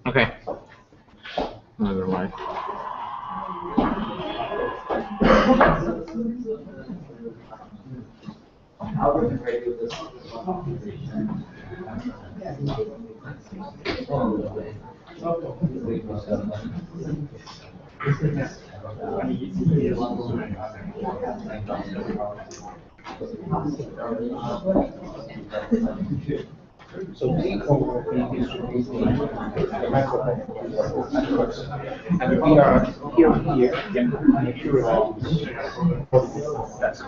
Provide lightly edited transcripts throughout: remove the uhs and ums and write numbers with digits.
Okay. Another light. So D will be distributing the microphone. And we are here, and make sure that's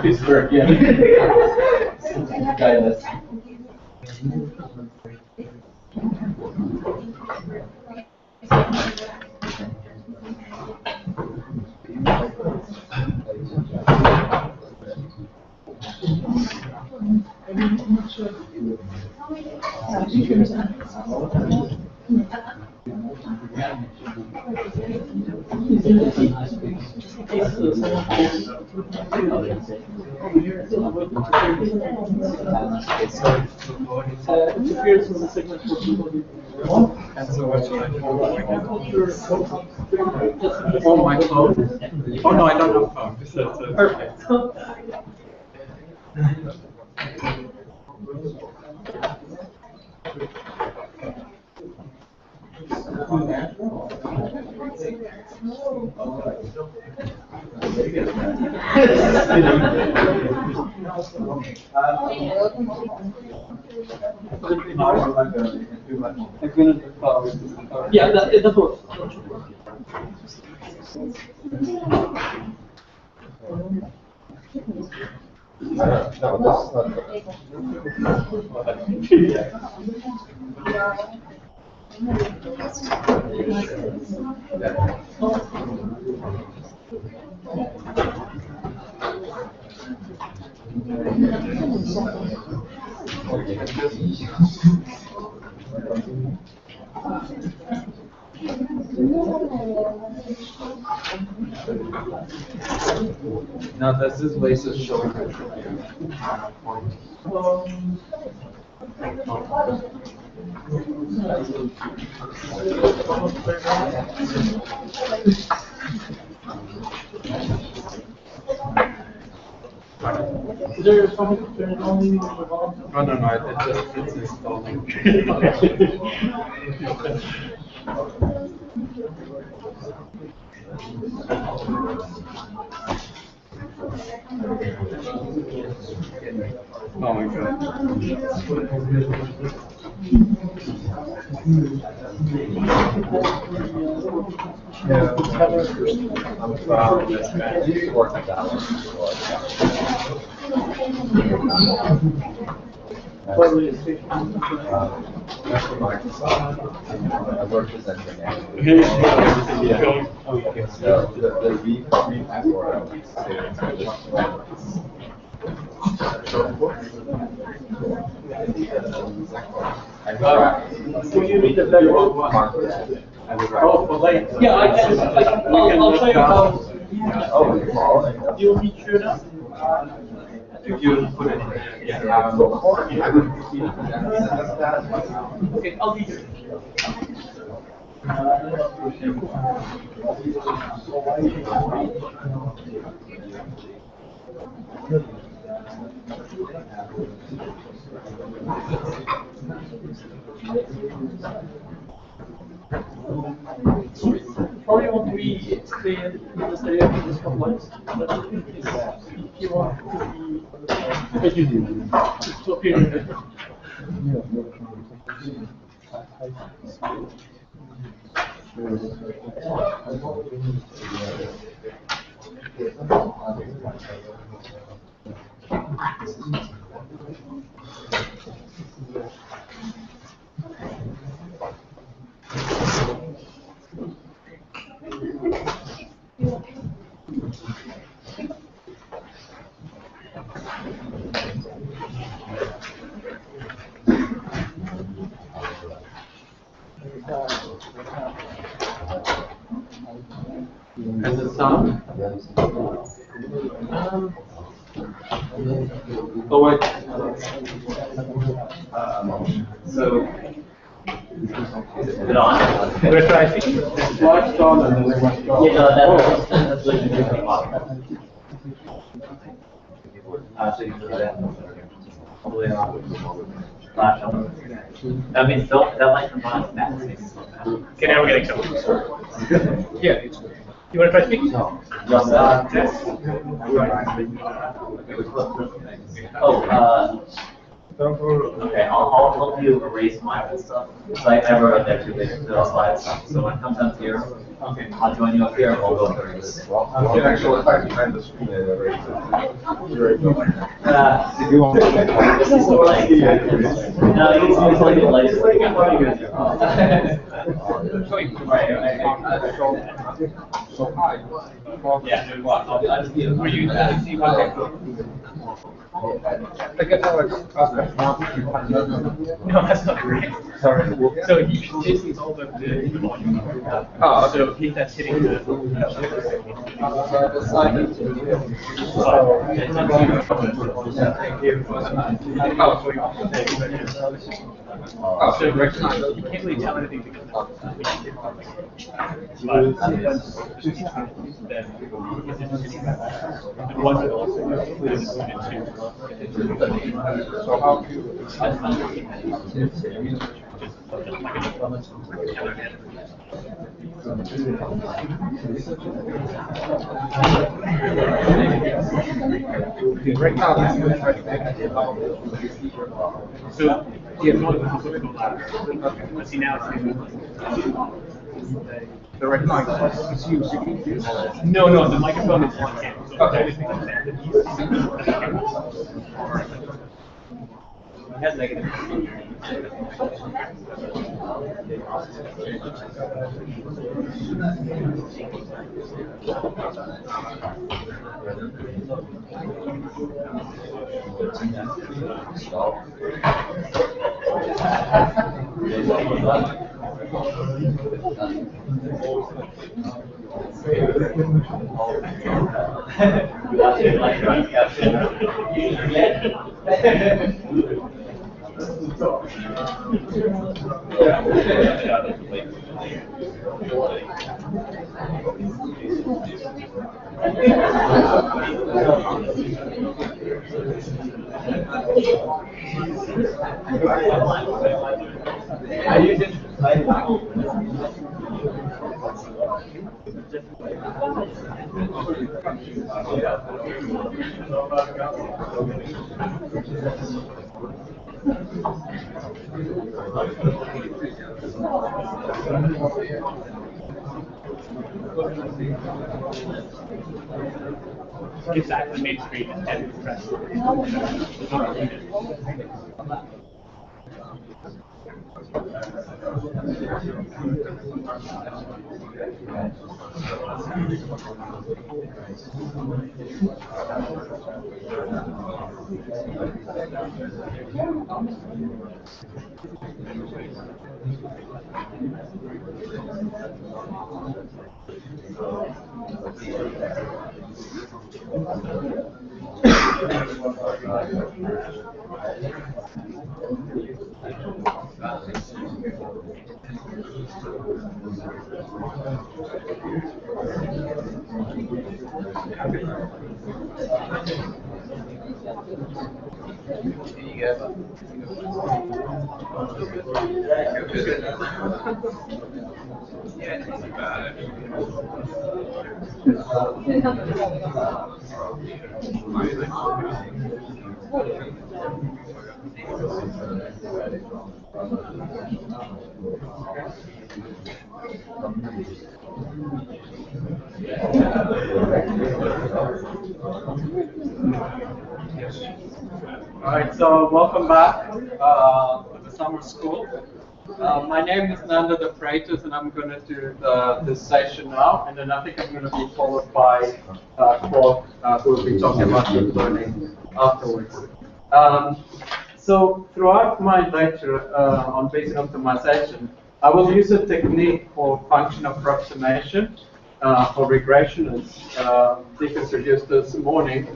Pittsburgh, yeah. Guidance. Oh, my phone. Oh no, I don't have a phone. So perfect. Yeah, that works. Now, does this laser show Is there something to turn it on? Oh, no, it's installing. Oh my god. Yeah. I'm proud of this man. He's worked with that one before. That's for Microsoft. I worked with engineering. Okay. So the V for me password I would say Will you read the background? Yeah, I'll show you how. Oh, you're following. You'll be sure now? If you put it in there, yeah. I would see that. Okay, I'll be here. Probably won't be stay in this compliance, but if you want to be to appear in it. And the sound? Oh wait. So is it on? Where should I see? Watched on and then we watched on. Yeah, that's what you do. So you put that all the way on. Flash on. That means that light comes on. Okay, now we're getting something. Yeah, it's good. You want to try speaking? No. Okay, I'll help you erase mine and stuff. So I wrote up there too, little slides. So when it comes up here, Okay. I'll join you up here and we'll go through this. You can actually hide behind the screen and erase it. If you want. This is the light. No, it's like the light. So hi. Yeah, I'll just be. Were you see what I get how it's No, that's not great. Sorry. So you should basically all the volume. Oh, So if that's hitting the. Oh, so You can't really tell anything because but then one will also include it so how do you? Right now, So yeah, not the go louder. But see now it's so right now, it's you. No, the microphone is on camera. So everything like that. It has negative. Get that the main screen and then press. All right, so welcome back to the summer school. My name is Nando de Freitas, and I'm going to do this session now, and then I think I'm going to be followed by Claude, who will be talking about deep learning afterwards. So throughout my lecture on Bayesian optimization, I will use a technique for function approximation for regression, as Dick introduced this morning,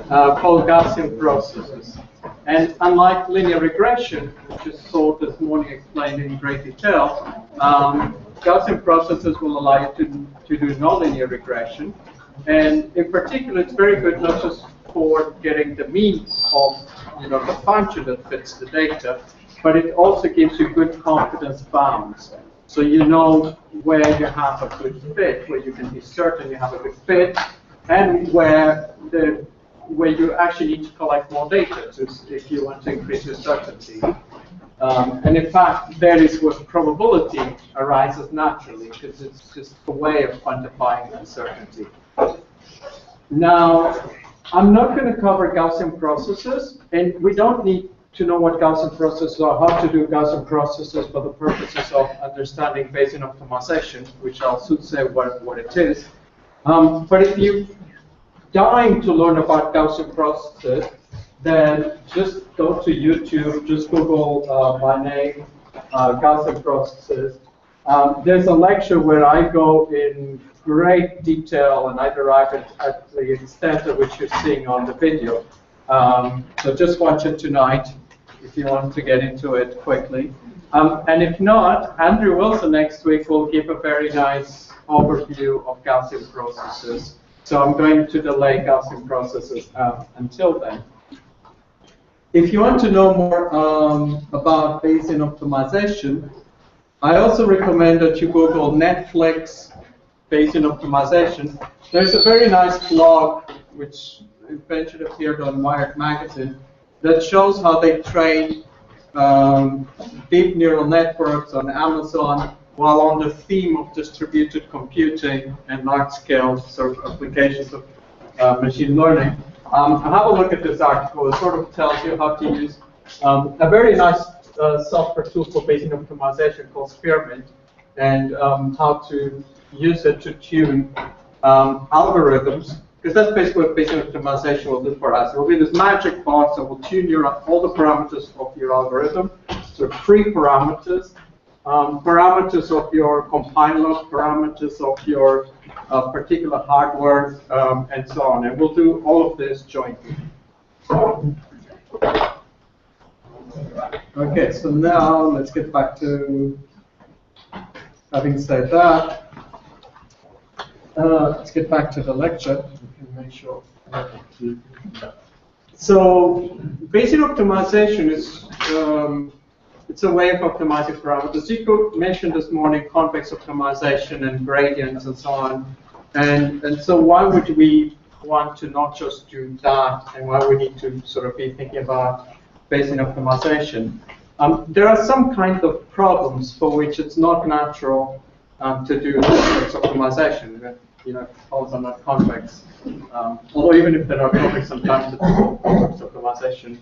called Gaussian processes. And unlike linear regression, which is saw this morning explained in great detail, Gaussian processes will allow you to do nonlinear regression. And in particular, it's very good not just for getting the mean of the function that fits the data, but it also gives you good confidence bounds. So you know where you have a good fit, where you can be certain you have a good fit, and where you actually need to collect more data if you want to increase your certainty. And in fact, that is where probability arises naturally, because it's just a way of quantifying uncertainty. Now, I'm not going to cover Gaussian processes, and we don't need to know what Gaussian processes are, how to do Gaussian processes for the purposes of understanding Bayesian optimization, which I'll soon say what it is. But if you're dying to learn about Gaussian processes, then just go to YouTube, just Google my name, Gaussian processes. There's a lecture where I go in great detail and I derive it at the extent of which you're seeing on the video. So just watch it tonight if you want to get into it quickly. And if not, Andrew Wilson next week will give a very nice overview of Gaussian processes. So I'm going to delay Gaussian processes until then. If you want to know more about Bayesian optimization, I also recommend that you Google Netflix Bayesian optimization. There's a very nice blog which eventually appeared on Wired magazine that shows how they train deep neural networks on Amazon while on the theme of distributed computing and large-scale sort of applications of machine learning. Have a look at this article. It sort of tells you how to use a very nice software tool for Bayesian optimization called Spearmint, and how to use it to tune algorithms, because that's basically what Bayesian optimization will do for us. It will be this magic box that will tune all the parameters of your algorithm, so free parameters, parameters of your compiler, parameters of your particular hardware, and so on. And we'll do all of this jointly. Okay, so now let's get back to, having said that, let's get back to the lecture. We can make sure. So Bayesian optimization is it's a way of optimizing parameters. Zico mentioned this morning convex optimization and gradients and so on. And so why would we want to not just do that, and why we need to sort of be thinking about Bayesian optimization? There are some kinds of problems for which it's not natural to do convex optimization. You know, problems are not convex. Although even if there are convex, sometimes the convex optimization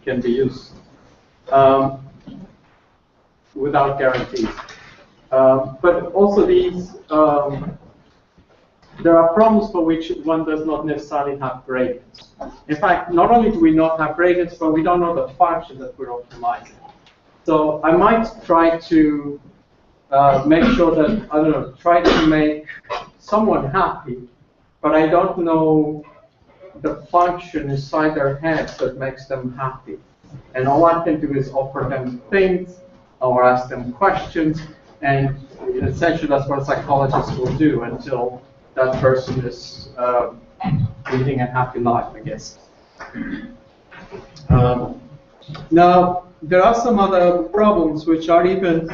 can be used without guarantees. But also these, there are problems for which one does not necessarily have gradients. In fact, not only do we not have gradients, but we don't know the function that we're optimizing. So I might try to make sure that, I don't know, try to make someone happy, but I don't know the function inside their heads that makes them happy. And all I can do is offer them things or ask them questions, and essentially that's what psychologists will do until that person is leading a happy life, I guess. Now, there are some other problems which are even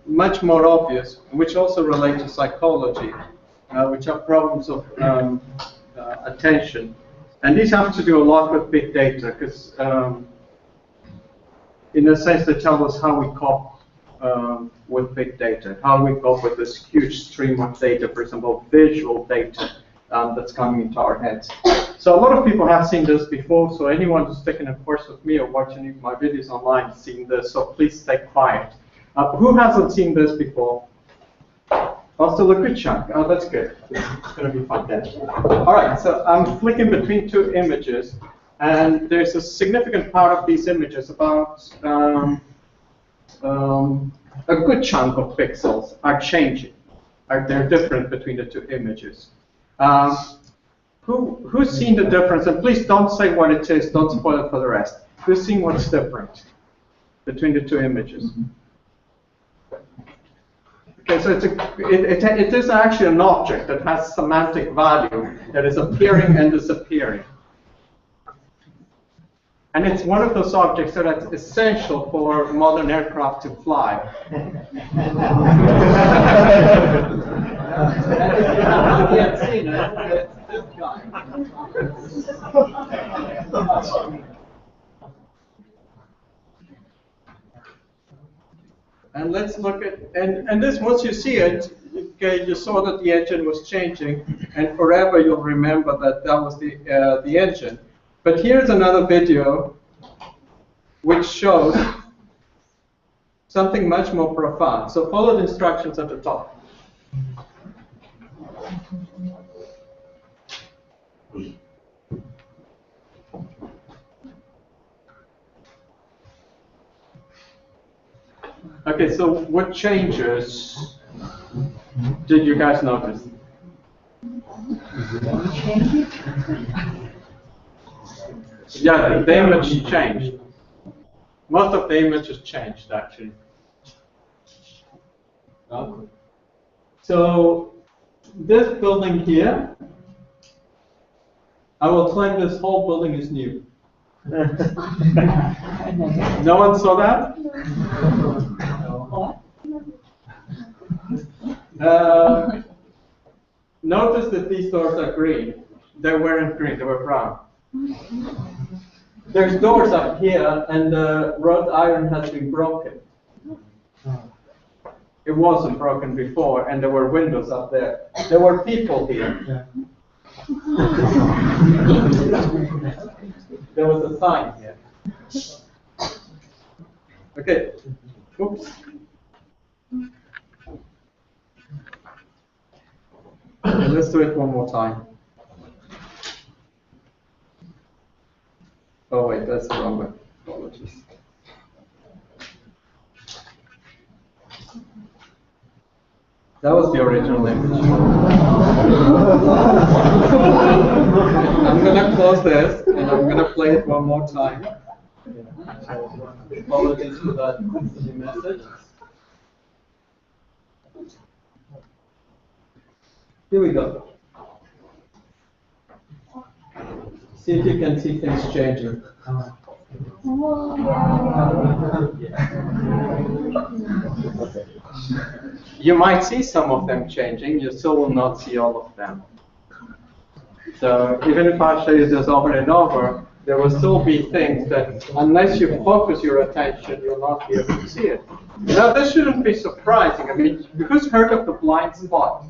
much more obvious, which also relate to psychology, which are problems of attention. And these have to do a lot with big data, because in a sense they tell us how we cope with big data, how we cope with this huge stream of data, for example, visual data that's coming into our heads. So a lot of people have seen this before, so anyone who's taken a course with me or watching my videos online has seen this, so please stay quiet. Who hasn't seen this before? Also a good chunk. Oh, that's good. It's going to be fun then. All right, so I'm flicking between two images, and there's a significant part of these images, about a good chunk of pixels are changing. They're different between the two images. Who's seen the difference? And please don't say what it is. Don't spoil it for the rest. Who's seen what's different between the two images? Okay, so it is actually an object that has semantic value that is appearing and disappearing. And it's one of those objects that's essential for modern aircraft to fly. And if you haven't yet seen it, it's this guy. And let's look at, and this, once you see it, okay, you saw that the engine was changing, and forever you'll remember that that was the engine. But here's another video which shows something much more profound. So follow the instructions at the top. Okay, so what changes did you guys notice? Yeah, the image changed. Most of the images changed, actually. So this building here, I will claim this whole building is new. No one saw that? Notice that these doors are green. They weren't green, they were brown. There's doors up here, and the wrought iron has been broken. It wasn't broken before, and there were windows up there. There were people here. There was a sign here. Okay. Oops. Okay, let's do it one more time. Oh wait, that's the wrong one. Apologies. That was the original image. I'm going to close this, and I'm going to play it one more time. Apologies for that silly message. Here we go. See if you can see things changing. You might see some of them changing, you still will not see all of them. So even if I show you this over and over, there will still be things that, unless you focus your attention, you'll not be able to see it. Now, this shouldn't be surprising. I mean, who's heard of the blind spot?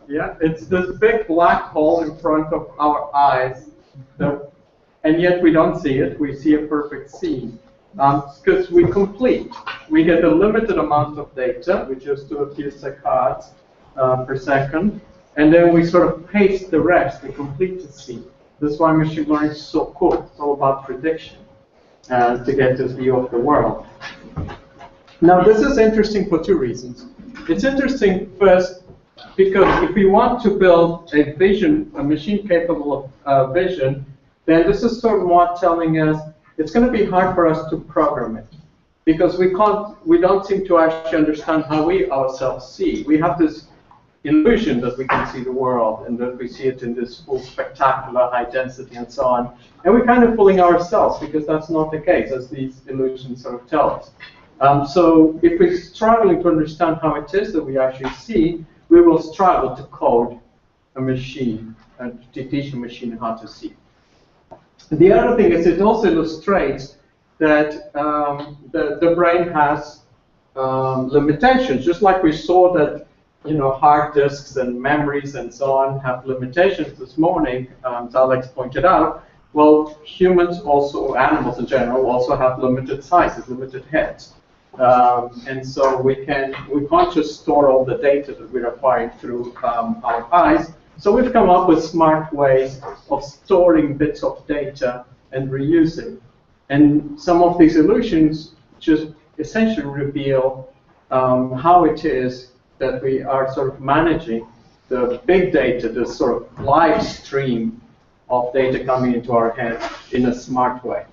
Yeah, it's this big black hole in front of our eyes, and yet we don't see it. We see a perfect scene. Because we get a limited amount of data. We just do a few saccades per second, and then we sort of paste the rest to complete the scene. That's why machine learning is so cool. It's all about prediction to get this view of the world. Now, this is interesting for two reasons. It's interesting first because if we want to build a machine capable of vision, then this is sort of more telling us it's going to be hard for us to program it because we don't seem to actually understand how we ourselves see. We have this illusion that we can see the world and that we see it in this full spectacular high density and so on. And we're kind of fooling ourselves because that's not the case, as these illusions sort of tell us. So if we're struggling to understand how it is that we actually see, we will struggle to code a machine and to teach a machine how to see. The other thing is it also illustrates that the brain has limitations, just like we saw that hard disks and memories and so on have limitations this morning, as Alex pointed out. Well, humans also, animals in general, also have limited sizes, limited heads. And so we can't just store all the data that we're acquiring through our eyes. So we've come up with smart ways of storing bits of data and reusing. And some of these illusions just essentially reveal how it is that we are sort of managing the big data, the sort of live stream of data coming into our head in a smart way.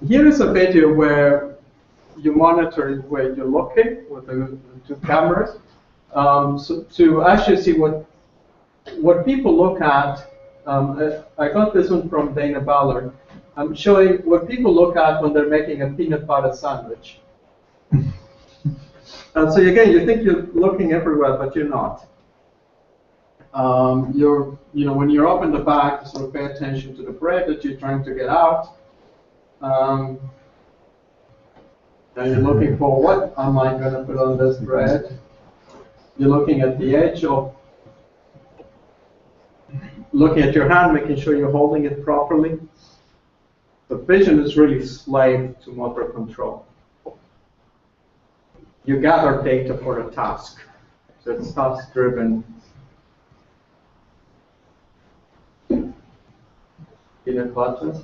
Here is a video where you monitor where you're looking with the two cameras, so to actually see what people look at. I got this one from Dana Ballard. I'm showing what people look at when they're making a peanut butter sandwich. So again, you think you're looking everywhere, but you're not. When you're open the bag, you sort of pay attention to the bread that you're trying to get out. And you're looking for what am I going to put on this bread. You're looking at the edge of, looking at your hand, making sure you're holding it properly. The vision is really slave to motor control. You gather data for a task. So it's task-driven. Peanut butter.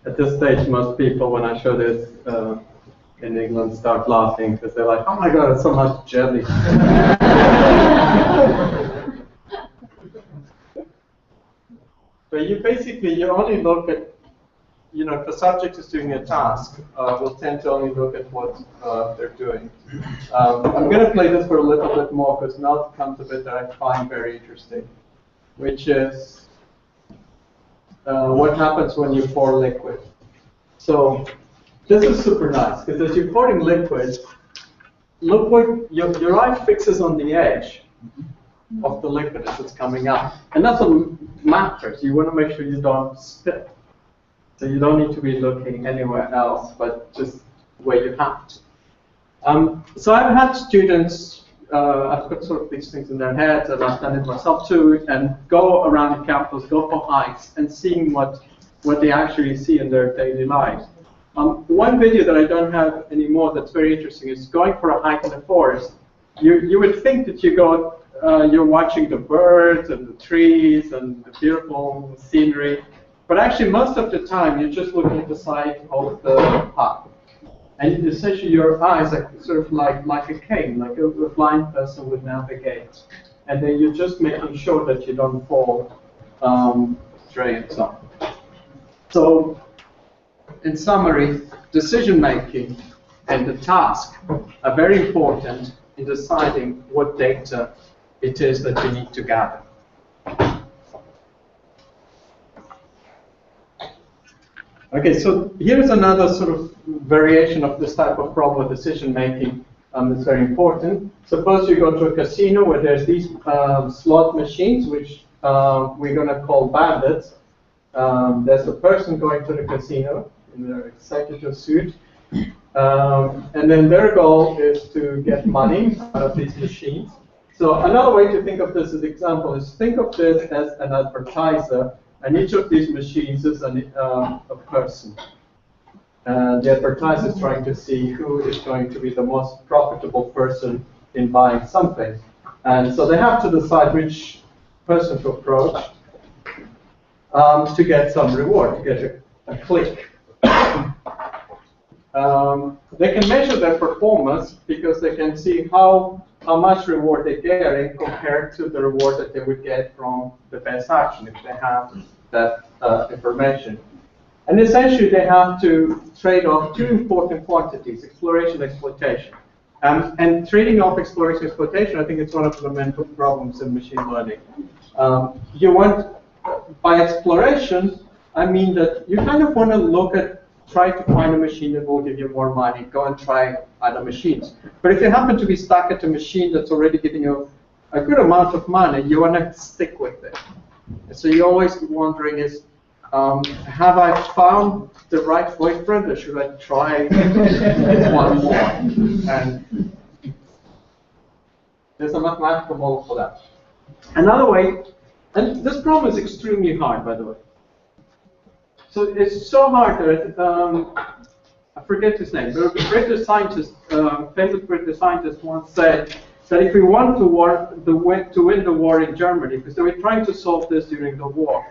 At this stage, most people, when I show this in England, start laughing because they're like, "Oh my God, it's so much jelly." But you only look at, if the subject is doing a task, we'll tend to only look at what they're doing. I'm going to play this for a little bit more because now comes a bit that I find very interesting, which is what happens when you pour liquid. So this is super nice because as you're pouring liquid, look what your eye fixes on the edge of the liquid as it's coming out. And that's what matters. You want to make sure you don't spill. So you don't need to be looking anywhere else, but just where you have to. So I've had students, I've got sort of these things in their heads, and I've done it myself too, and go around the campus, go for hikes, and seeing what they actually see in their daily lives. One video that I don't have anymore that's very interesting is going for a hike in the forest. You would think that you're watching the birds and the trees and the beautiful scenery, but actually most of the time you're just looking at the side of the path. And essentially your eyes are sort of like a cane, like a blind person would navigate. And then you're just making sure that you don't fall astray and so on. So, in summary, decision making and the task are very important in deciding what data it is that you need to gather. Okay, so here's another sort of variation of this type of problem of decision making that's very important. Suppose you go to a casino where there's these slot machines, which we're going to call bandits. There's a person going to the casino in their executive suit, and then their goal is to get money out of these machines. So another way to think of this as an example is think of this as an advertiser, and each of these machines is a person. And the advertiser is trying to see who is going to be the most profitable person in buying something. And so they have to decide which person to approach to get some reward, to get a click. They can measure their performance because they can see how much reward they're getting compared to the reward that they would get from the best action if they have that information. And essentially, they have to trade off two important quantities, exploration and exploitation. And trading off exploration and exploitation, I think it's one of the fundamental problems in machine learning. You want, by exploration, I mean that you kind of want to try to find a machine that will give you more money, go and try other machines. But if you happen to be stuck at a machine that's already giving you a good amount of money, you want to stick with it. And so you're always wondering is, have I found the right boyfriend, or should I try one more? And there's a mathematical model for that. Another way, and this problem is extremely hard, by the way. So it's so hard that I forget his name, but a British scientist, famous British scientist, once said that if we want to win the war in Germany, because they were trying to solve this during the war,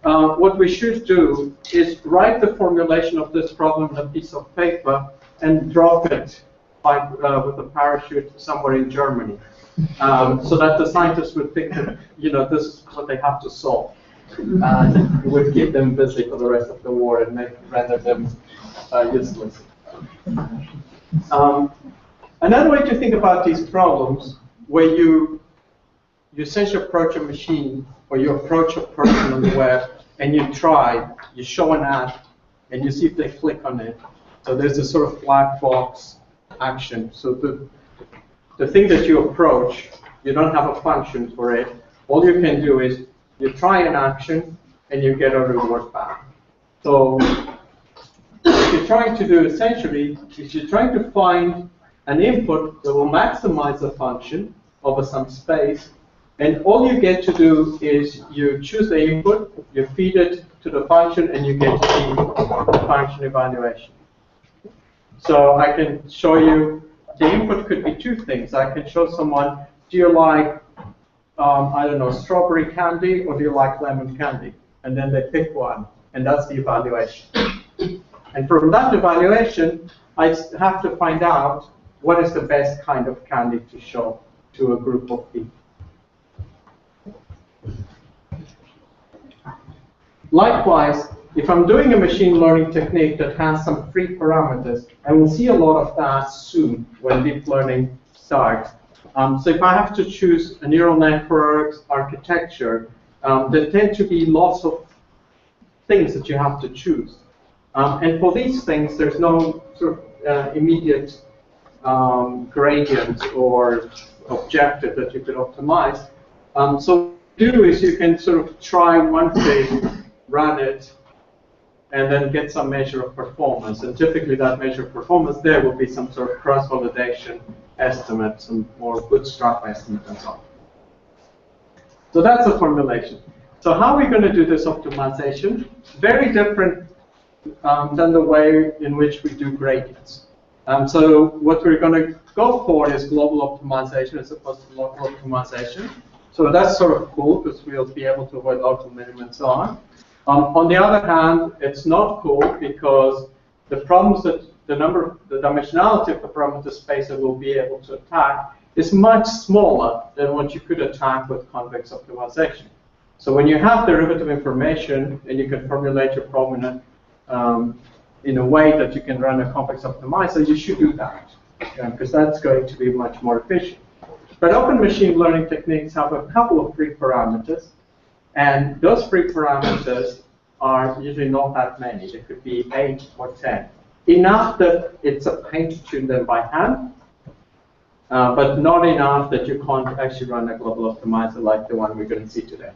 what we should do is write the formulation of this problem on a piece of paper and drop it with a parachute somewhere in Germany, so that the scientists would think that this is what they have to solve. And it would keep them busy for the rest of the war and render them useless. Another way to think about these problems, where you essentially approach a machine or you approach a person on the web and you show an ad, and you see if they click on it. So there's a sort of black box action. So the thing that you approach, you don't have a function for it. All you can do is you try an action and you get a reward back. So what you're trying to do essentially is you're trying to find an input that will maximize the function over some space. And all you get to do is you choose the input, you feed it to the function, and you get to see the function evaluation. So I can show you, the input could be two things. I can show someone, do you like, I don't know, strawberry candy, or do you like lemon candy? And then they pick one, and that's the evaluation. And from that evaluation, I have to find out what is the best kind of candy to show to a group of people. Likewise, if I'm doing a machine learning technique that has some free parameters, and we'll see a lot of that soon when deep learning starts. So if I have to choose a neural network architecture, there tend to be lots of things that you have to choose. And for these things, there's no sort of immediate gradient or objective that you could optimize. So what you do is you can sort of try one thing, run it, and then get some measure of performance. And typically that measure of performance there will be some sort of cross-validation estimate, some more bootstrap estimate, and so on. So that's a formulation. So how are we going to do this optimization? Very different than the way in which we do gradients. So what we're going to go for is global optimization as opposed to local optimization. So that's sort of cool because we'll be able to avoid local minimum and so on. On the other hand, it's not cool because the problems that the dimensionality of the parameter space that we'll be able to attack is much smaller than what you could attack with convex optimization. So when you have derivative information and you can formulate your problem in a way that you can run a complex optimizer, you should do that, because that's going to be much more efficient. But open machine learning techniques have a couple of free parameters, and those free parameters are usually not that many. They could be 8 or 10. Enough that it's a pain to tune them by hand, but not enough that you can't actually run a global optimizer like the one we're going to see today.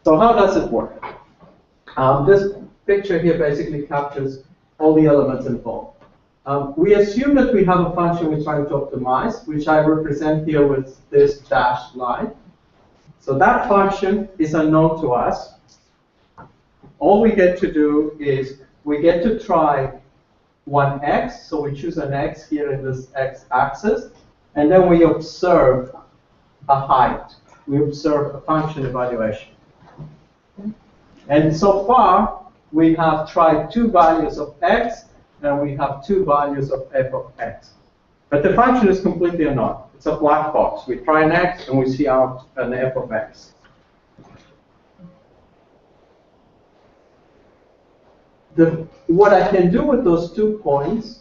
So how does it work? This picture here basically captures all the elements involved. We assume that we have a function we're trying to optimize, which I represent here with this dashed line. So that function is unknown to us. All we get to do is we get to try one x, so we choose an x here in this x-axis, and then we observe a height. We observe a function evaluation. And so far, we have tried 2 values of x, and we have 2 values of f of x. But the function is completely unknown. It's a black box. We try an x, and we see out an f of x. What I can do with those 2 points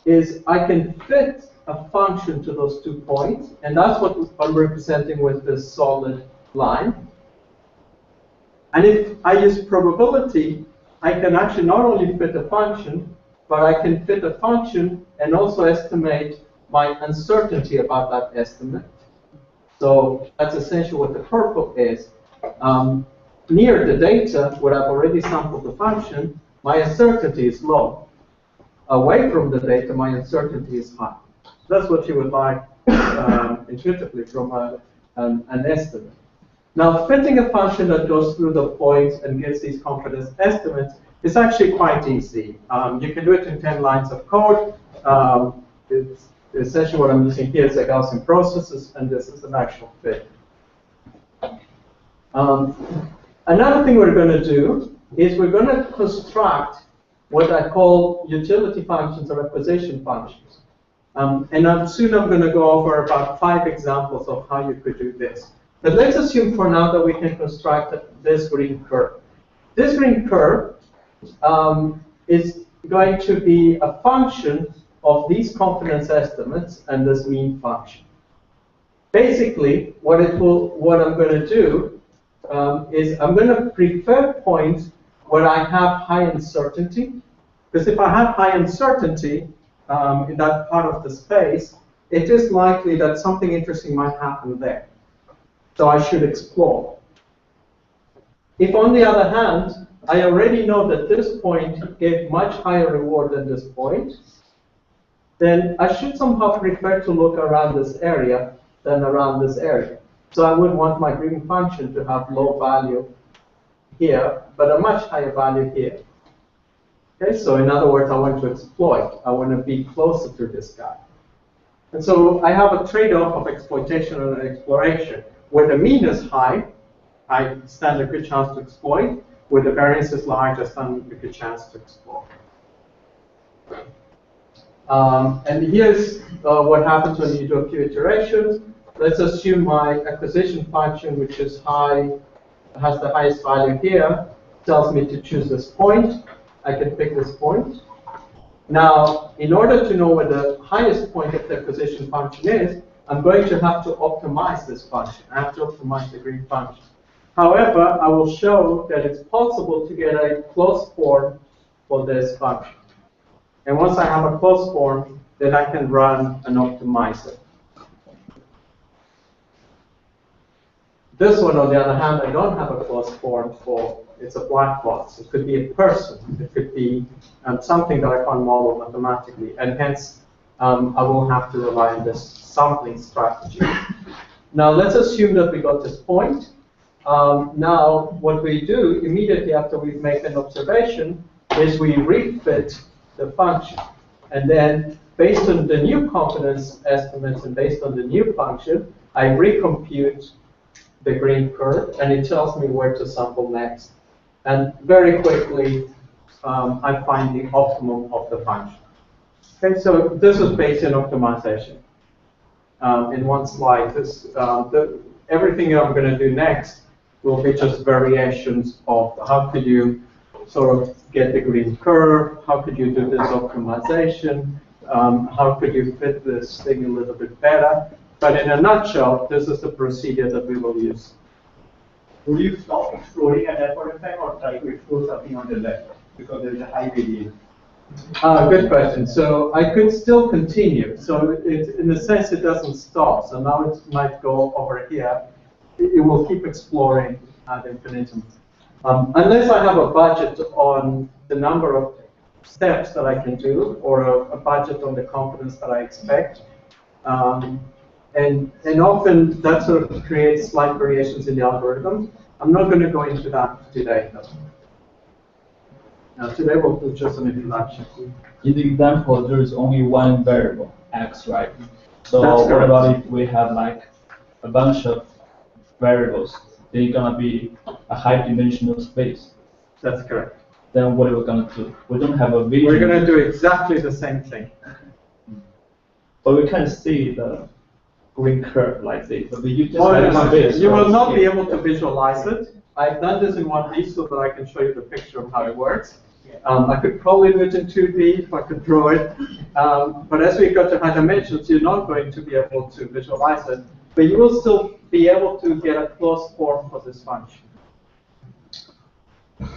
is I can fit a function to those 2 points, and that's what I'm representing with this solid line. And if I use probability, I can actually not only fit a function, but I can fit a function and also estimate my uncertainty about that estimate. So that's essentially what the purple is. Near the data, where I've already sampled the function, my uncertainty is low. Away from the data, my uncertainty is high. That's what you would like intuitively from an estimate. Now, fitting a function that goes through the points and gives these confidence estimates is actually quite easy. You can do it in 10 lines of code. It's essentially what I'm using here is a Gaussian process, and this is an actual fit. Another thing we're going to do is we're going to construct what I call utility functions or acquisition functions. And soon I'm going to go over about 5 examples of how you could do this. But let's assume for now that we can construct this green curve. This green curve is going to be a function of these confidence estimates and this mean function. Basically, what I'm going to do is I'm going to prefer points where I have high uncertainty, because if I have high uncertainty in that part of the space, it is likely that something interesting might happen there. So I should explore. If, on the other hand, I already know that this point gave much higher reward than this point, then I should somehow prefer to look around this area than around this area. So I would want my green function to have low value here, but a much higher value here. Okay, so in other words, I want to exploit. I want to be closer to this guy. And so I have a trade-off of exploitation and exploration. Where the mean is high, I stand a good chance to exploit. Where the variance is large, I stand a good chance to explore. And here's what happens when you do a few iterations. Let's assume my acquisition function, which is high, has the highest value here, tells me to choose this point. I can pick this point. Now, in order to know where the highest point of the acquisition function is, I'm going to have to optimize this function. I have to optimize the green function. However, I will show that it's possible to get a closed form for this function. And once I have a closed form, then I can run an optimizer. This one, on the other hand, I don't have a closed form for. It's a black box. It could be a person. It could be something that I can't model mathematically. And hence, I will have to rely on this sampling strategy. Now, let's assume that we got this point. Now, what we do immediately after we make an observation is we refit the function. And then, based on the new confidence estimates and based on the new function, I recompute the green curve, and it tells me where to sample next. And very quickly, I find the optimum of the function. Okay, so this is Bayesian optimization. In one slide, everything I'm going to do next will be just variations of how could you sort of get the green curve, how could you do this optimization, how could you fit this thing a little bit better. But in a nutshell, this is the procedure that we will use. Would you stop exploring at that point in time or try to explore something on the left? Because there is a high variance. Good question. So I could still continue. So in a sense, it doesn't stop. So now it might go over here. It will keep exploring ad infinitum. Unless I have a budget on the number of steps that I can do, or a budget on the confidence that I expect. And often that sort of creates slight variations in the algorithm. I'm not going to go into that today, though. Today we'll do just an introduction. In the example, there is only one variable, x, right? So That's what correct. about if we have like a bunch of variables? They're gonna be a high-dimensional space. That's correct. Then what are we gonna do? We don't have a vision. We're going to do exactly the same thing. But we can see the green curve like this. But you just Oh, have no, space. you will right? not be able to visualize it. I've done this in 1D so that I can show you the picture of how it works. I could probably do it in 2D if I could draw it. But as we go to high dimensions, you're not going to be able to visualize it. But you will still be able to get a closed form for this function.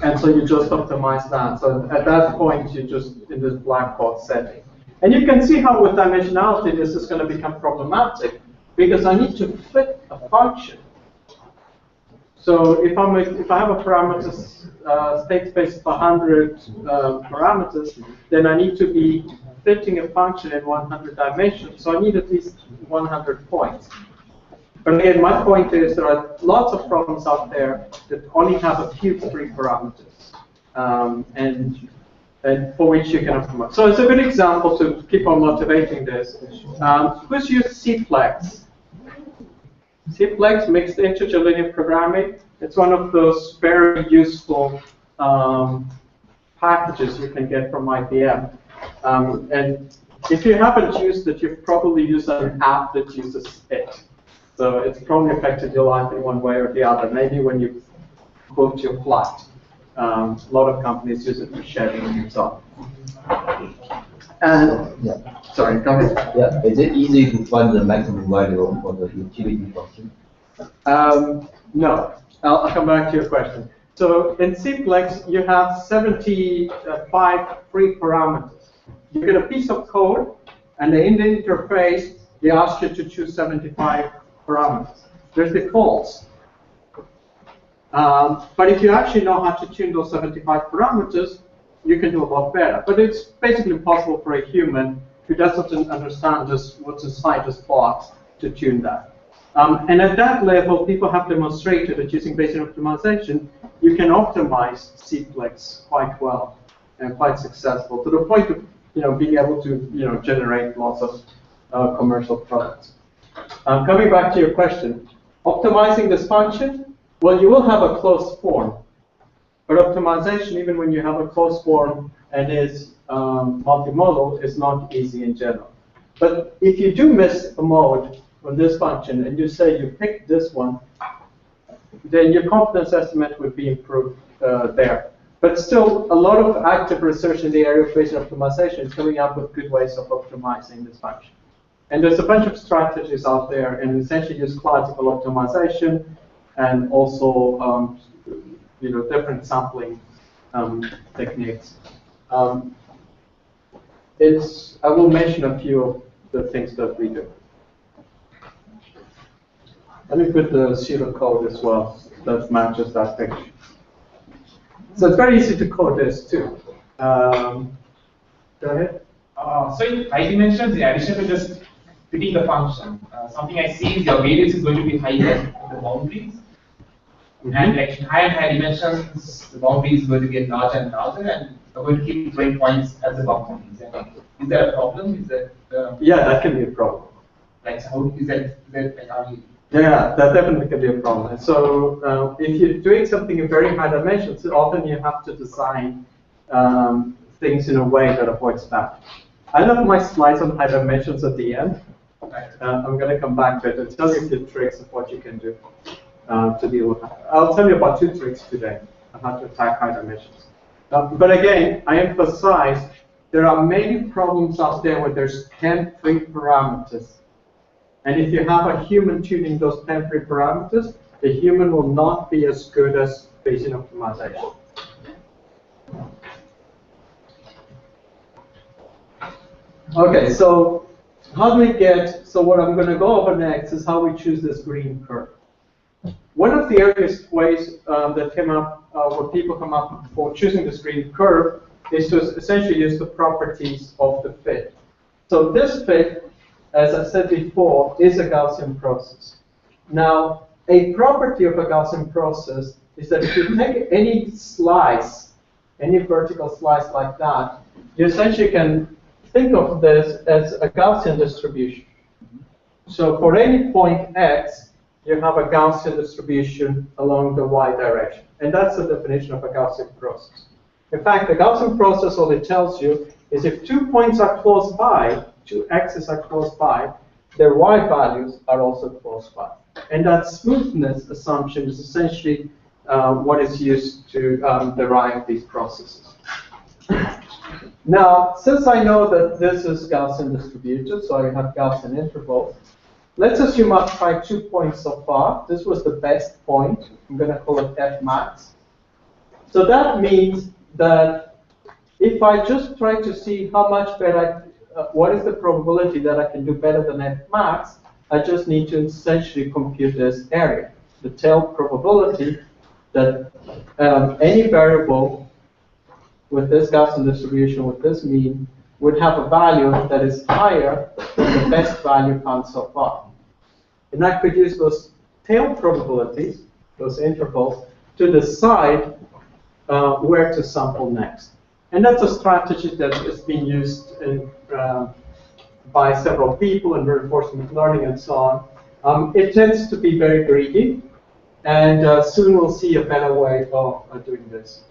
And so you just optimize that. So at that point, you're just in this black box setting. And you can see how with dimensionality, this is going to become problematic because I need to fit a function. So if I have a parameters state space of 100 parameters, then I need to be fitting a function in 100 dimensions. So I need at least 100 points. But again, my point is there are lots of problems out there that only have a few free parameters, and for which you can optimize. So it's a good example to keep on motivating this. Who's used CFlex? CFlex, mixed integer linear programming. It's one of those very useful packages you can get from IBM. And if you haven't used it, you've probably used an app that uses it. So it's probably affected your life in one way or the other. Maybe when you booked your flight. A lot of companies use it for scheduling and so on. And Yeah. sorry, go ahead. Yeah. Is it easy to find the maximum value for the utility function? No. I'll come back to your question. So in CFlex, you have 75 free parameters. You get a piece of code, and in the interface, they ask you to choose 75 parameters. There's defaults. But if you actually know how to tune those 75 parameters, you can do a lot better. But it's basically impossible for a human who doesn't understand just what's inside this box to tune that. And at that level, people have demonstrated that using Bayesian optimization, you can optimize CFlex quite well and quite successful to the point of being able to generate lots of commercial products. Coming back to your question, optimizing this function, well, you will have a closed form. But optimization, even when you have a closed form and is multimodal, is not easy in general. But if you do miss a mode on this function and you say you picked this one, then your confidence estimate would be improved there. But still, a lot of active research in the area of Bayesian optimization is coming up with good ways of optimizing this function. And there's a bunch of strategies out there, and essentially use classical optimization and also different sampling techniques. I will mention a few of the things that we do. Let me put the pseudocode as well that matches that picture. So it's very easy to code this too. Go ahead. So in high dimensions, in addition to just fitting the function, something I see is your variance is going to be higher at the boundaries. And like in higher and higher dimensions, the boundary is going to get larger and larger, and you're going to keep throwing points as the boundaries. Is there a problem? Is that yeah, that can be a problem. like how is that like are you? Yeah, that definitely can be a problem. And so if you're doing something in very high dimensions, often you have to design things in a way that avoids that. I left my slides on high dimensions at the end. I'm going to come back to it and tell you a few tricks of what you can do. to deal with that. I'll tell you about 2 tricks today on how to attack high dimensions. But again, I emphasize there are many problems out there where there's 10 free parameters. And if you have a human tuning those 10 free parameters, the human will not be as good as Bayesian optimization. Okay, so how do we get, so what I'm going to go over next is how we choose this green curve. One of the earliest ways that came up, where people come up for choosing this green curve, is to essentially use the properties of the fit. So this fit, as I said before, is a Gaussian process. Now, a property of a Gaussian process is that if you take any slice, any vertical slice like that, you essentially can think of this as a Gaussian distribution. So for any point x, you have a Gaussian distribution along the y direction. And that's the definition of a Gaussian process. In fact, the Gaussian process, all it tells you is if 2 points are close by, 2 x's are close by, their y values are also close by. And that smoothness assumption is essentially what is used to derive these processes. Now, since I know that this is Gaussian distributed, so I have Gaussian intervals, let's assume I've tried 2 points so far. This was the best point. I'm going to call it f max. So that means that if I just try to see how much better, what is the probability that I can do better than f max, I just need to essentially compute this area, the tail probability that any variable with this Gaussian distribution, with this mean, would have a value that is higher than the best value found so far. And I could use those tail probabilities, those intervals, to decide where to sample next. And that's a strategy that is being used in, by several people in reinforcement learning and so on. It tends to be very greedy, and soon we'll see a better way of doing this.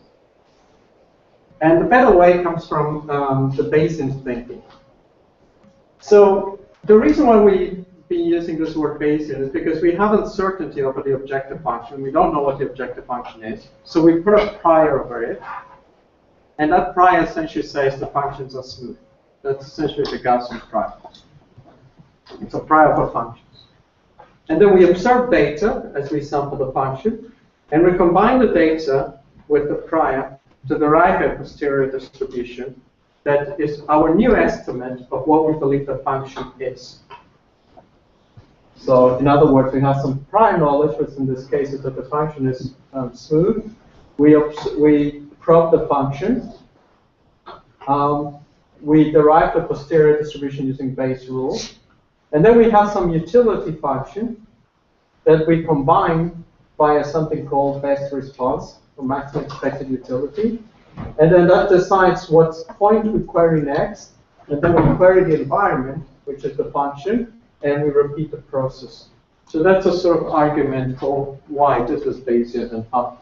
And the better way comes from the Bayesian thinking. So the reason why we've been using this word Bayesian is because we have uncertainty over the objective function. We don't know what the objective function is. So we put a prior over it. And that prior essentially says the functions are smooth. That's essentially the Gaussian prior. It's a prior for functions. And then we observe data as we sample the function. And we combine the data with the prior to derive a posterior distribution that is our new estimate of what we believe the function is. So in other words, we have some prior knowledge, which in this case is that the function is smooth. We probe the function. We derive the posterior distribution using Bayes' rule. And then we have some utility function that we combine via something called best response, or maximum expected utility. And then that decides what point we query next. And then we query the environment, which is the function, and we repeat the process. So that's a sort of argument for why this is Bayesian and how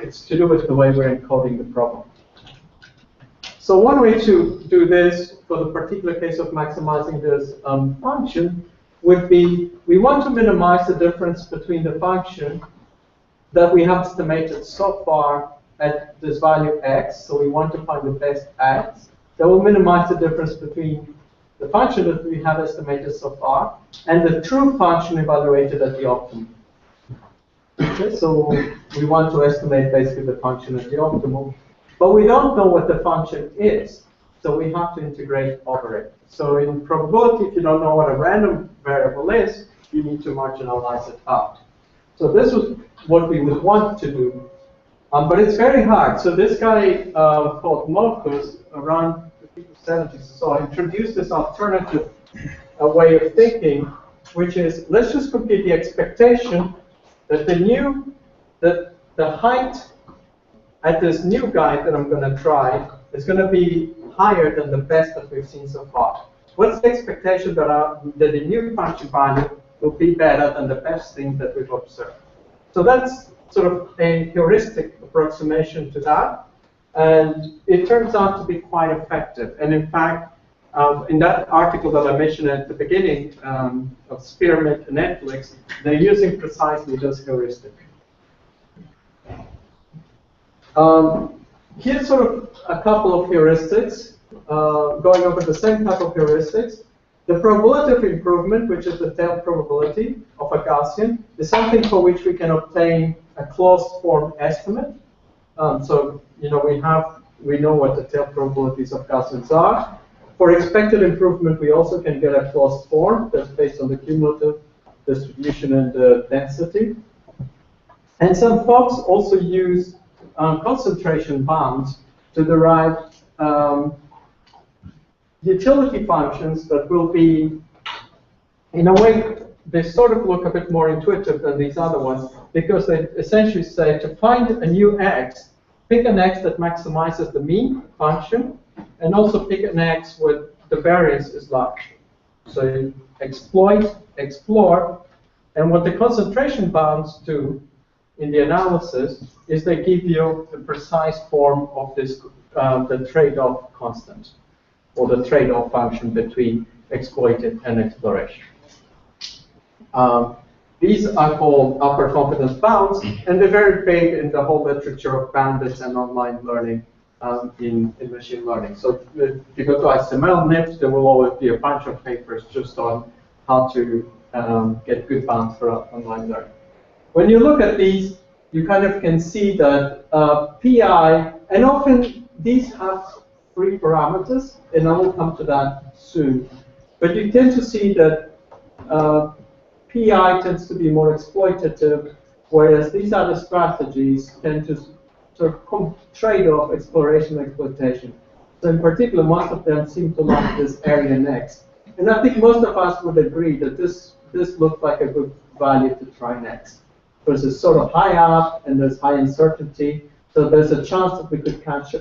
it's to do with the way we're encoding the problem. So one way to do this for the particular case of maximizing this function would be we want to minimize the difference between the function that we have estimated so far at this value x, so we want to find the best x. That will minimize the difference between the function that we have estimated so far and the true function evaluated at the optimum. Okay, so we want to estimate basically the function at the optimum, but we don't know what the function is, so we have to integrate over it. So in probability, if you don't know what a random variable is, you need to marginalize it out. So this was what we would want to do, but it's very hard. So this guy called Mokus, around the 70s, so introduced this alternative way of thinking, which is let's just compute the expectation that the height at this new guide that I'm going to try is going to be higher than the best that we've seen so far. What's the expectation that the new function value will be better than the best thing that we've observed? So that's sort of a heuristic approximation to that. And it turns out to be quite effective. And in fact, In that article that I mentioned at the beginning of Spearmint and Netflix, they're using precisely this heuristic. Here's sort of a couple of heuristics, going over the same type of heuristics. The probability of improvement, which is the tail probability of a Gaussian, is something for which we can obtain a closed form estimate. So you know we know what the tail probabilities of Gaussians are. For expected improvement, we also can get a closed form that's based on the cumulative distribution and the density. And some folks also use concentration bounds to derive utility functions that will be, in a way, they sort of look a bit more intuitive than these other ones, because they essentially say to find a new x, pick an x that maximizes the mean function, and also pick an x where the variance is large. So you exploit, explore, and what the concentration bounds do in the analysis is they give you the precise form of this, the trade-off constant, or the trade-off function between exploited and exploration. These are called upper confidence bounds, and they're very big in the whole literature of bandits and online learning in machine learning. So if you go to ICML NIPS, there will always be a bunch of papers just on how to get good bounds for online learning. When you look at these, you kind of can see that PI, and often these have 3 parameters, and I will come to that soon. But you tend to see that PI tends to be more exploitative, whereas these other strategies tend to sort of trade off exploration and exploitation. So in particular, most of them seem to like this area next. And I think most of us would agree that this looks like a good value to try next. Because it's sort of high up and there's high uncertainty, so there's a chance that we could catch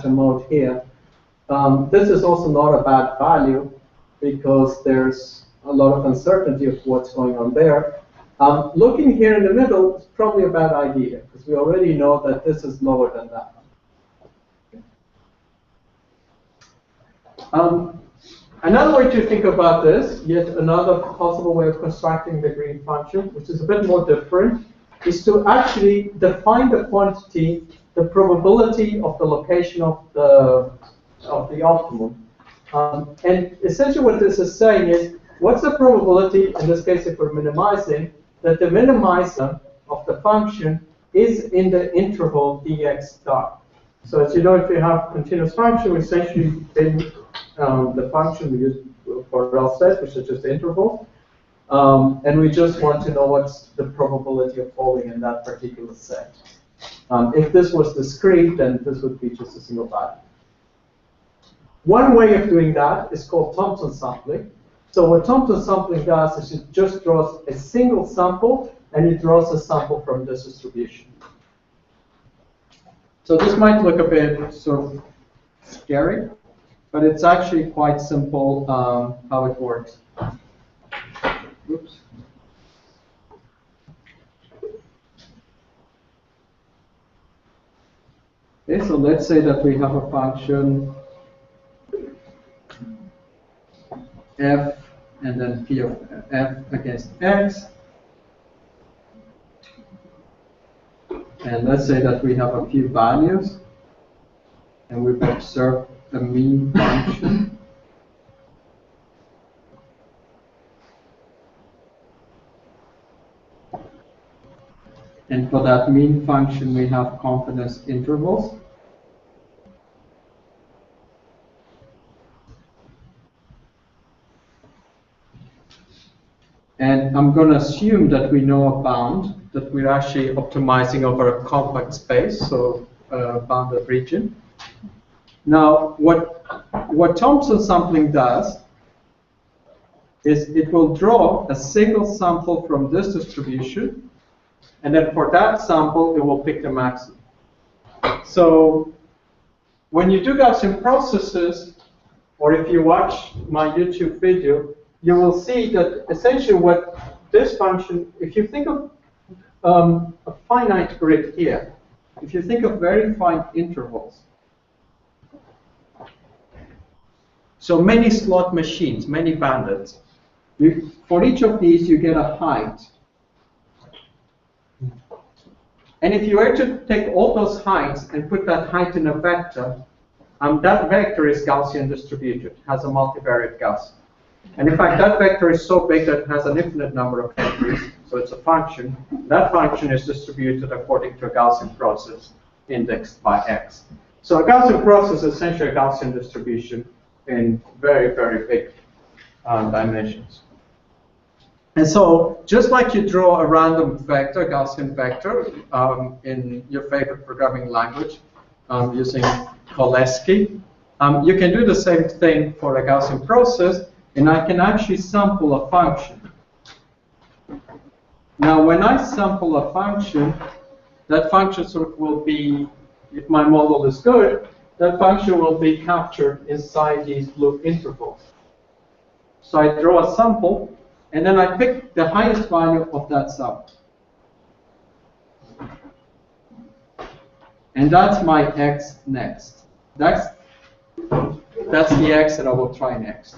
a mode here. This is also not a bad value because there's a lot of uncertainty of what's going on there. Looking here in the middle is probably a bad idea because we already know that this is lower than that. Another way to think about this, yet another possible way of constructing the green function, which is a bit more different, is to actually define the quantity, the probability of the location of the optimum. And essentially what this is saying is, what's the probability, in this case if we're minimizing, that the minimizer of the function is in the interval dx star. So as you know, if you have continuous function, we essentially take the function we use for LSET, which is just the interval, and we just want to know what's the probability of falling in that particular set. If this was discrete, then this would be just a single value. One way of doing that is called Thompson sampling. So what Thompson sampling does is it just draws a single sample, and it draws a sample from this distribution. So this might look a bit sort of scary, but it's actually quite simple how it works. Oops. Okay, so let's say that we have a function f and then p of f against x. And let's say that we have a few values, and we've observed a mean function. And for that mean function, we have confidence intervals. And I'm going to assume that we know a bound, that we're actually optimizing over a compact space, so a bounded region. Now, what Thompson sampling does is it will draw a single sample from this distribution, and then for that sample, it will pick the maximum. So when you do Gaussian processes, or if you watch my YouTube video, you will see that essentially what this function, if you think of a finite grid here, if you think of very fine intervals, So many slot machines, many bandits. For each of these, you get a height. And if you were to take all those heights and put that height in a vector, that vector is Gaussian distributed, has a multivariate Gaussian. And in fact, that vector is so big that it has an infinite number of entries, so it's a function. That function is distributed according to a Gaussian process indexed by x. So a Gaussian process is essentially a Gaussian distribution in very, very big dimensions. And so, just like you draw a random vector, Gaussian vector, in your favorite programming language, using Cholesky, you can do the same thing for a Gaussian process, and I can actually sample a function. Now, when I sample a function, that function sort of will be, if my model is good, that function will be captured inside these blue intervals. So I draw a sample, and then I pick the highest value of that sample. And that's my x next. That's the x that I will try next.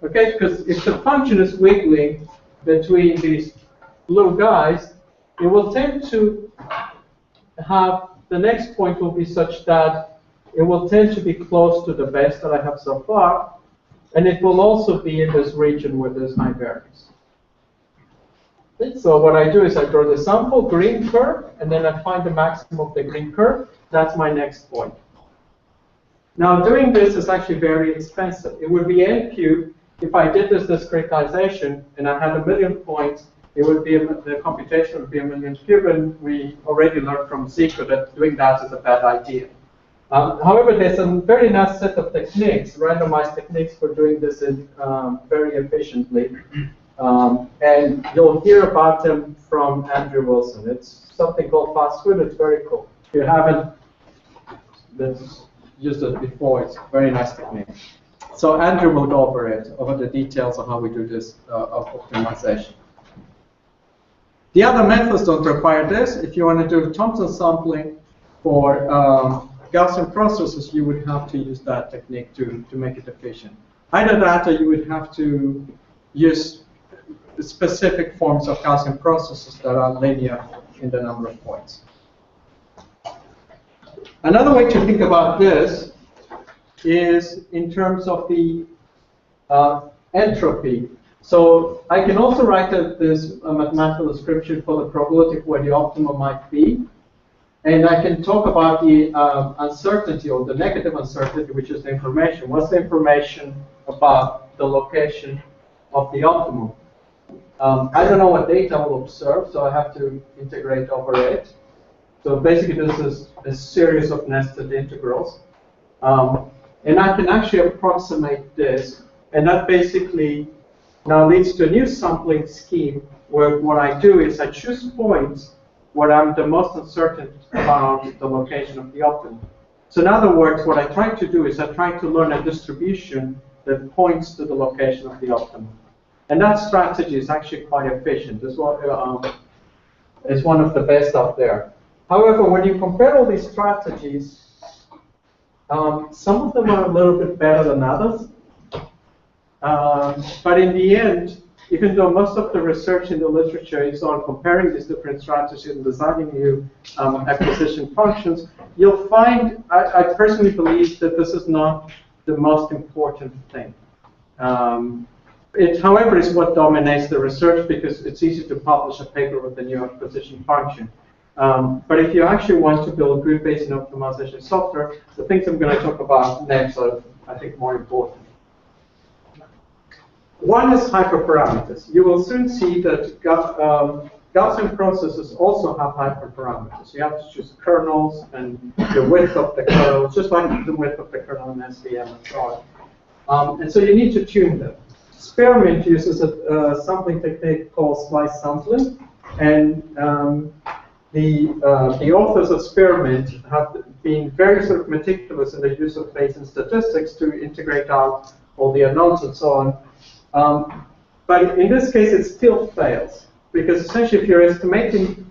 Okay, because if the function is wiggling between these blue guys, it will tend to have, the next point will be such that it will tend to be close to the best that I have so far, and it will also be in this region where there's high variance. So what I do is I draw the sample green curve, and then I find the maximum of the green curve. That's my next point. Now doing this is actually very expensive. It would be n cubed. If I did this discretization and I had 1,000,000 points, it would be the computation would be 1,000,000 cubed, and we already learned from Zico that doing that is a bad idea. However, there's a very nice set of techniques, randomized techniques for doing this very efficiently. And you'll hear about them from Andrew Wilson. It's something called fast food. It's very cool. If you haven't used it before, it's a very nice technique. So Andrew will go over the details of how we do this optimization. The other methods don't require this. If you want to do Thompson sampling for Gaussian processes, you would have to use that technique to make it efficient. Either that, or you would have to use specific forms of Gaussian processes that are linear in the number of points. Another way to think about this is in terms of the entropy. So I can also write this mathematical description for the probability of where the optimum might be. And I can talk about the uncertainty, or the negative uncertainty, which is the information. What's the information about the location of the optimum? I don't know what data I will observe, so I have to integrate over it. So basically, this is a series of nested integrals. And I can actually approximate this. And that basically now leads to a new sampling scheme, where what I do is I choose points where I'm the most uncertain about the location of the optimum. So in other words, what I try to do is I try to learn a distribution that points to the location of the optimum. And that strategy is actually quite efficient. It's one of the best out there. However, when you compare all these strategies, some of them are a little bit better than others. But in the end, even though most of the research in the literature is on comparing these different strategies and designing new acquisition functions, you'll find, I personally believe that this is not the most important thing. It, however, is what dominates the research, because it's easy to publish a paper with a new acquisition function. But if you actually want to build good Bayesian optimization software, the things I'm going to talk about next are, I think, more important. One is hyperparameters. You will soon see that Gaussian processes also have hyperparameters. You have to choose kernels and the width of the kernel, just like the width of the kernel in SVM and so on. And so you need to tune them. Spearmint uses a sampling technique called slice sampling, and the authors of Spearmint have been very sort of meticulous in the use of Bayesian statistics to integrate out all the unknowns and so on. But in this case, it still fails, because essentially, if you're estimating,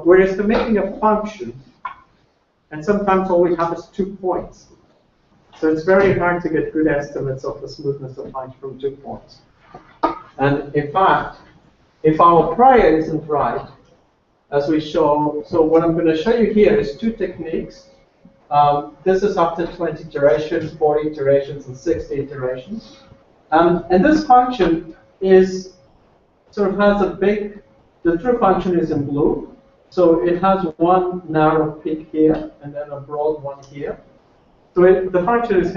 we're estimating a function, and sometimes all we have is 2 points. So it's very hard to get good estimates of the smoothness of lines from 2 points. And in fact, if our prior isn't right, as we show, so what I'm going to show you here is 2 techniques. This is after 20 iterations, 40 iterations, and 60 iterations. And this function is sort of has a big, the true function is in blue. So it has one narrow peak here and then a broad one here. So the function is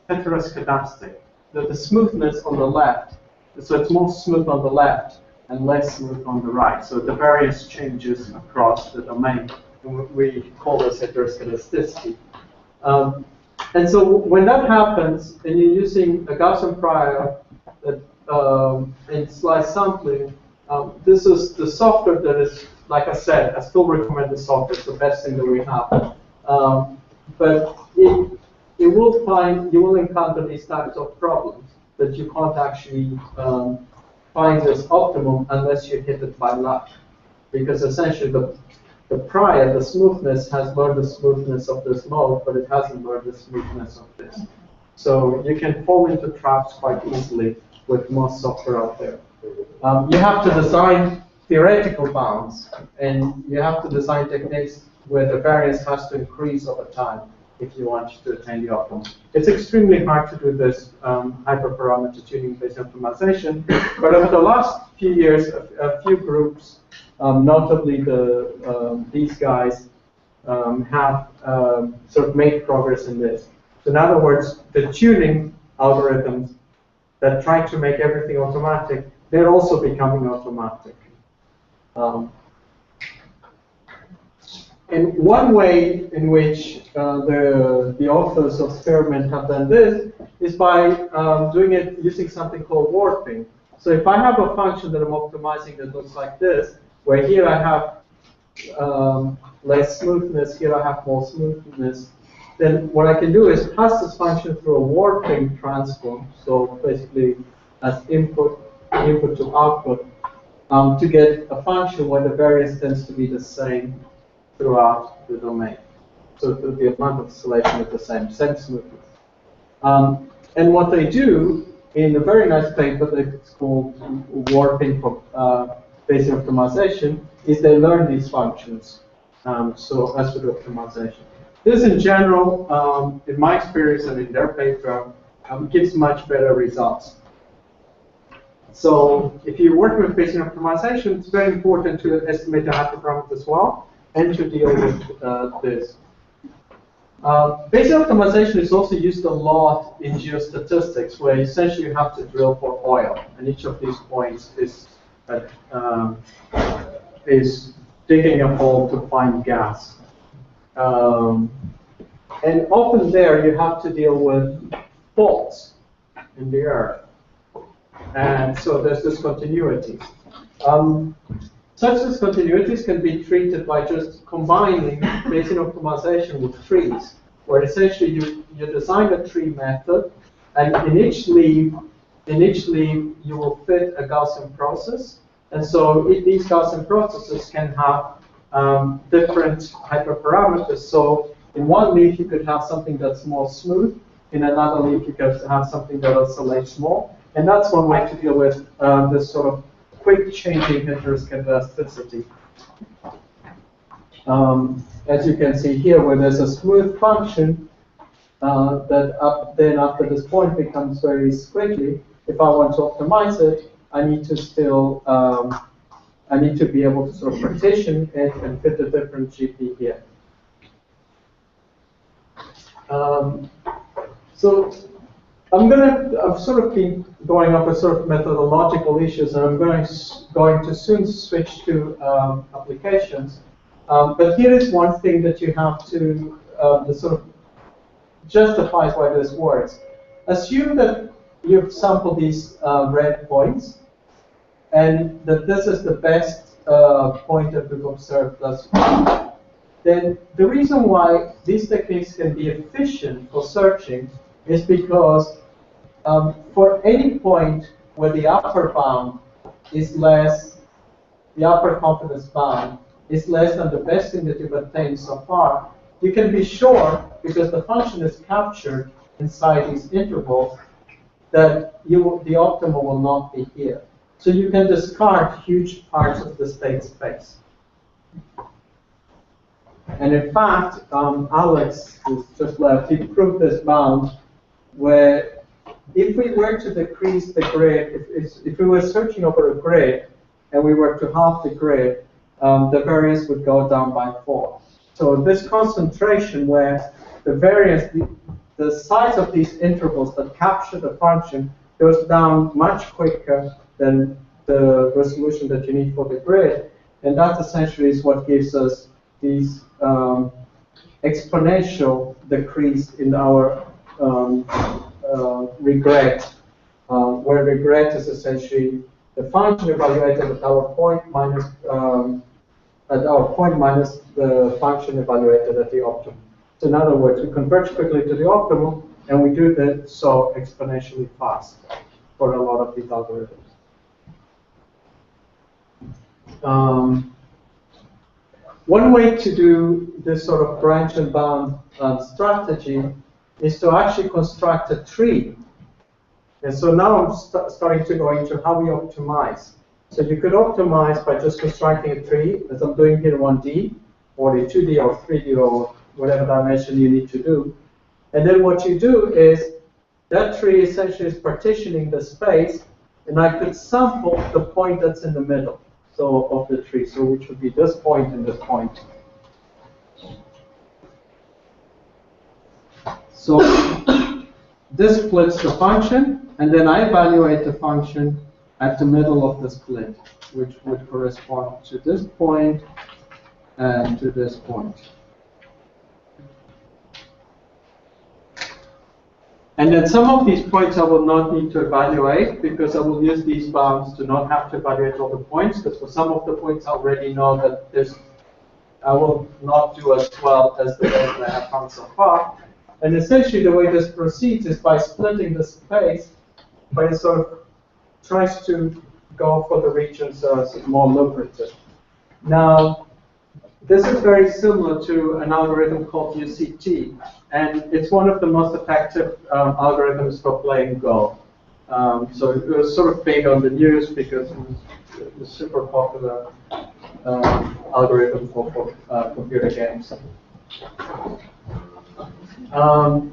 heteroscedastic. The smoothness on the left, so it's more smooth on the left and less smooth on the right. So the variance changes across the domain. And we call this heteroscedasticity. And so when that happens, and you're using a Gaussian prior and slice sampling, this is the software that is, like I said, I still recommend the software. It's the best thing that we have. But you will encounter these types of problems that you can't actually find as optimum unless you hit it by luck. Because essentially the prior, the smoothness, has learned the smoothness of this mode, but it hasn't learned the smoothness of this. So you can fall into traps quite easily with most software out there. You have to design theoretical bounds, and you have to design techniques where the variance has to increase over time if you want to attain the optimum. It's extremely hard to do this hyperparameter tuning based optimization, but over the last few years, a few groups, notably these guys, have sort of made progress in this. So in other words, the tuning algorithms that try to make everything automatic, they're also becoming automatic. And one way in which the authors of Experiment have done this is by doing it using something called warping. So if I have a function that I'm optimizing that looks like this, where here I have less smoothness, here I have more smoothness, then what I can do is pass this function through a warping transform, so basically as input to output, to get a function where the variance tends to be the same throughout the domain. So the amount of selection is the same smoothness. And what they do in a very nice paper that's called Warping for Bayesian Optimization is they learn these functions. So as for the optimization. This in general, in my experience and in their paper, gives much better results. So if you're working with Bayesian optimization, it's very important to estimate the hyperparameters as well and to deal with this. Bayesian optimization is also used a lot in geostatistics, where essentially you have to drill for oil, and each of these points is digging a hole to find gas. And often there you have to deal with faults in the earth. And so there's discontinuities. Such discontinuities can be treated by just combining Bayesian optimization with trees, where essentially you design a tree method, and in each leaf you will fit a Gaussian process. And so these Gaussian processes can have different hyperparameters. So in one leaf you could have something that's more smooth, in another leaf you could have something that oscillates more. And that's one way to deal with this sort of quick changing heteroscedasticity. As you can see here, where there's a smooth function that then after this point becomes very squiggly, if I want to optimize it, I need to still I need to be able to sort of partition it and fit a different GP here. So I've sort of been going over sort of methodological issues, and I'm going to soon switch to applications. But here is one thing that you have to that sort of justifies why this works. Assume that you've sampled these red points, and that this is the best point that we've observed thus far. Then the reason why these techniques can be efficient for searching is because for any point where the upper bound is less, the upper confidence bound is less than the best thing that you've obtained so far, you can be sure, because the function is captured, inside these intervals, that the optimal will not be here. So you can discard huge parts of the state space. And in fact, Alex, who's just left, he proved this bound where if we were to decrease the grid, if we were searching over a grid and we were to halve the grid, the variance would go down by 4. So this concentration where the variance, the size of these intervals that capture the function goes down much quicker than the resolution that you need for the grid, and that essentially is what gives us these exponential decrease in our regret, where regret is essentially the function evaluated at our point minus the function evaluated at the optimum. So in other words, we converge quickly to the optimum, and we do that so exponentially fast for a lot of these algorithms. One way to do this sort of branch and bound strategy is to actually construct a tree. And so now I'm starting to go into how we optimize. So you could optimize by just constructing a tree, as I'm doing here 1D, or a 2D or 3D or whatever dimension you need to do. And then what you do is that tree essentially is partitioning the space, and I could sample the point that's in the middle of the tree, so which would be this point and this point. So this splits the function, and then I evaluate the function at the middle of the split, which would correspond to this point and to this point. And then some of these points I will not need to evaluate, because I will use these bounds to not have to evaluate all the points, because for some of the points I already know that I will not do as well as the ones that I have found so far. And essentially the way this proceeds is by splitting the space, by it sort of tries to go for the regions that are more lucrative. Now, this is very similar to an algorithm called UCT, and it's one of the most effective algorithms for playing Go. So it was sort of big on the news because it was a super popular algorithm for computer games. One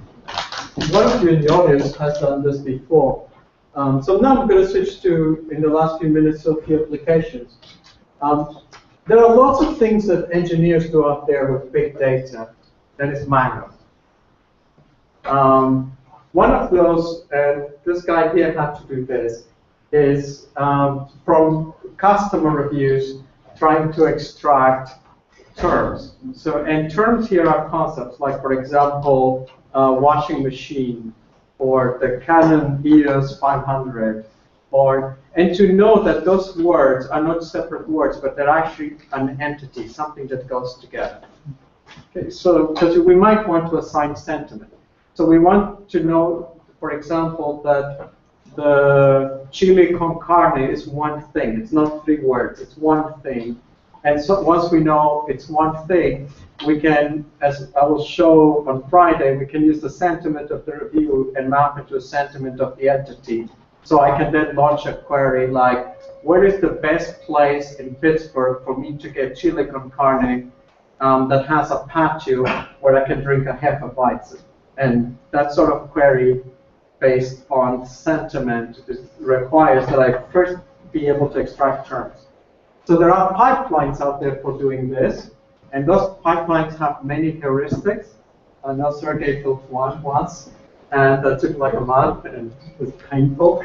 of you in the audience has done this before. So now I'm going to switch to, in the last few minutes, a few applications. There are lots of things that engineers do out there with big data that is manual. One of those, and this guy here had to do this, is from customer reviews trying to extract terms. So, and terms here are concepts like, for example, washing machine, or the Canon EOS 500, and to know that those words are not separate words, but they're actually an entity, something that goes together. Okay, so because we might want to assign sentiment. So we want to know, for example, that the chili con carne is one thing. It's not 3 words. It's one thing. And so once we know it's one thing, we can, as I will show on Friday, we can use the sentiment of the review and map it to a sentiment of the entity. So I can then launch a query like, where is the best place in Pittsburgh for me to get chili con carne that has a patio where I can drink a Hefeweizen? And that sort of query based on sentiment requires that I first be able to extract terms. So there are pipelines out there for doing this, and those pipelines have many heuristics. I know Sergey built one once, and that took like a month, and it was painful.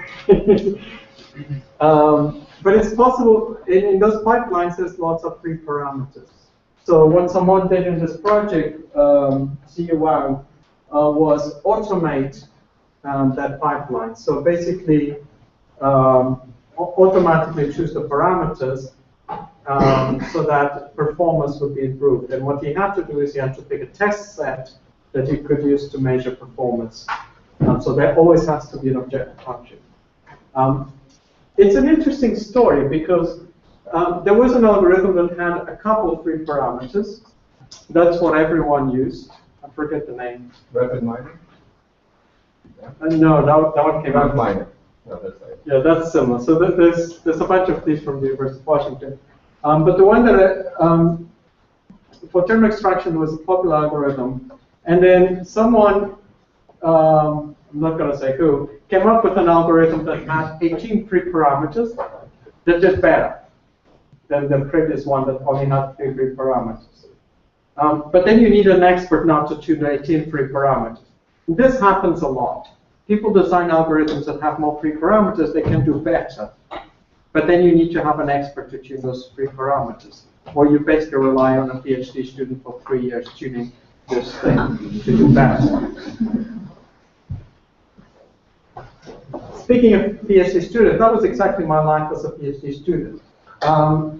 But it's possible, in those pipelines, there's lots of free parameters. So what someone did in this project, CUR, was automate that pipeline. So basically, automatically choose the parameters so that performance would be improved. And what he had to do is he had to pick a test set that he could use to measure performance. So there always has to be an objective function. It's an interesting story because there was an algorithm that had a couple of free parameters. That's what everyone used. I forget the name. Rapid mining? No, that one came out. Minor. No, that's right. Yeah, that's similar. So there's a bunch of these from the University of Washington. But the one that for term extraction was a popular algorithm. And then someone, I'm not going to say who, came up with an algorithm that had 18 free parameters that did better than the previous one that only had 3 free parameters. But then you need an expert now to tune the 18 free parameters. This happens a lot. People design algorithms that have more free parameters, they can do better. But then you need to have an expert to tune those free parameters. Or you basically rely on a PhD student for 3 years tuning this thing to do better. Speaking of PhD students, that was exactly my life as a PhD student.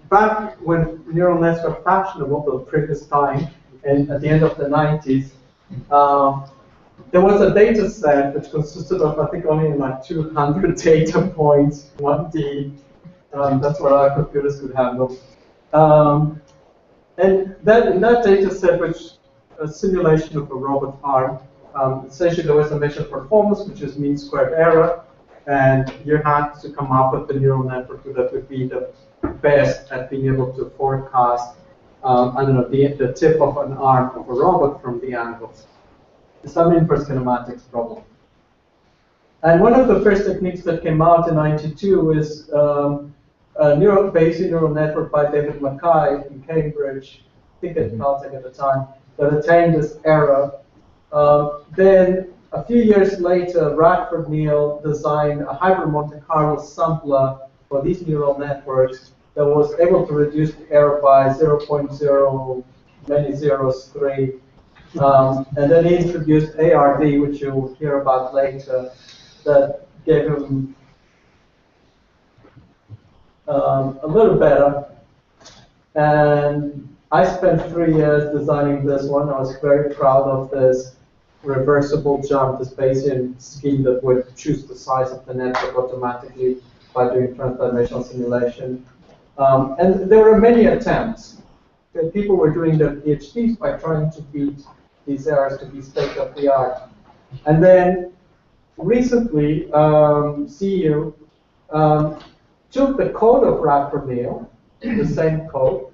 Back when neural nets were fashionable for the previous time, and at the end of the 90s, there was a data set which consisted of, I think, only like 200 data points, 1D. That's what our computers could handle. And that, in that data set, which a simulation of a robot arm, essentially there was a measured performance, which is mean squared error, and you had to come up with the neural network that would be the best at being able to forecast, I don't know, the tip of an arm of a robot from the angles. Some inverse kinematics problem. And one of the first techniques that came out in '92 is a Bayesian neural network by David Mackay in Cambridge, I think at Caltech at the time, that attained this error. Then a few years later, Radford Neal designed a hybrid Monte Carlo sampler for these neural networks that was able to reduce the error by 0.0 many zeros 3. And then he introduced ARD, which you'll hear about later, that gave him a little better. And I spent 3 years designing this one. I was very proud of this reversible jump, this Bayesian scheme that would choose the size of the network automatically by doing transdimensional simulation. And there were many attempts. People were doing their PhDs by trying to beat these errors to be state of the art. And then recently, CU took the code of Radford Neal, the same code,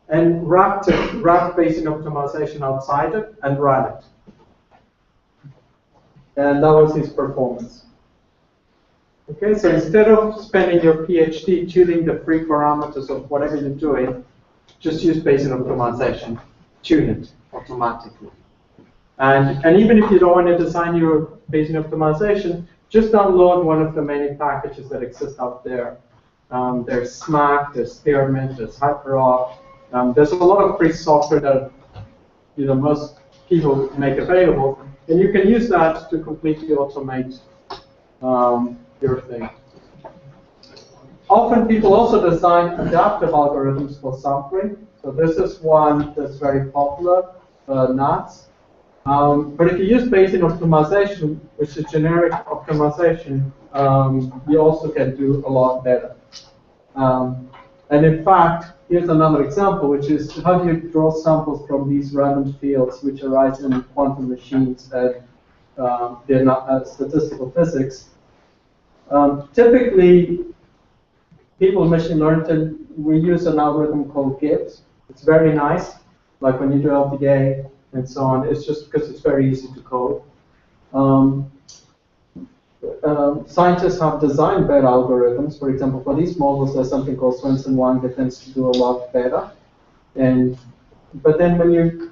and wrapped Bayesian optimization outside it and ran it. And that was his performance. Okay, so instead of spending your PhD tuning the free parameters of whatever you're doing, just use Bayesian optimization. Tune it automatically. And even if you don't want to design your Bayesian optimization, just download one of the many packages that exist out there. There's SMAC, there's Spearmint, there's HyperOp. There's a lot of free software that most people make available, and you can use that to completely automate your thing. Often people also design adaptive algorithms for sampling. So this is one that's very popular, NATS. But if you use Bayesian optimization, which is generic optimization, you also can do a lot better. And in fact, here's another example, which is how do you draw samples from these random fields which arise in quantum machines and they're not statistical physics. Typically, people in machine learning, we use an algorithm called GIT. It's very nice, like when you do LPA and so on. It's just because it's very easy to code. Scientists have designed better algorithms. For example, for these models, there's something called Swenson-1 that tends to do a lot better. But then when you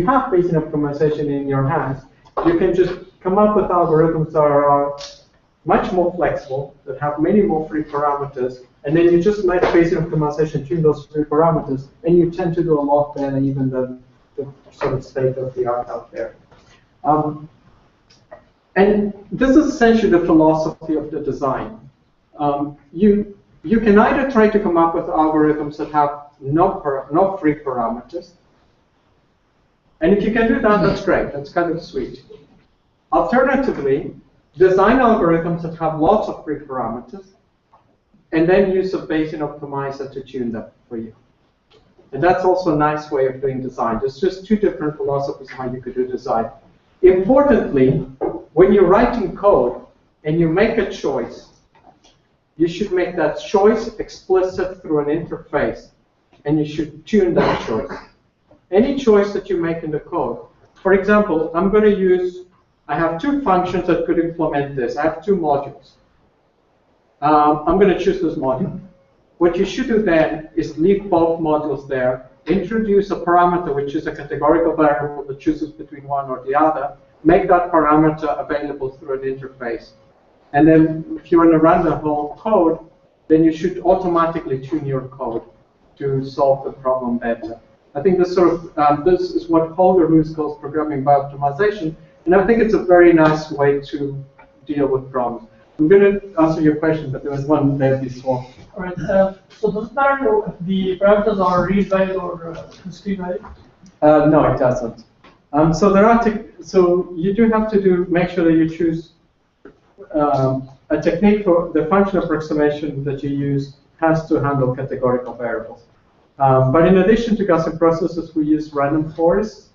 have Bayesian optimization in your hands, you can just come up with algorithms that are much more flexible, that have many more free parameters, and then you just let Bayesian optimization tune those free parameters, and you tend to do a lot better even than the sort of state of the art out there. And this is essentially the philosophy of the design. You can either try to come up with algorithms that have no free parameters, and if you can do that, that's great. That's kind of sweet. Alternatively, design algorithms that have lots of free parameters, and then use a Bayesian optimizer to tune them for you. And that's also a nice way of doing design. There's just two different philosophies how you could do design. Importantly, when you're writing code and you make a choice, you should make that choice explicit through an interface, and you should tune that choice. Any choice that you make in the code. For example, I have two functions that could implement this. I have two modules. I'm going to choose this module. What you should do then is leave both modules there, introduce a parameter which is a categorical variable that chooses between one or the other, make that parameter available through an interface. And then if you want to run the whole code, then you should automatically tune your code to solve the problem better. I think this is what Holger Roos calls programming by optimization, and I think it's a very nice way to deal with problems. I'm going to answer your question, but there was one there before. All right. So does it matter if the parameters are read value or discrete value? No, it doesn't. So you do have to make sure that you choose a technique for the function approximation that you use has to handle categorical variables. But in addition to Gaussian processes, we use random forests,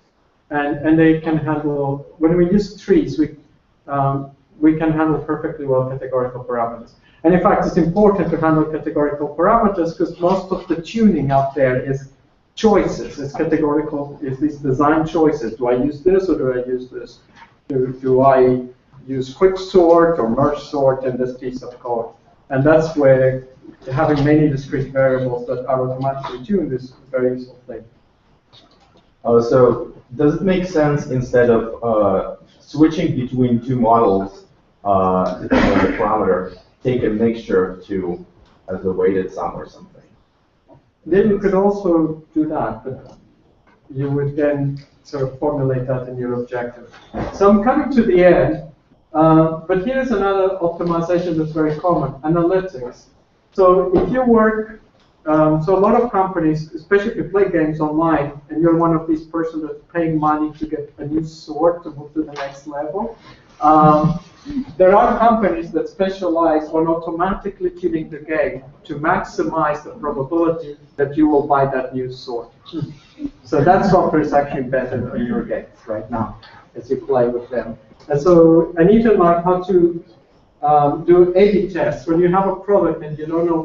and they can handle. When we use trees, we can handle perfectly well categorical parameters. And in fact, it's important to handle categorical parameters because most of the tuning out there is choices. It's categorical, is these design choices. Do I use this or do I use this? Do I use quick sort or merge sort in this piece of code? And that's where having many discrete variables that are automatically tuned is a very useful thing. So does it make sense instead of switching between two models, depending on the parameter, take a mixture of two as a weighted sum or something? Then you could also do that, but you would then sort of formulate that in your objective. So I'm coming to the end, but here's another optimization that's very common, analytics. So if you work, so a lot of companies, especially if you play games online, and you're one of these persons that's paying money to get a new sword to move to the next level, there are companies that specialize on automatically tuning the game to maximize the probability that you will buy that new sword. So that software is actually embedded in your games right now as you play with them. And so I need to learn how to do A/B tests. When you have a product and you don't know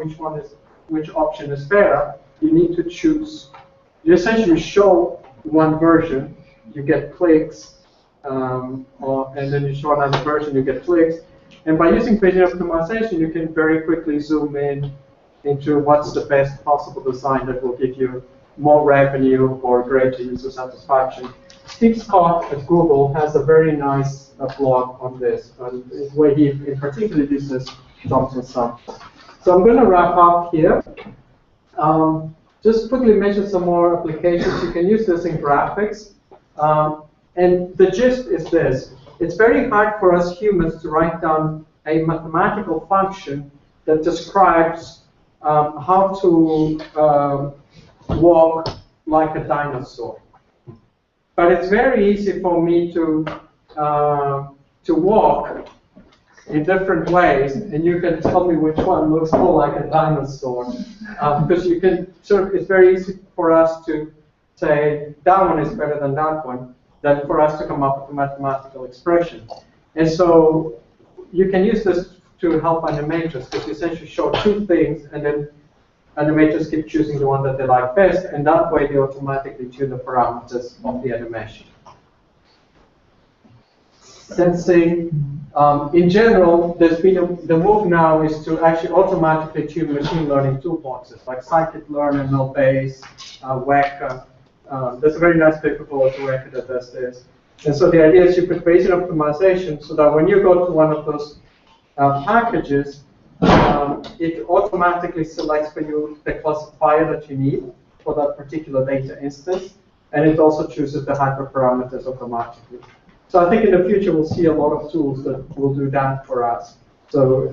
which option is better, you need to choose. You essentially show one version, you get clicks, and then you show another version, you get clicks. And by using Bayesian optimization, you can very quickly zoom in into what's the best possible design that will give you more revenue or greater user satisfaction. Steve Scott at Google has a very nice blog on this, where he in particular uses Thompson Sampling. So I'm going to wrap up here. Just quickly mention some more applications. You can use this in graphics. And the gist is this. It's very hard for us humans to write down a mathematical function that describes how to walk like a dinosaur. But it's very easy for me to walk in different ways, and you can tell me which one looks more like a dinosaur. Because you can it's very easy for us to say that one is better than that one, than for us to come up with a mathematical expression. And so you can use this to help animators, because you essentially show two things, and then animators keep choosing the one that they like best, and that way they automatically tune the parameters of the animation. Sensing, in general, there's been the move now is to actually automatically tune machine learning toolboxes like scikit-learn, MLBase, Weka. There's a very nice paper called Weka that does this. And so the idea is you put Bayesian optimization so that when you go to one of those packages, it automatically selects for you the classifier that you need for that particular data instance, and it also chooses the hyperparameters automatically. So I think in the future we'll see a lot of tools that will do that for us. So,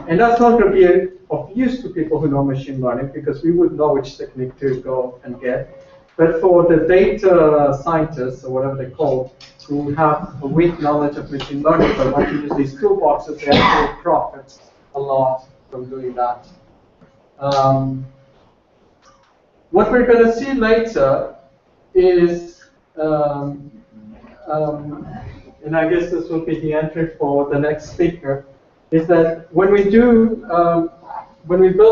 and that's not going to be of use to people who know machine learning, because we would know which technique to go and get. But for the data scientists, or whatever they're called, who have a weak knowledge of machine learning but want to use these toolboxes, they actually profit a lot from doing that. What we're going to see later is and I guess this will be the entry for the next speaker, is that when we build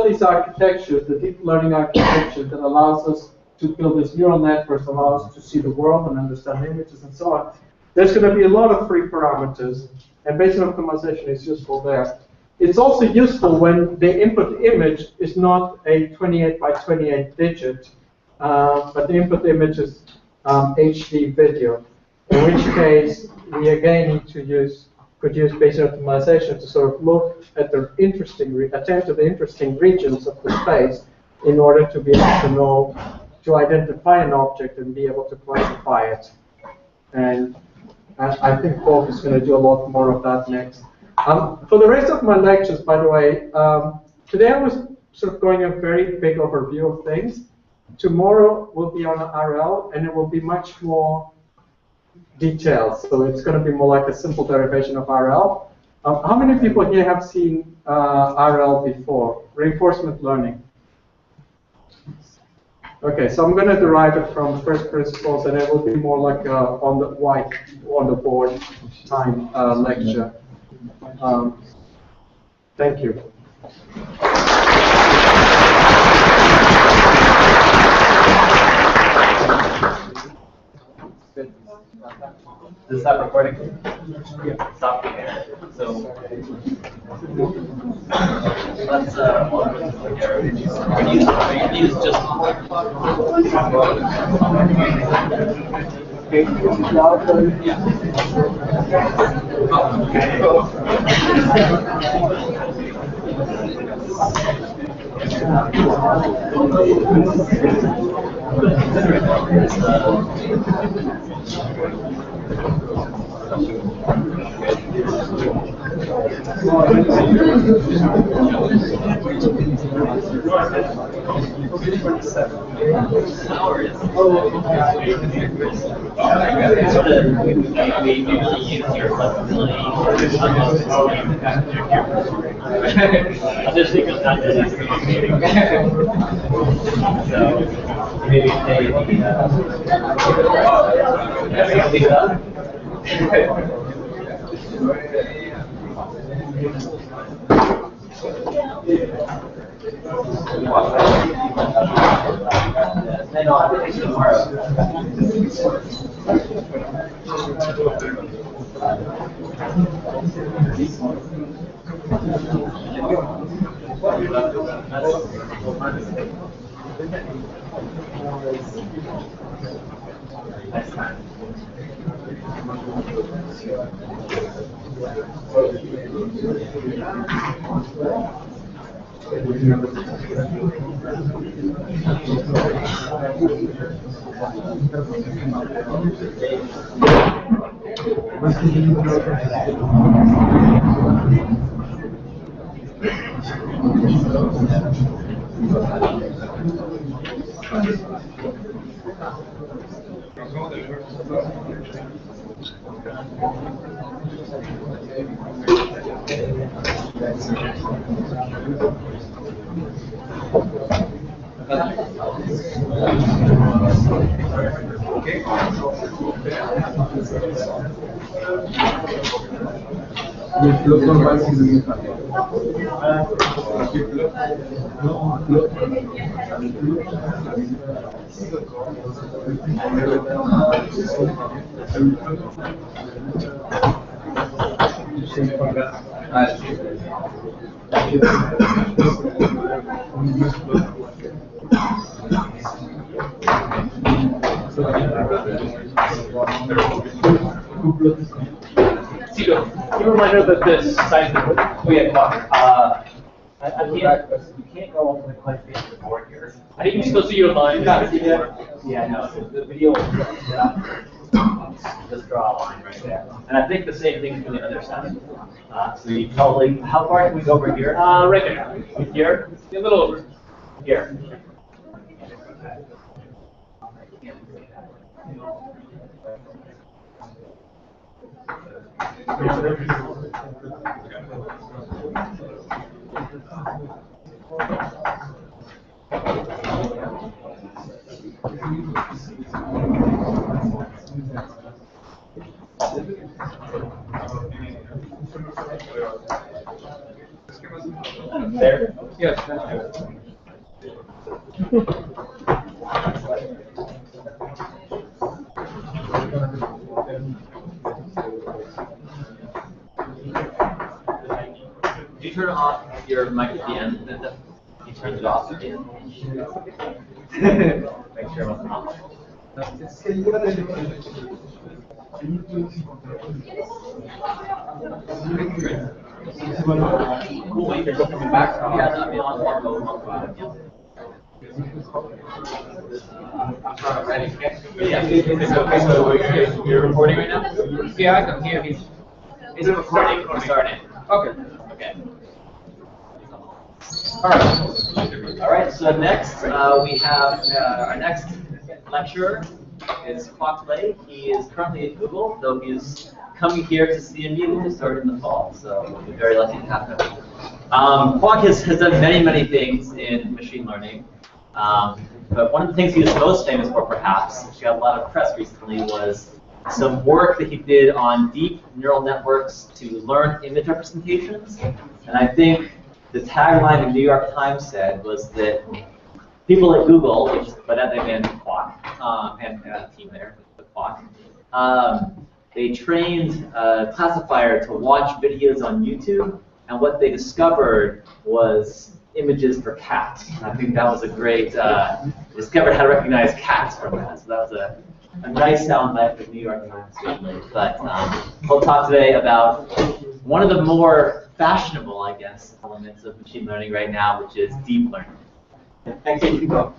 these architectures, the deep learning architecture that allows us to build these neural networks, allows us to see the world and understand images and so on, there's going to be a lot of free parameters, and Bayesian optimization is useful there. It's also useful when the input image is not a 28 by 28 digit, but the input image is HD video, in which case we again need to could use Bayesian optimization to sort of look at the attend to the interesting regions of the space in order to be able to identify an object and be able to classify it. And I think Paul is going to do a lot more of that next. For the rest of my lectures, by the way, today I was sort of going a very big overview of things. Tomorrow will be on RL, and it will be much more detailed. So it's going to be more like a simple derivation of RL. How many people here have seen RL before? Reinforcement learning. Okay, so I'm going to derive it from first principles, and it will be more like on the board time lecture. Thank you. Does that recording? Yeah. Stop. So let's use just Keep a reminder that this size of we have you can't go over the quite big board here. I think you still see your line. Yeah, no, the video will just draw a line right there. And I think the same thing for the other side. So you probably, how far can we go over here? Right there. Here? A little over. Here. There? Yes, thank you. Do you turn off your mic at the end? You turned it off at the end. Make sure it wasn't off. Cool, wait, you're coming back. Yeah, that'd be on. Yeah, okay, so you're recording right now? Yeah, I can hear you. Is it recording or starting? Okay. Okay. All right. All right, so next we have our next lecturer is Kwok Lei. He is currently at Google, though he is coming here to CMU to start in the fall, so we're very lucky to have him. Kwok has done many things in machine learning, but one of the things he is most famous for, perhaps, which got a lot of press recently, was some work that he did on deep neural networks to learn image representations. And I think the tagline the New York Times said was that people at Google, but that they meant Kwok, and the team there, the Kwok, they trained a classifier to watch videos on YouTube, and what they discovered was images for cats. And I think that was a great, discovered how to recognize cats from that. So that was a nice soundbite for the New York Times, certainly. But we'll talk today about one of the more fashionable, I guess, elements of machine learning right now, which is deep learning. Thank you, Hugo.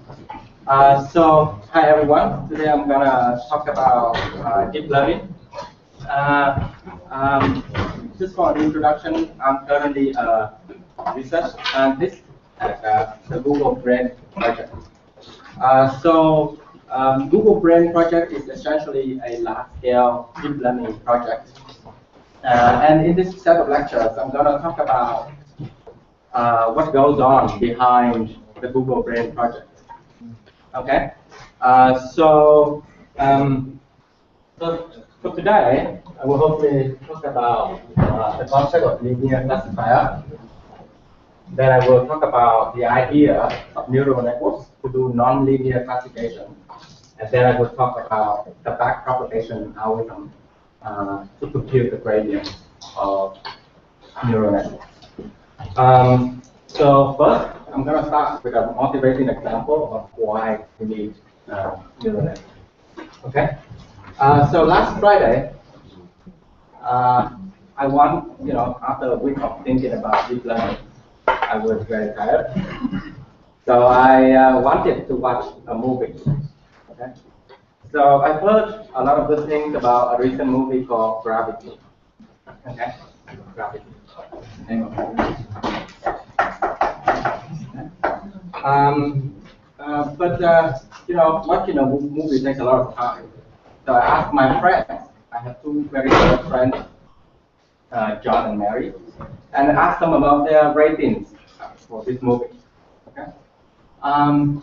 So, hi everyone. Today I'm gonna talk about deep learning. Just for an introduction, I'm currently a research scientist at the Google Brain project. Google Brain project is essentially a large-scale deep learning project. And in this set of lectures, I'm going to talk about what goes on behind the Google Brain project. Okay? So today, I will hopefully talk about the concept of linear classifier. Then I will talk about the idea of neural networks to do nonlinear classification. And then I will talk about the backpropagation algorithm to compute the gradient of neural networks. So first, I'm going to start with a motivating example of why we need neural networks. Okay. So last Friday, I want, after a week of thinking about deep learning, I was very tired. So I wanted to watch a movie. Okay. So I've heard a lot of good things about a recent movie called Gravity. Okay. Gravity. Watching a movie takes a lot of time. So I asked my friends. I have two very close friends, John and Mary, and I asked them about their ratings for this movie. Okay. I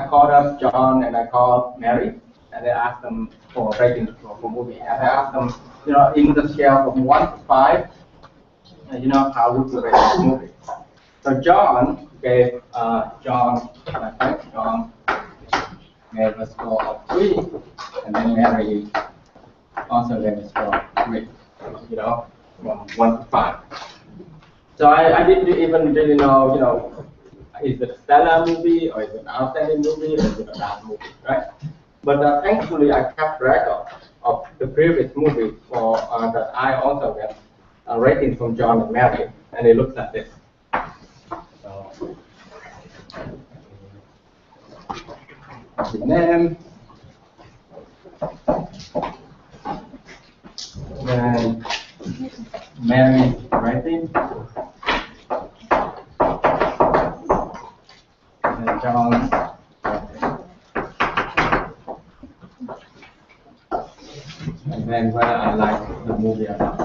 called up John and I called Mary, and I asked them for ratings for movie. And I asked them, in the scale from 1 to 5, how would you rate this movie? So John gave my friend John gave a score of 3, and then Mary also gave a score of 3. From 1 to 5. So I didn't even really know, is it a stellar movie, or is it an outstanding movie, or is it a bad movie, right? But thankfully, I kept record of the previous movie for that I also get a rating from John and Mary, and it looks like this. So, the name, then Mary's rating, and John's rating, and then whether I like the movie or not.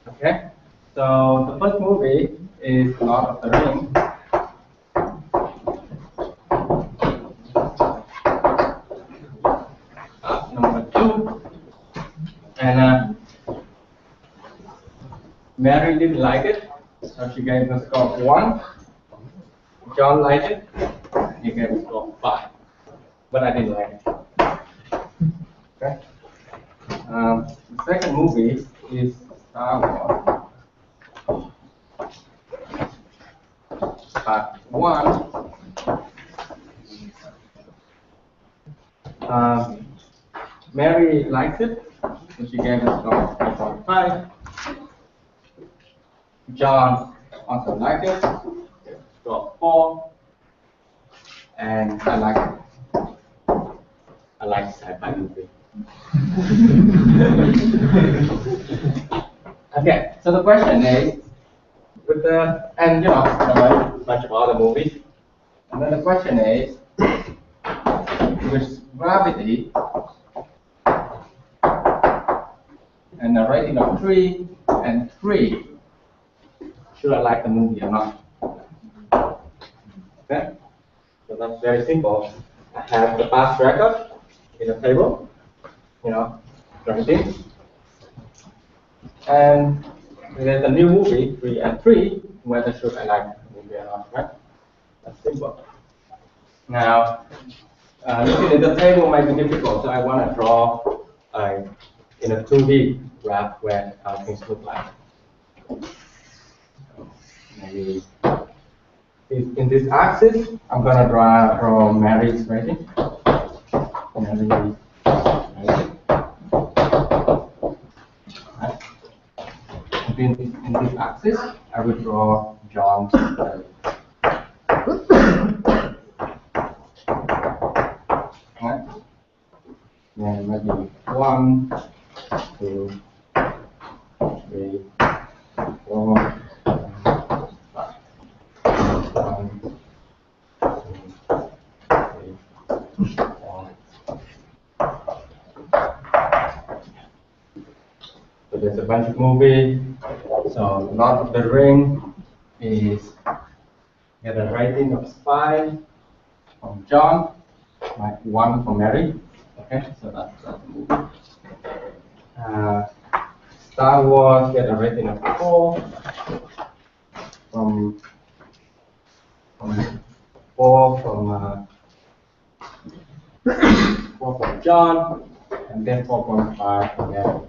Okay, so the first movie is Lord of the Rings. And Mary didn't like it, so she gave a score of 1. John liked it, he gave a score of 5. But I didn't like it. Okay. The second movie is Star Wars. Part 1. Mary likes it, so she gave it a score of 3.5. John also liked it, score of 4. And I like it. I like sci-fi movie. Okay, so the question is, with the, and there are a bunch of other movies, and then the question is, with gravity and a rating of 3 and 3, should I like the movie or not? Okay, so that's very simple. I have the past record in a table, gravity. And there's a new movie, 3 and 3, whether should I like the movie or not, right? That's simple. Now, looking at the table might be difficult, so I want to draw in a 2D graph where how things look like. Maybe in this axis, I'm going to draw Mary's rating. Mary's rating. In this axis, I will draw John's rating. Right? Then maybe 1, 2, 3, 4, 5. 1, 2, 3, 4. So there's a bunch of movies. So Lord of the Ring is get a rating of 5 from John, like 1 for Mary. Okay, so that's the movie. Star Wars get a rating of 4 from 4 from John, and then 4.5 from Mary.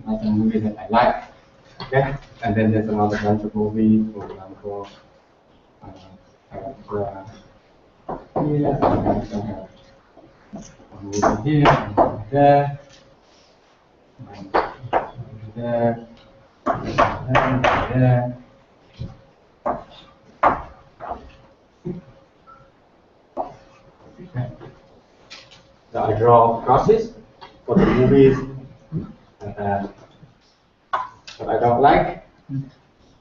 That's a movie that I like. Okay, and then there's another bunch of movies, for example, here, and then a movie here, and there, and there, and there. Okay. So I draw crosses for the movies that I don't like,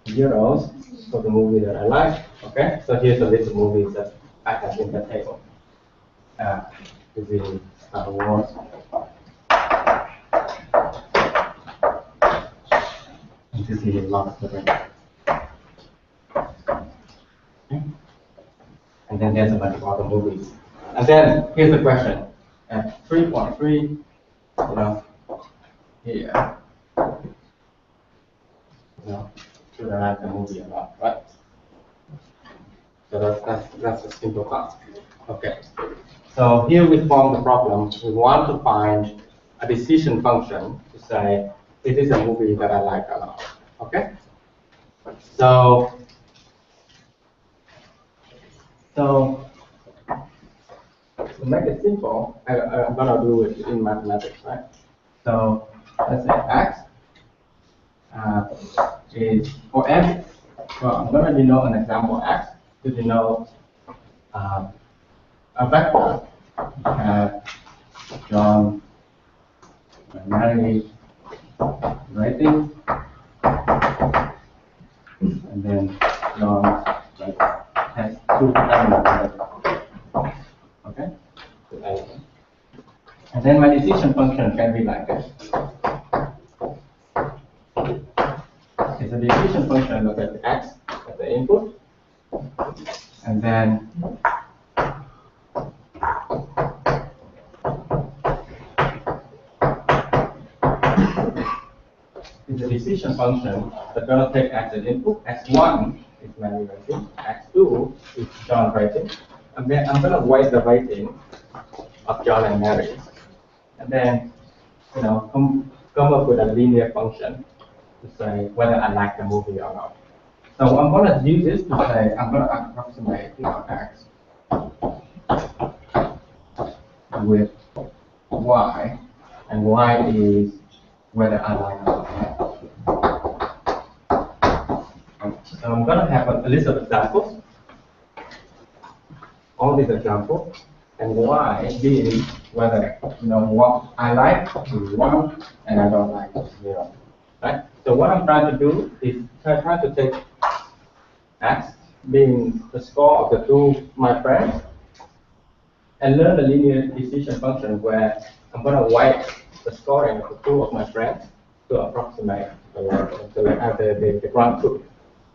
zeros for the movie that I like. Okay, so here's a list of movies that I have in the table. This is Star Wars. And this is Lord of the Rings. Okay. And then there's a bunch of other movies. And then here's the question: at 3.3, here. Should I like the movie or not, right? So that's a simple task. Okay. So here we form the problem. We want to find a decision function to say, is this a movie that I like or not? Okay? So to make it simple, I'm going to do it in mathematics, right? So let's say x is for x. Well, I'm going to denote an example x to denote a vector. John, Mary, rating, and then John has 2 elements. Okay? 2 elements. And then my decision function can be like this. Okay, so the decision function looks at x as the input, and then is a decision function that's going to take x as input. X1 is Mary rating. X2 is John rating. And then I'm going to weight the rating of John and Mary. And then, come up with a linear function to say whether I like the movie or not. So I'm going to use this to say I'm going to approximate x with y, and y is whether I like it or not. So I'm going to have a list of examples, all these examples, and y being whether what I like is 1 and I don't like is 0. Right? So what I'm trying to do is try to take x being the score of the two my friends and learn the linear decision function where I'm going to weight the scoring of the two of my friends to approximate the ground truth,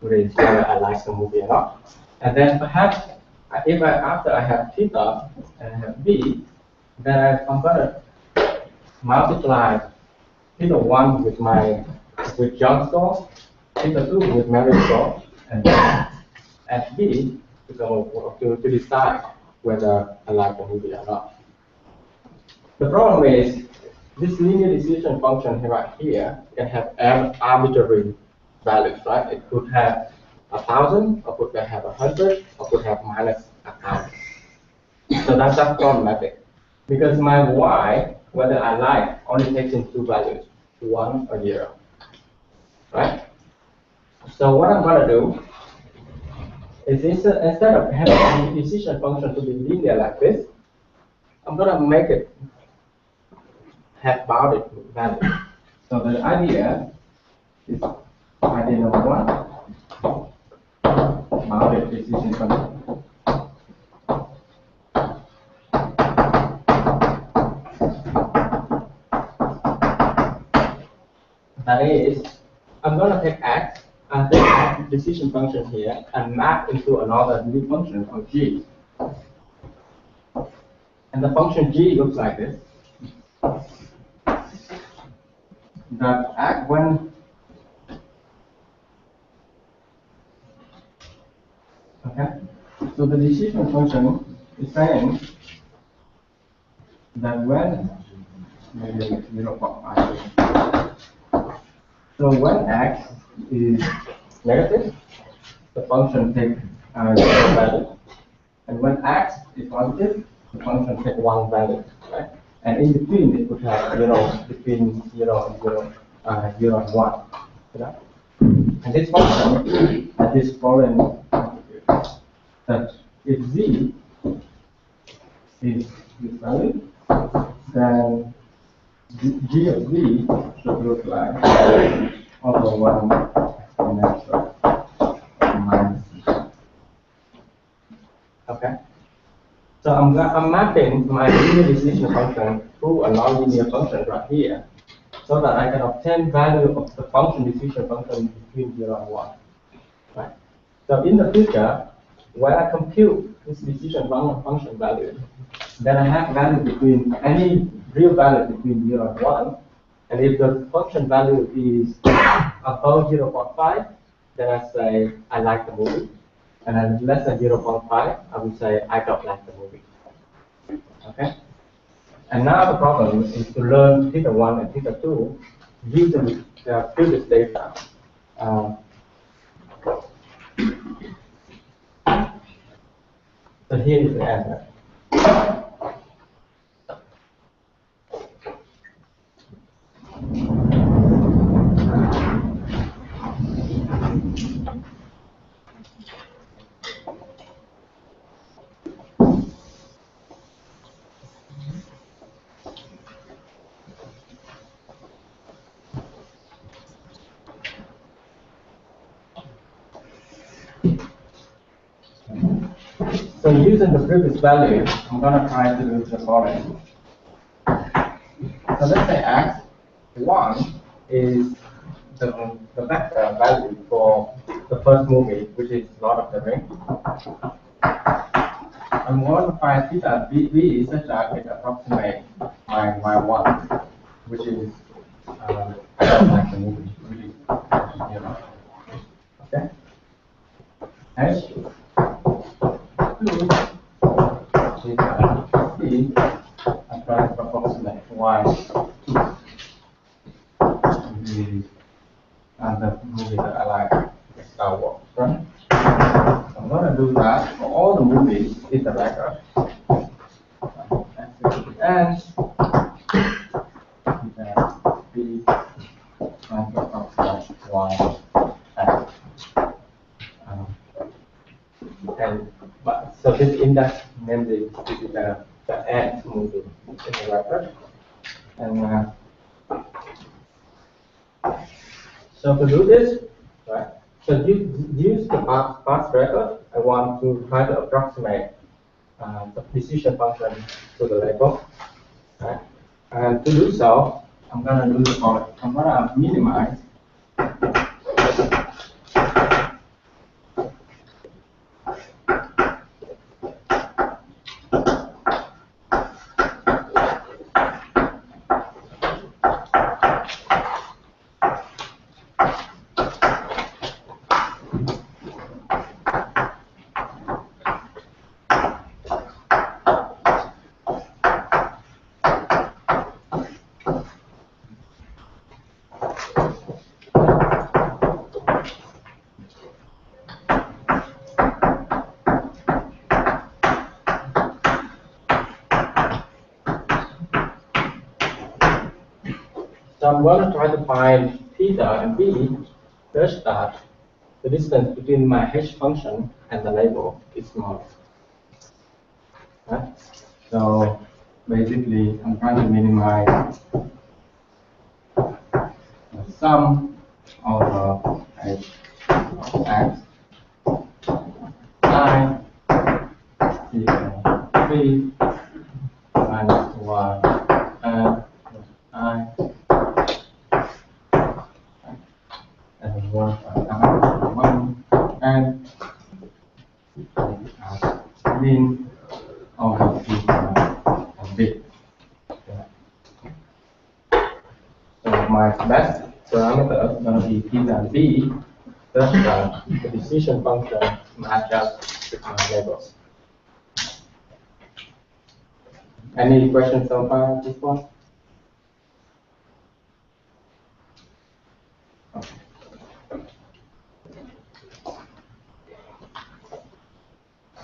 which is whether I like the movie or not. And then perhaps after I have theta and I have b, then I'm going to multiply theta 1 with John's score, theta 2 with Mary's score, and then add b to decide whether I like the movie or not. The problem is this linear decision function right here can have arbitrary values, right? It could have 1,000, or could have 100, or could have minus 1,000. So that's problematic. Because my y, whether I like, only takes in two values, 1 or 0. Right? So what I'm going to do is instead of having the decision function to be linear like this, I'm going to make it have bounded values. So the idea is idea number 1, bounded decision function. That is, I'm going to take x and take decision function here and map into another new function called g. And the function g looks like this. That x when so the decision function is saying that when maybe 0.5. So when x is negative, the function takes 0 value, and when x is positive, the function takes 1 value, right? And in between, it would have between 0 and 0 and 1. Right? And this function has this foreign attribute that if z is this value, then g of z should look like over 1 minus z. Okay? So I'm mapping my linear decision function to a nonlinear function right here, so that I can obtain value of the function decision function between 0 and 1. Right? So in the future, when I compute this decision function value, then I have value between any real value between 0 and 1, and if the function value is above 0.5, then I say I like the movie, and then less than 0.5, I will say I don't like the movie. Okay? And now the problem is to learn theta 1 and theta 2 using the previous data. So here is the answer. So using the previous value, I'm going to try to do the following. So let's say x1 is the vector value for the first movie, which is Lord of the Rings. I'm going to find theta v such that it approximates my 1, which is I don't like the movie, which try to approximate y2. And the movie that I like, Star Wars, right? I'm gonna do that for all the movies in the record. And B and approximate y. But so this index, namely, this is the end movie in the record. And so to do this, right? So you use the past record. I want to try to approximate the decision function to the label, right? And to do so, I'm gonna do the following. I'm gonna minimize. So I'm going to try to find theta and b such that the distance between my h function and the label is small. Right? So basically, I'm trying to minimize the sum of h of x I equal 3 minus y and I. And 1 and mean of theta and b. So my best parameter is going to be theta and b, such that the decision function matches with my labels. Any questions so far at this point? Okay.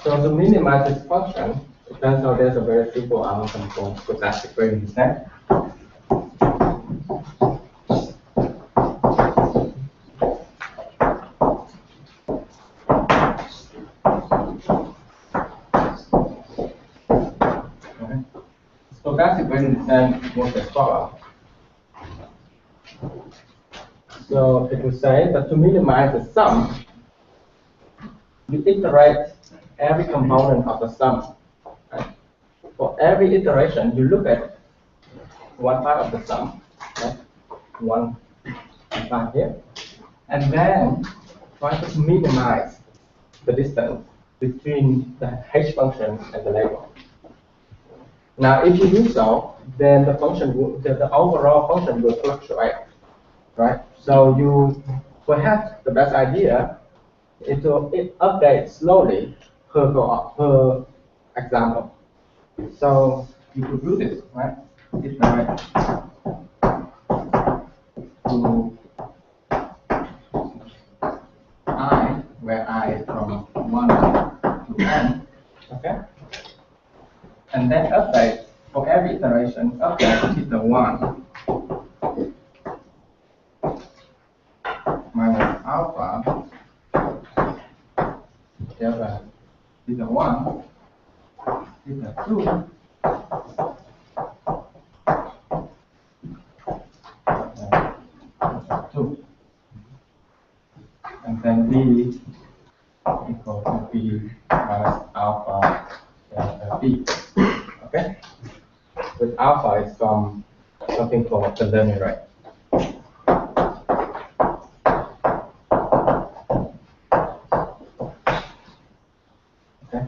So to minimize this function, it turns out there's a very simple algorithm called stochastic gradient descent. Stochastic gradient descent works as follows. So it will say that to minimize the sum, you iterate every component of the sum. Right? For every iteration, you look at one part of the sum, right? One part here, and then try to minimize the distance between the h function and the label. Now, if you do so, then the function will, the overall function will fluctuate, right? So you perhaps the best idea is to update slowly per example. So you could do this, right? Iterate to I, where I is from 1 to n, okay? And then update for every iteration, update theta 1 minus alpha delta theta 1 theta 2 and then b equal to b minus alpha delta b. Okay? With alpha is from something called the learning rate. Okay?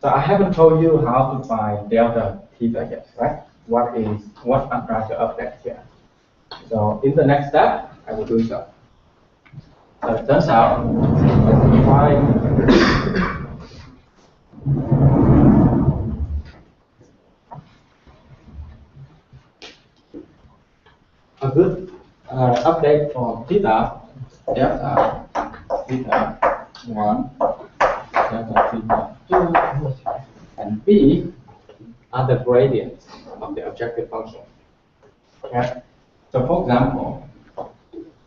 So I haven't told you how to find delta theta yet, right? What I'm trying to update here. So in the next step, I will do so. So it turns out good update for theta, delta, theta 1, delta theta 2, and B are the gradients of the objective function. Okay. So for example,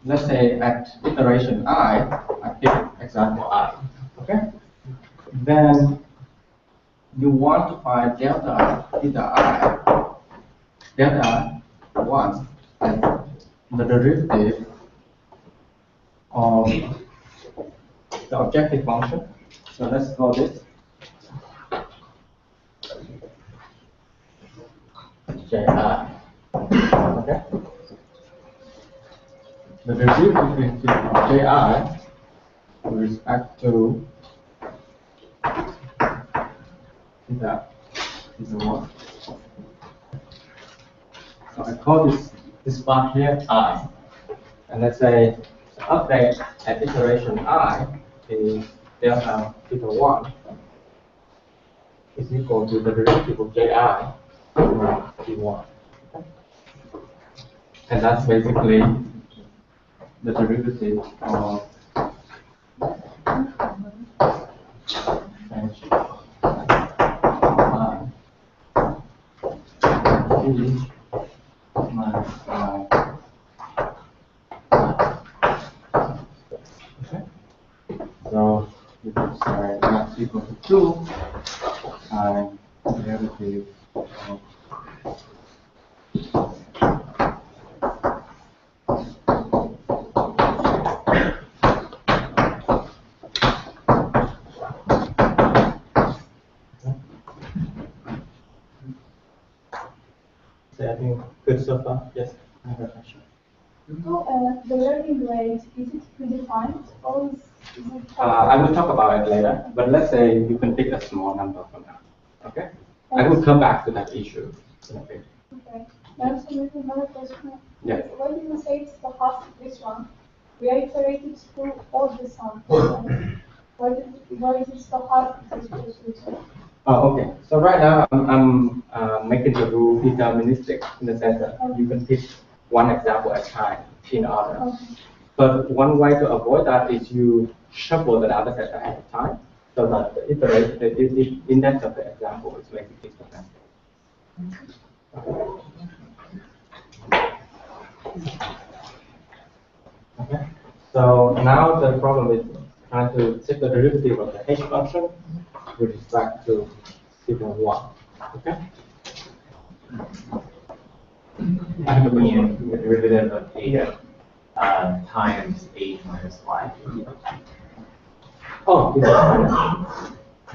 let's say at iteration I give example I. Okay. Then you want to find delta theta I, delta 1 as the derivative of the objective function. So let's call this Ji. Okay. The derivative of Ji with respect to theta is 1. So I call this part here I, and let's say the update at iteration I is delta theta 1 is equal to the derivative of Ji over T1. Okay. And that's basically the derivative of okay. So if it's not equal to 2, and the derivative of I think good so far. Yes, I have a question. So, the learning rate, is it predefined or is it? I will talk about it later, but let's say you can pick a small number for now. Okay? I will come back to that issue in a bit. Okay. Now, so maybe another question. Yes. Why did you say it's stochastic, this one? We are iterated through all the samples. Why is it stochastic as opposed to this one? Oh, okay. So right now I'm making the rule deterministic in the sense that you can pick one example at a time in order. Okay. But one way to avoid that is you shuffle the data set ahead of time so that the index of the example is basically stochastic. Okay. So now the problem is trying to take the derivative of the h function with respect to theta 1. Okay? I mean, the derivative of h times h minus y. Oh,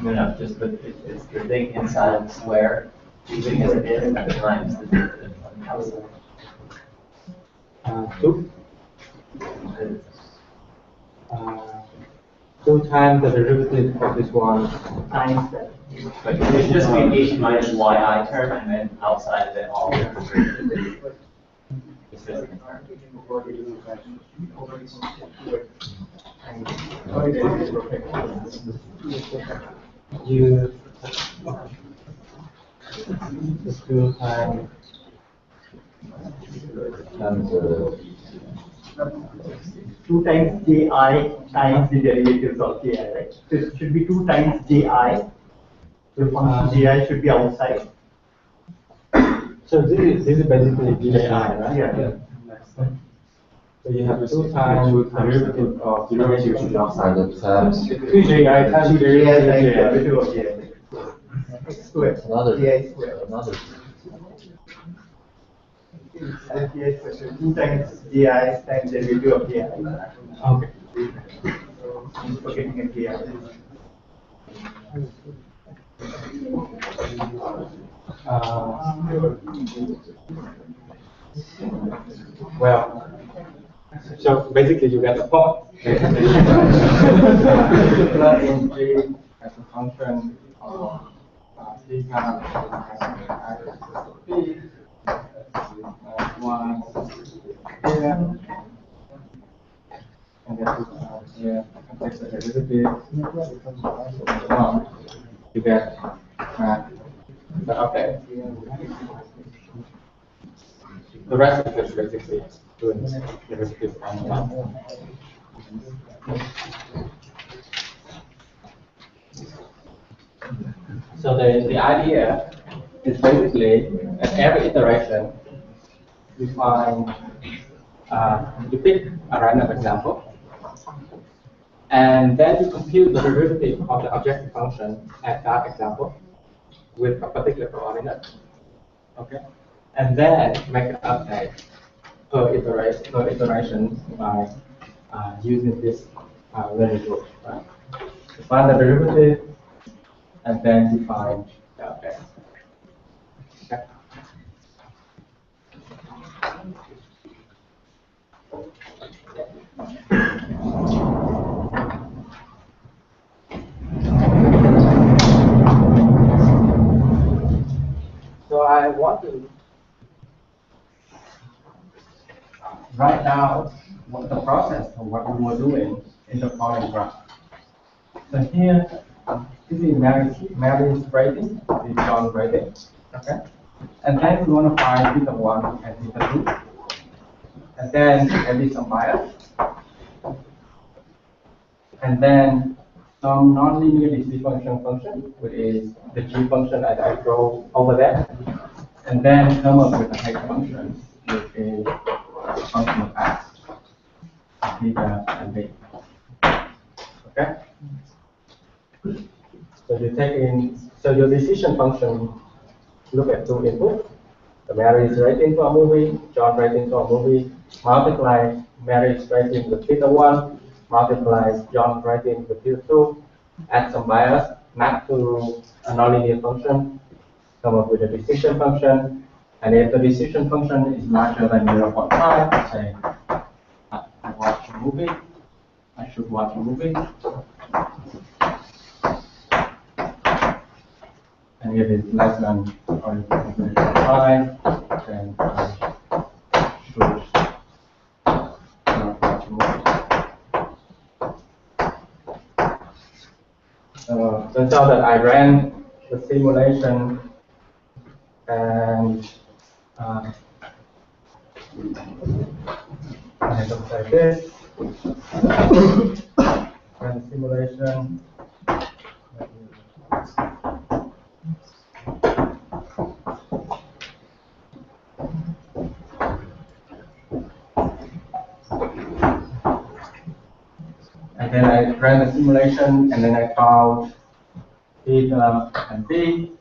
No, just it's the thing inside of the square, using as it is, times the derivative of the outside. 2. 2 times the derivative of this one Times that. But it should just be an h minus yi term, and then outside of it all the derivative. It's just an term. You 2 times Two times ji times the derivatives of ji, right? So it should be 2 times ji. The function ji should be outside. So this is basically ji, right? Yeah. So you have 2 times derivative of Derivative should be outside the terms. 2 ji times Derivative of ji. X squared. Another. Ji squared. Another. Ji squared. 2 times ji times derivative of ji. Okay. Forgetting a ji. Well, so basically you get the point. Plug in g as a function of theta b one here, and then here I take the derivative. You get the update. The rest is just basically doing derivatives on the line. So the idea is basically at every iteration you find you pick a random example, and then you compute the derivative of the objective function at that example with a particular coordinate. Okay, and then make an update per iteration by using this linear rule. Right? Define the derivative, and then define the update. Okay. So I want to write down what the process of what we were doing in the following graph. So here, this is Mary's rating, this is John's rating, okay? And then we want to find theta 1 and theta 2. And then there is some bias. And then some nonlinear distribution function, which is the g function that I draw over there. And then come up with a h function, which is a function of x, theta, and b. Okay? So you take in, so your decision function look at two inputs. The Mary's rating for a movie, John rating for a movie, multiply Mary's rating with theta 1, multiply John's rating with theta 2, add some bias, map to a nonlinear function, come up with a decision function, and if the decision function is larger than 0.5, say, I watch a movie, I should watch a movie. And if it's less than or equal to 0.5, then I should not watch a movie. Turns out that I ran the simulation and it looks like this. Run the simulation. And then I ran the simulation, and then I found theta and b,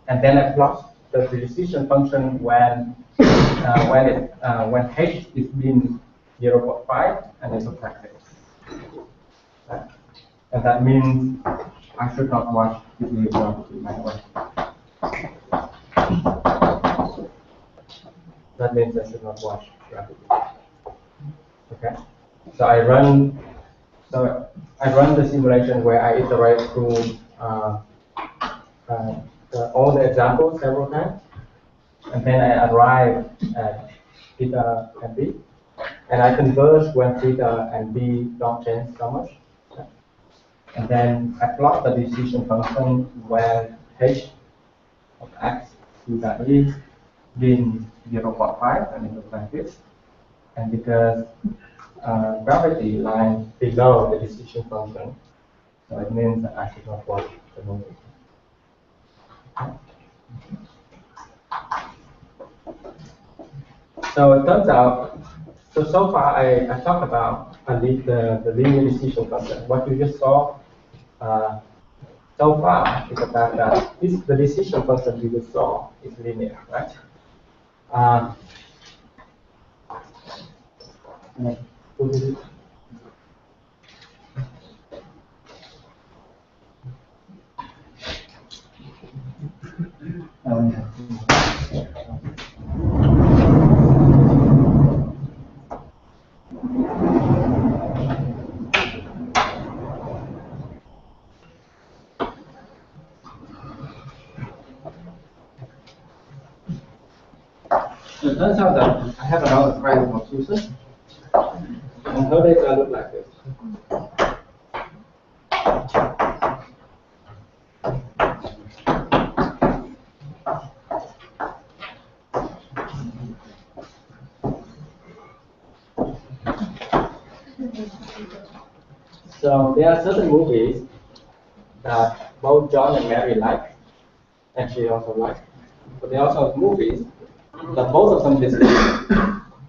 and then I plot the decision function when h is being 0.5, and it looks like this. Right? And that means I should not watch this video in my way. That means I should not watch rapidly. Okay. So I run the simulation where I iterate through all the examples several times, and then I arrive at theta and b, and I converge when theta and b don't change so much, and then I plot the decision function when h of x theta is being 0.5, and it looks like this, and because gravity lies below the decision function, so it means that I should not watch the movie. So it turns out, so far I talked about the linear decision function. What you just saw so far is the fact that the decision function you just saw is linear, right? So it turns out that I have another friend called Susan, and her data look like this. So there are certain movies that both John and Mary like, and she also likes. But there are also movies that both of them disagree,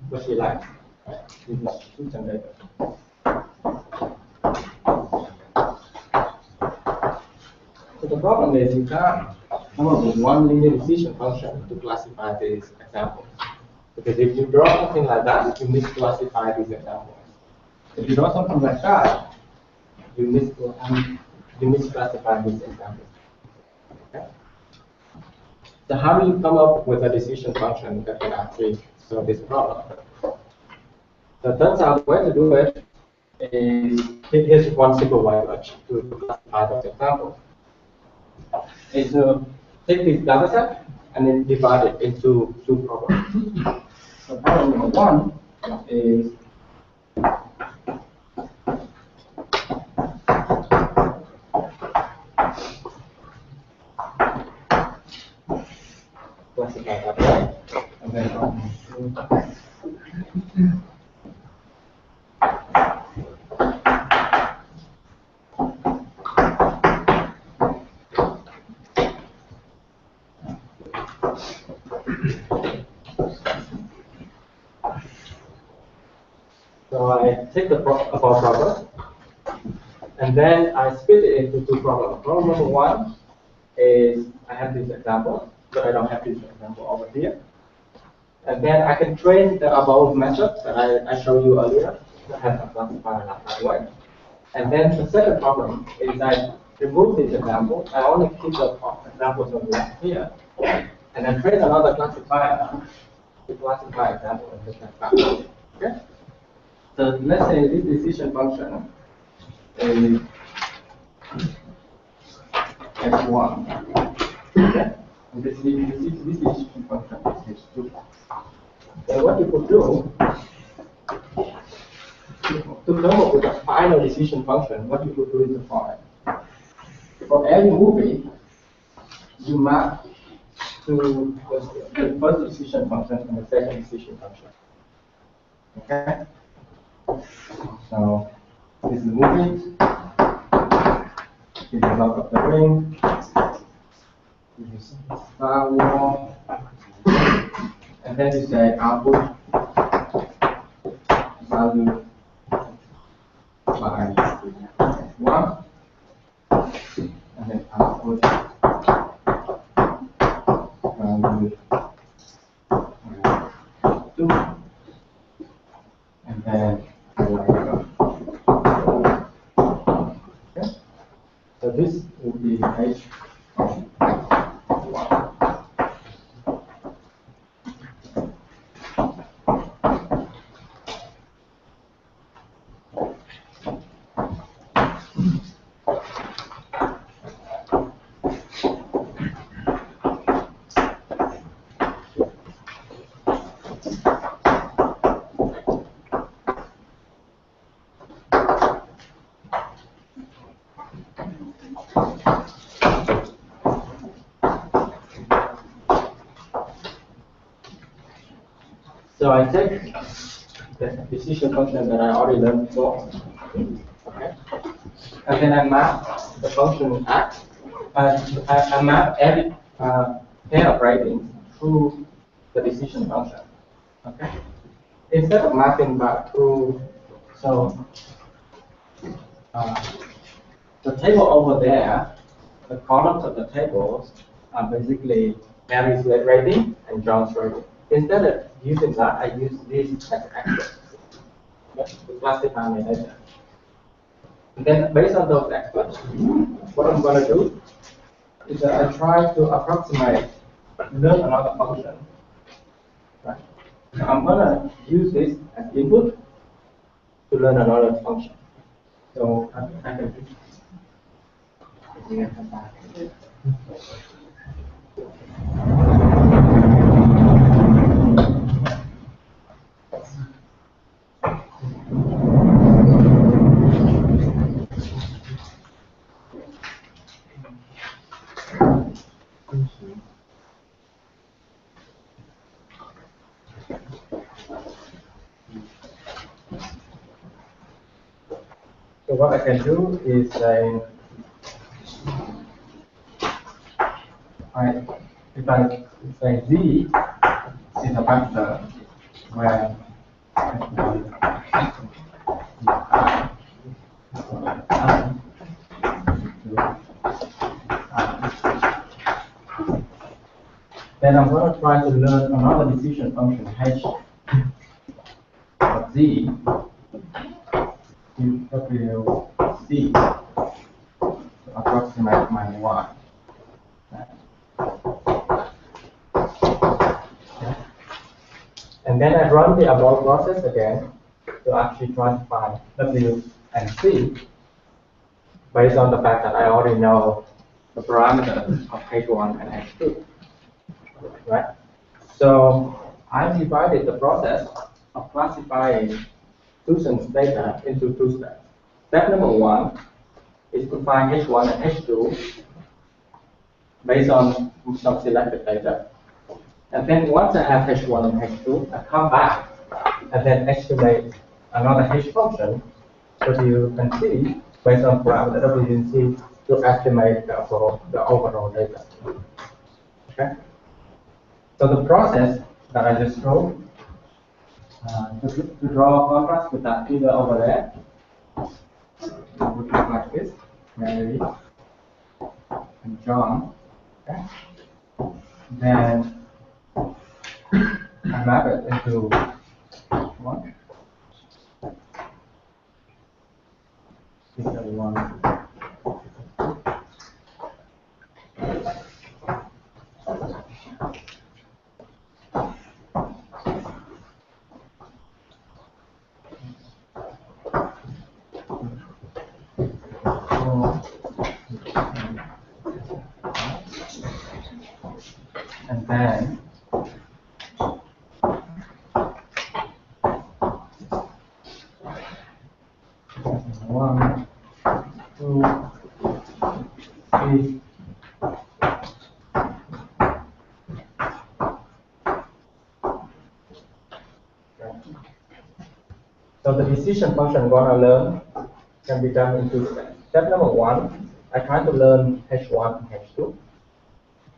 but she likes. Right? This is two generated. So the problem is you can't come up with one linear decision function to classify these examples. Because if you draw something like that, you misclassify these examples. If you draw something like that, you misclassify these examples. Okay? So how do you come up with a decision function that can actually solve this problem? So it turns out the way to do it is, here's one simple way to classify those examples. Is to take this data set and then divide it into two problems. So problem number one is classify that way, and then so I take the above problem, and then I split it into two problems. Problem number one is I have this example, but I don't have this example over here. And then I can train the above method that I showed you earlier, that has a classifier that way. And then the second problem is I remove this example. I only keep the examples on the left here, and then train another classifier to classify example and take that back. Okay? So let's say this decision function is x1. Okay? And this decision function is h2. And what you could do to come up with a final decision function, what you could do is the following. For every movie, you map to the first decision function and the second decision function. Okay? So this is the movie. This is Lord of the Rings. This is Star Wars. And then you say output value by 1, and then output value by 2, and then okay. So this will be H of 1. So I take the decision function that I already learned before, okay, and then I map the function x. I map every pair of ratings through the decision function, okay. Instead of mapping back through, so the table over there, the columns of the tables are basically Mary's rating and John's rating. Instead of using that, I use this as extras to classify my data. And then based on those extras, what I'm going to do is that I try to approximate, learn another function. Right? So I'm going to use this as input to learn another function. So I can do So what I can do is if I say Z is a vector where then I'm going to try to learn another decision function h of Z WC to approximate my Y. And then I run the above process again to actually try to find W and C based on the fact that I already know the parameters of H1 and H2. Right? So I divided the process of classifying Thompson's data into two steps. Step number one is to find H1 and H2 based on some selected data. And then once I have H1 and H2, I come back and then estimate another H function W and C based on parameter W and C to estimate the overall data. Okay? So the process that I just wrote, to draw a contrast with that figure over there, would look like this: Mary and John. Okay? Then I map it into one. Figure one. And then one, two, three. So the decision function I'm going to learn can be done in two steps. Step number one, I try to learn H1 and H2,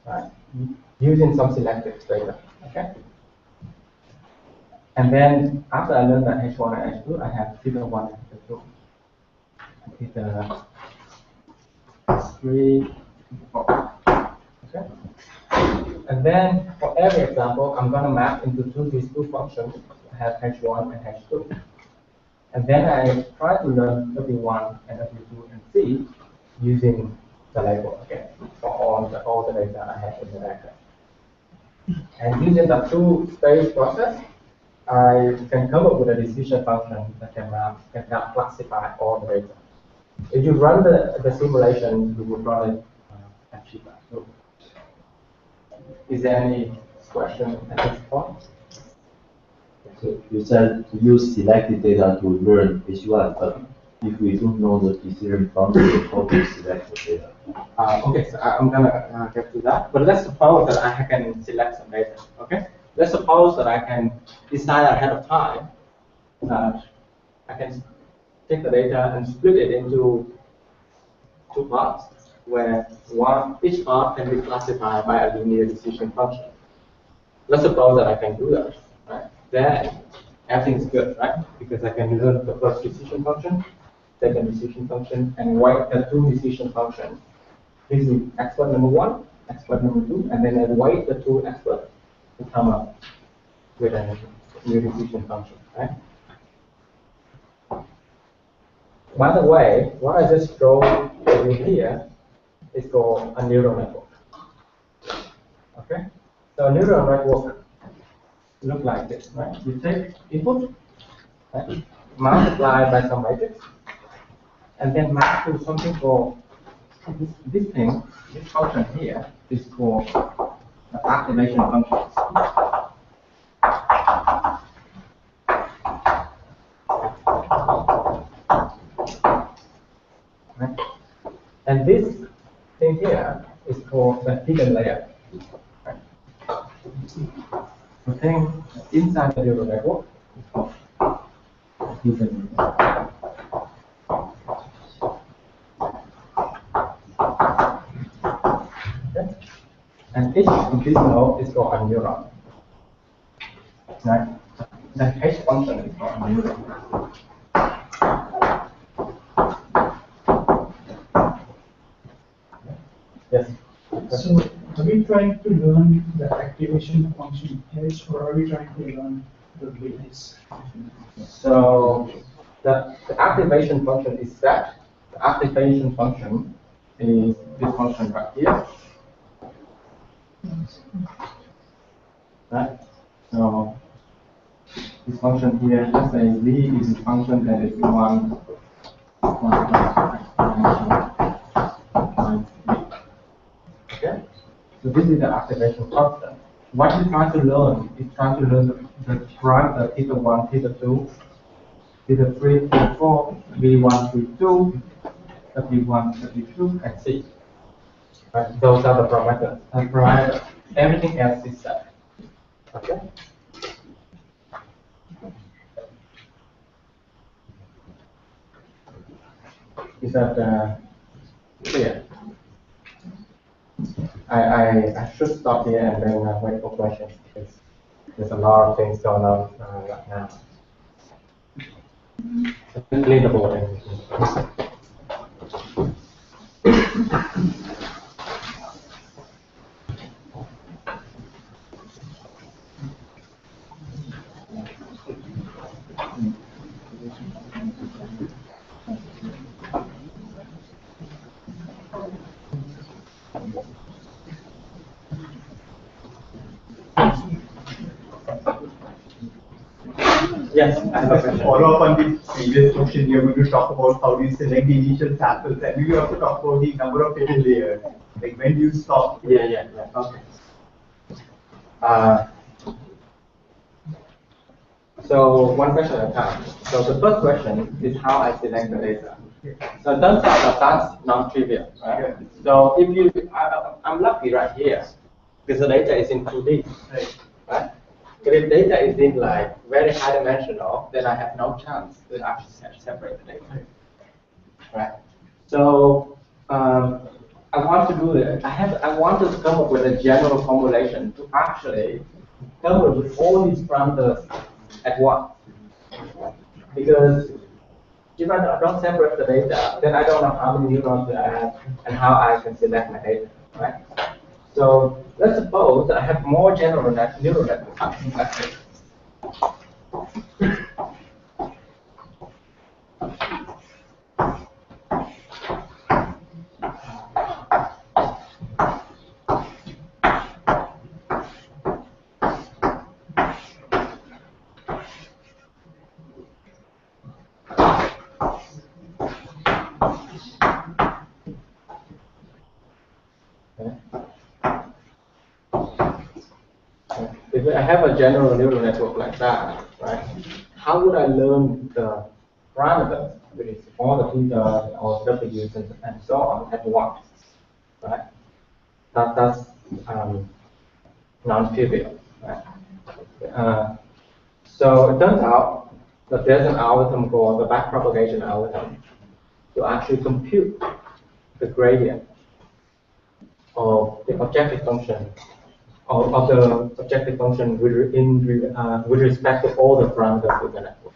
right, using some selected data. Okay. And then after I learn that H1 and H2, I have figure 1 and figure 2. Figure 3, 4. Okay. And then for every example, I'm going to map into these two functions. I have H1 and H2. And then I try to learn W1 and W2 and C using the label again for all the data I have in the data. And using the two-stage process, I can come up with a decision function that can classify all the data. If you run the simulation, you will probably achieve that. So, is there any question at this point? So you said to use selected data to learn H1, but if we don't know the decision function, how to select the data? Okay, so I'm gonna get to that. But let's suppose that I can select some data. Okay, let's suppose that I can decide ahead of time that I can take the data and split it into two parts, where each part can be classified by a linear decision function. Let's suppose that I can do that. Right? Then everything's good, right? Because I can learn the first decision function, second decision function, and weight the two decision functions. This is expert number 1, expert number 2, and then I weight the two experts to come up with a new decision function, right? By the way, what I just drew over here is called a neural network. Okay? So a neural network look like this, right? You take input, right, multiply by some matrix, and then map to something called this function here is called the activation function. Right? And this thing here is called the hidden layer. Right? The thing inside the neural network is called hidden layer. and H in this node is called a neuron. Right? The H function is called a neuron. Yes. So are we trying to learn the activation function H, or are we trying to learn the weights? So the activation function is that. The activation function is this function right here. Right? So this function here, let's say V is a function that is 1. Okay? So this is the activation function. What you're trying to learn is trying to learn the parameter theta 1, theta 2, theta 3, theta 4, V1, V2, W1, W2, and C. Right? Those are the parameters. And parameters. Everything else is set. Okay? Is that clear? I should stop here and then wait for questions, because there's a lot of things going on right now. Clean the board. Yes, I have a question. Follow up on the previous question, we are going to talk about how do you select the initial samples, and we will also talk about the number of hidden layers. Like when do you stop? Yeah. Okay. So one question at a time. So the first question is how I select the data. So it turns out that that's non-trivial, right? So if you, I'm lucky right here, because the data is in 2D, right? But if data is in like very high dimensional, then I have no chance to actually separate the data, right? So I want to do it. I want to come up with a general formulation to actually come up with all these parameters at once. Because if I don't separate the data, then I don't know how many neurons I have and how I can select my data, right? So let's suppose I have more general neural networks. If I have a general neural network like that, right, how would I learn the parameters, which is all the theta or w's and so on at once, right? That's non-trivial, right? So it turns out that there's an algorithm called the backpropagation algorithm to actually compute the gradient of the objective function of the objective function with respect to all the parameters of the network.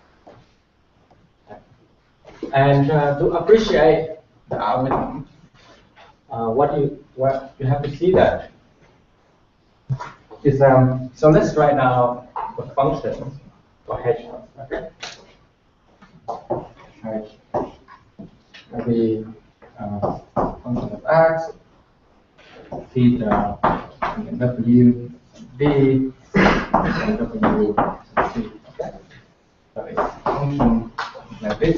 And to appreciate the algorithm, what you have to see that is so let's write now the function for h. Okay. Right. Maybe function of x, theta, w, b, and w, c. Okay. So it's function like this.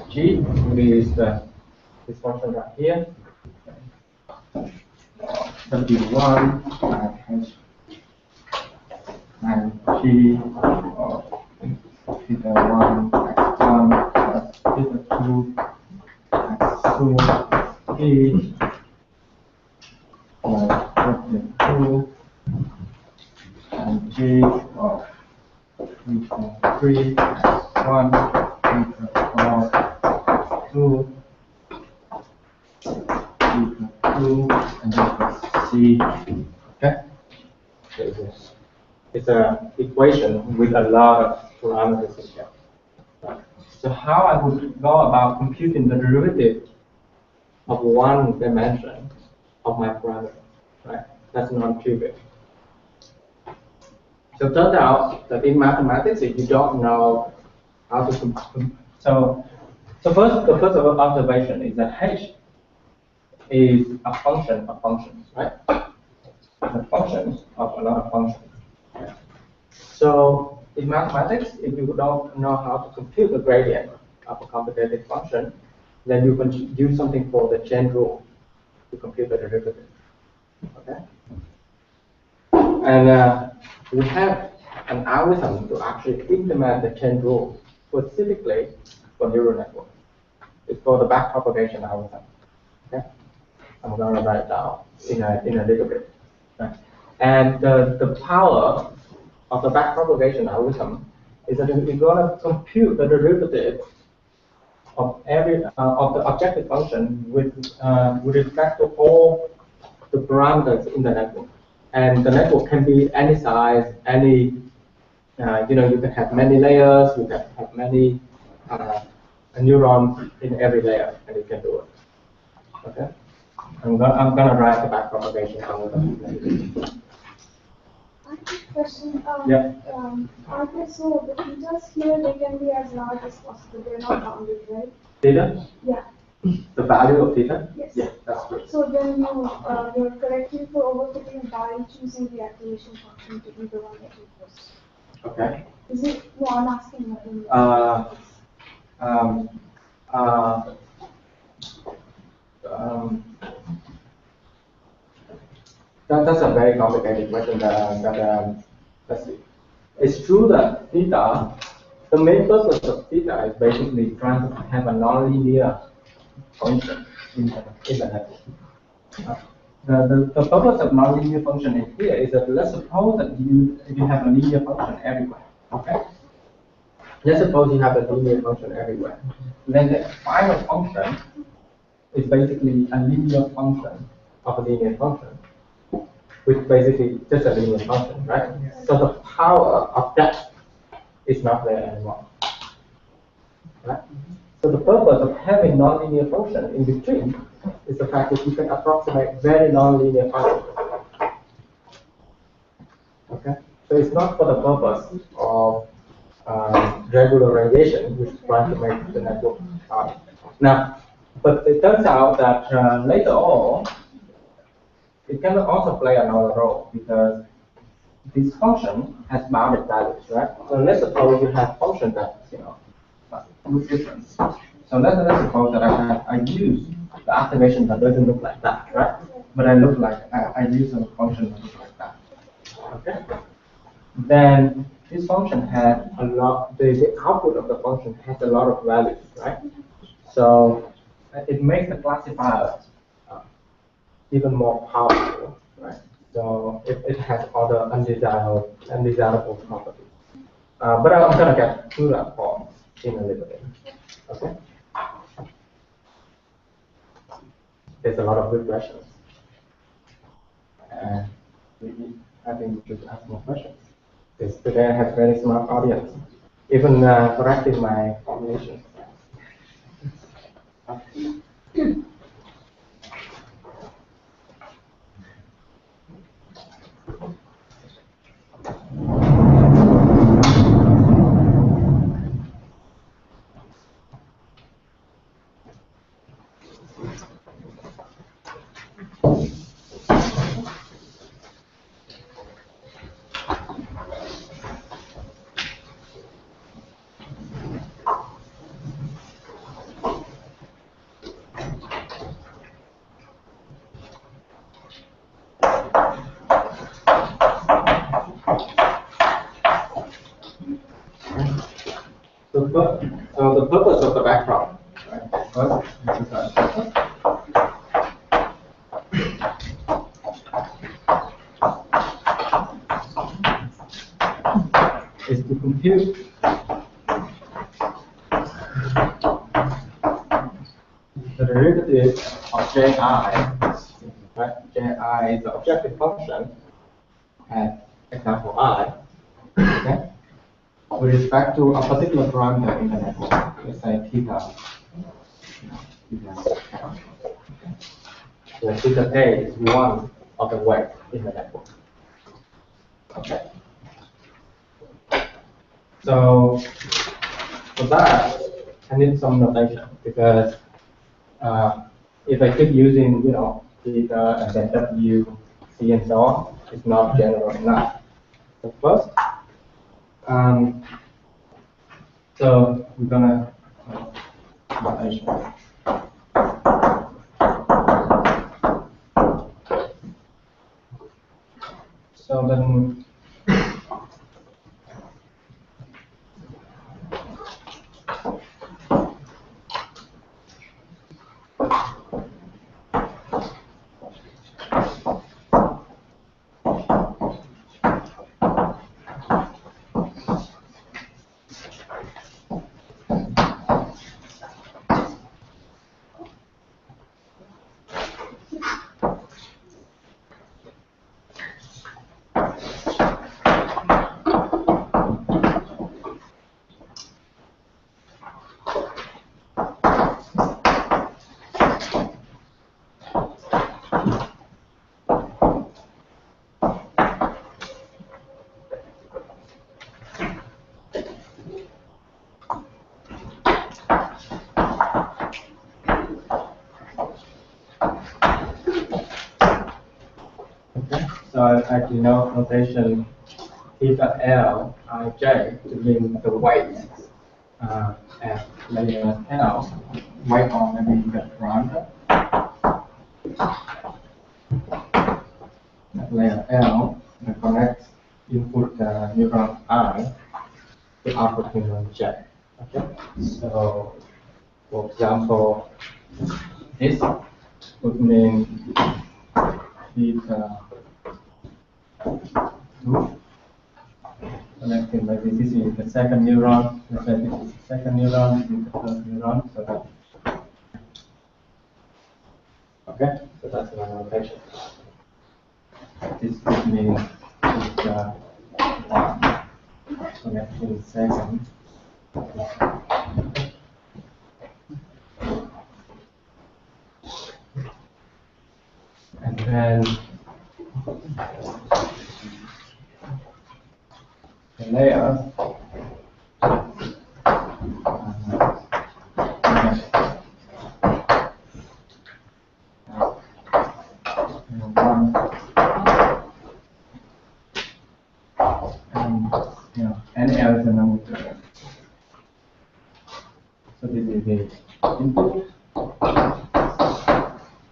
G is this function right here. W1 h and g of theta 1 x1 plus theta 2 x2 p plus w2 and g of theta 3 x1 theta 4 2 theta 2 and then plus c. Okay. It's an equation with a lot of parameters in there. Right? So how I would go about computing the derivative of one dimension of my parameter, right? That's non-trivial. So it turns out that in mathematics, if you don't know how to so the first observation is that h is a function of functions, right? It's a function of a lot of functions. So in mathematics, if you don't know how to compute the gradient of a complicated function, then you can use something called the chain rule to compute the derivative. Okay? And we have an algorithm to actually implement the chain rule specifically for neural networks. It's called the backpropagation algorithm. Okay? I'm going to write it down in a little bit. Okay? And the power of the backpropagation algorithm is that we're going to compute the derivative of every of the objective function with respect to all the parameters in the network. And the network can be any size, any you can have many layers, you can have many neurons in every layer, and you can do it. Okay, I'm gonna write the backpropagation algorithm. I have a question. Yeah. Okay, so the features here, they can be as large as possible. They're not bounded, right? Theta? Yeah. The value of theta? Yes. Yeah, that's good. So then you're correcting for overfitting by choosing the activation function to be the one that you post. Okay. Is it? No, I'm asking. That's a very complicated question. Let's see. It's true that theta, the main purpose of theta is basically trying to have a nonlinear function in the network. The purpose of nonlinear function in here is that let's suppose that if you have a linear function everywhere. Okay. Let's suppose you have a linear function everywhere. Then the final function is basically a linear function of a linear function, which basically just a linear function, right? So the power of that is not there anymore. Right? So the purpose of having nonlinear function in between is the fact that you can approximate very nonlinear functions. Okay? So it's not for the purpose of regularization, which is trying to make the network hard. Now, but it turns out that later on, it can also play another role because this function has bounded values, right? So let's suppose you have function that look different. So let's suppose that I use the activation that doesn't look like that, right? But I use a function that looks like that. Okay. Then this function has a lot. The output of the function has a lot of values, right? So it makes the classifier even more powerful, right? So it has all the undesirable properties. But I'm gonna get to that point in a little bit. Okay. There's a lot of good questions, and I think we should ask more questions. Because today I have very smart audience, even correcting my formulation. So the purpose of the background, right? Is to compute the derivative of ji, right? Ji is the objective function at example I. with respect to a particular parameter in the network, let's say theta. Where theta k is one of the weight in the network. Okay. So for that, I need some notation because if I keep using, theta and then w, c, and so on, it's not general enough. So first, so we're gonna notation. So then. So I actually know notation theta L ij to mean the weight at layer L, weight on maybe the parameter. At layer L, the connect input neuron I to output neuron J. Okay. So for example, this would mean theta 2. Connecting maybe this is the second neuron, let's say this is the second neuron, this is the third neuron, so that. Okay, so that's my notation. This would mean theta 1 connecting second. And then the layer and L is the number. So this is the input.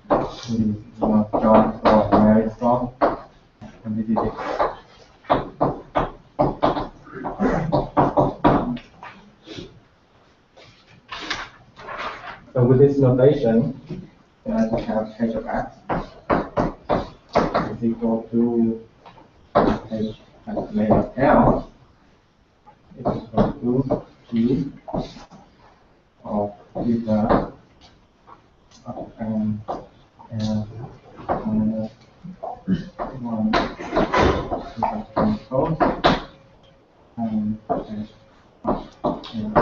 This is John or Mary Strong, and this is it. So with this notation, I have h of x is equal to h at layer L is equal to g of theta of n L minus 1 theta transpose and h of n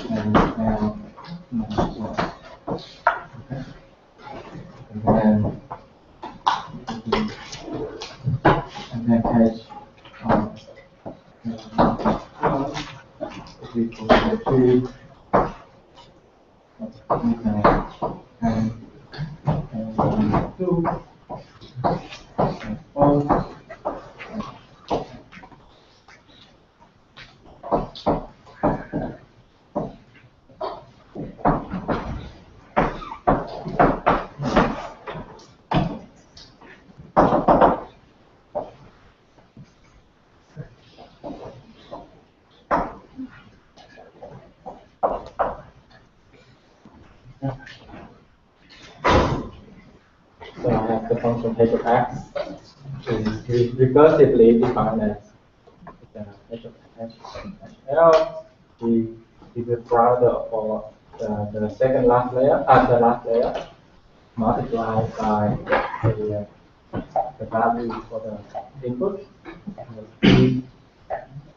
and L minus 1. Okay. And then h of is equal to 3 and 2 and 4. So I have the function h of x is recursively defined as h of L. We is the parameter for the second last layer, the last layer, multiplied by the the value for the input, P,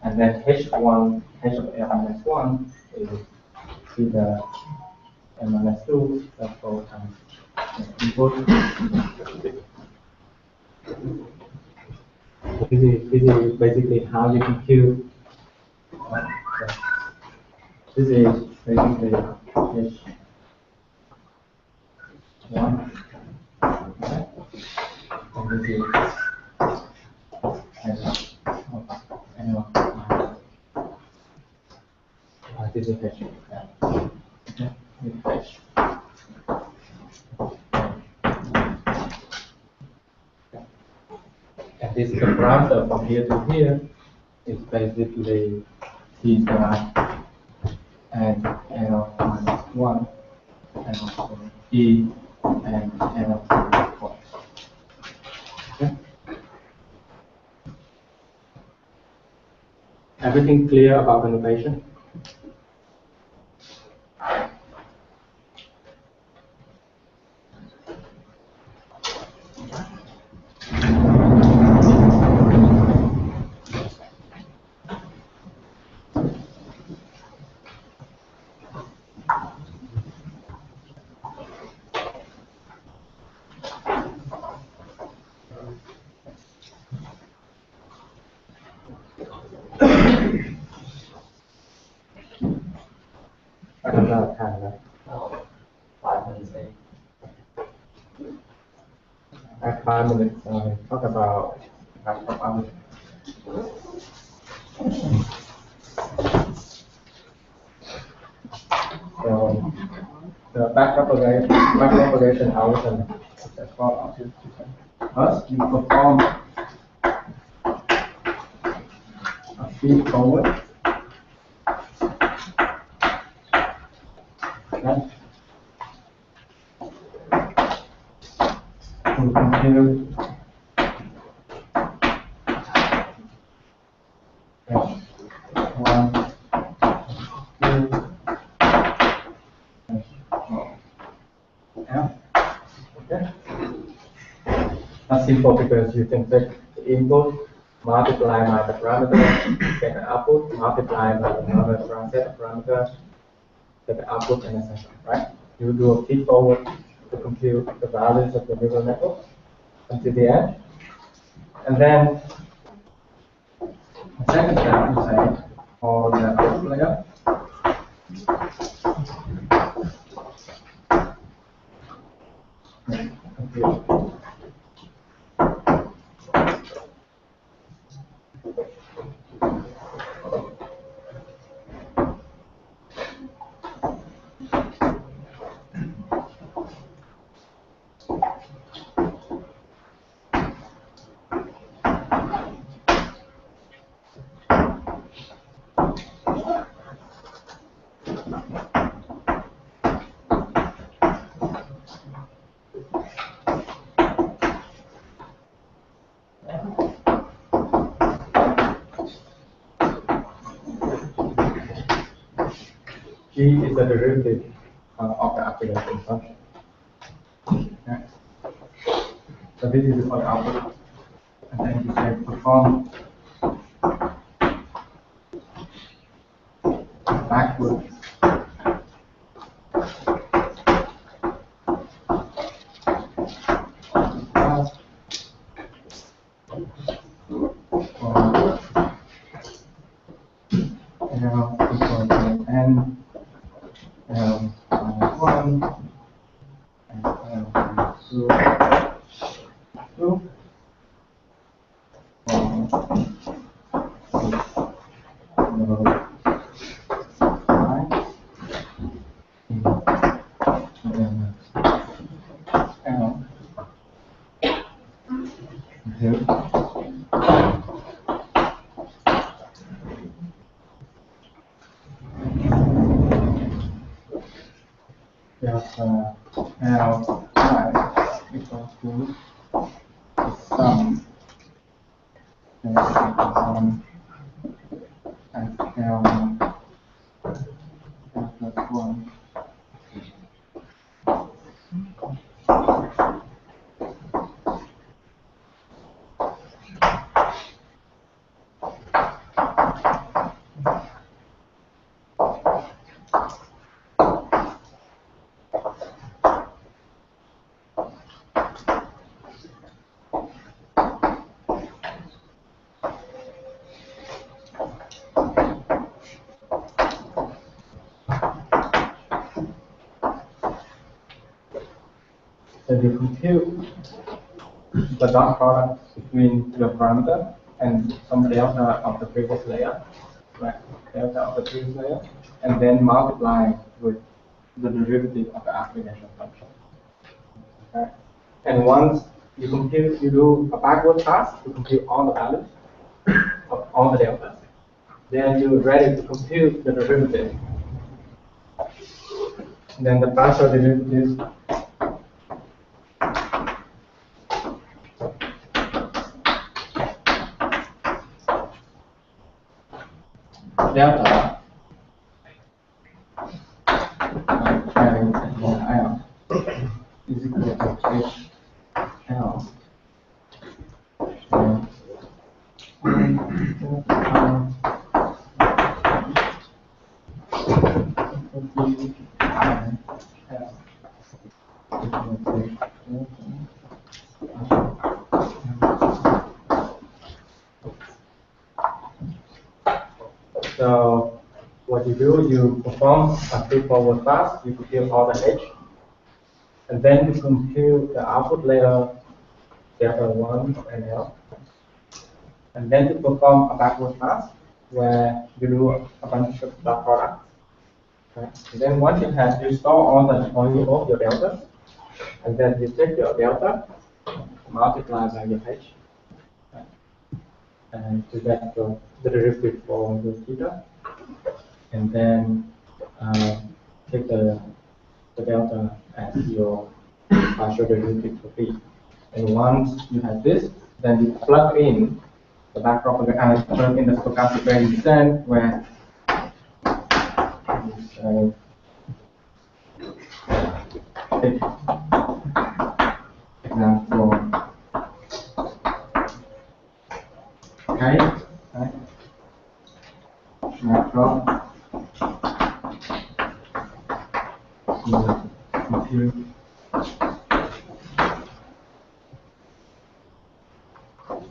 and then H1, H of L minus 1 is the L minus 2, therefore times input. This is basically how you compute. This is basically H1. Okay. And this is this is H. Okay. H. And this is the parameter from here to here is basically T star and L minus 1 and also E and L minus 1. Okay. Everything clear about the notation? I don't know time, right? 5 minutes, At 5 minutes, talk about hyperparameters. So the backpropagation algorithm is as follows. First, you perform a feed forward. Okay. To compute H1, 2, H4. Okay. That's simple because you can take the input, multiply by the parameter, get the output, multiply by another set of parameters, get the output, and etc. Right? You do a feed forward to compute the values of the neural network until the end. And then the second step you say for the first layer. Compute. G is the derivative of the application function. Okay. So this is for the output. And then you say perform backwards. N L minus 1 and L minus 2, 2 L I equals to the sum and L plus 1 then you compute the dot product between your parameter and some delta of the previous layer, right? Delta of the previous layer, and then multiply with the derivative of the application function. Okay? And once you compute, you do a backward pass to compute all the values of all the deltas. Then you're ready to compute the derivative. Then the partial derivative delta is equal to HL. So what you do, you perform a straightforward pass, you compute all the H, and then you compute the output layer delta 1 and L. And then you perform a backward pass where you do a bunch of dot products. Okay. And then once you have, you store all your delta, and then you take your delta, multiply by your H, okay, and to get the derivative for your theta, and then take the delta as your partial derivative for p. And once you have this, then you plug in the backpropagation, plug in the stochastic gradient descent where you say take example okay, right? Snapshot. Compute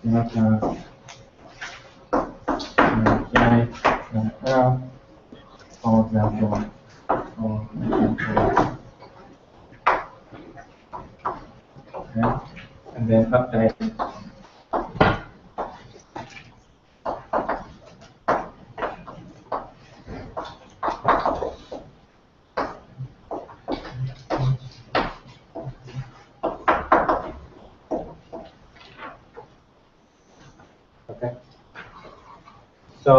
delta for example, okay, and then update. Okay. So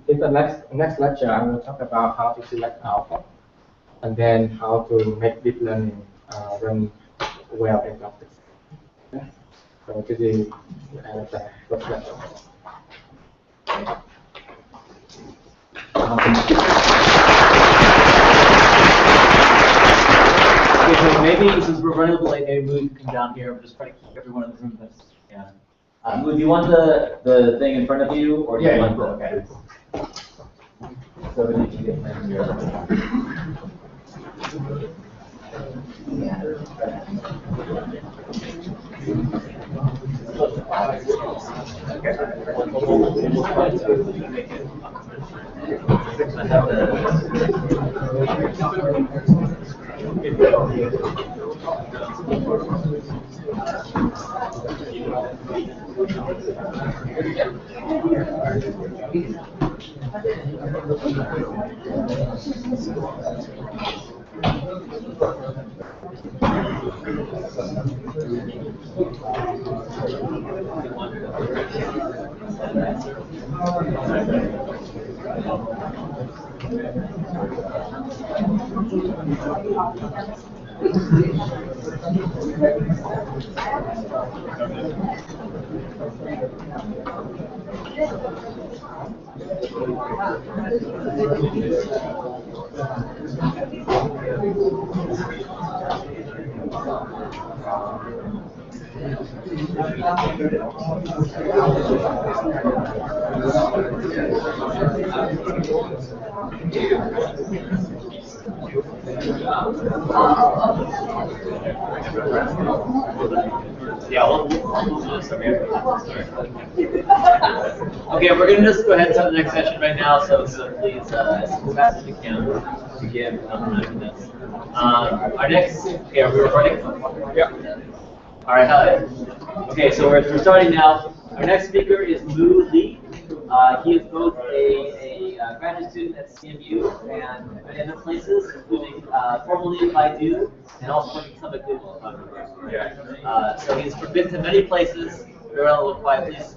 in the next lecture, I will talk about how to select alpha, and then how to make deep learning run well in practice. Okay. So this is the first lecture. Okay, so maybe since we're running a little late, maybe we can come down here. We'll just try to keep everyone in the room. That's, yeah. Do you want the thing in front of you, or do you want the, okay? So we need to get in here. Yeah, we'll do this over here. Okay, we're gonna just go ahead and start the next session right now. So please, as fast as you can, to give this. Our next, okay, are we recording? Yeah. All right. Okay, so we're starting now. Our next speaker is Mu Li. He is both a graduate student at CMU and other places, including formerly at Baidu and also working some at Google. So he's been to many places. We're going to look quiet, please.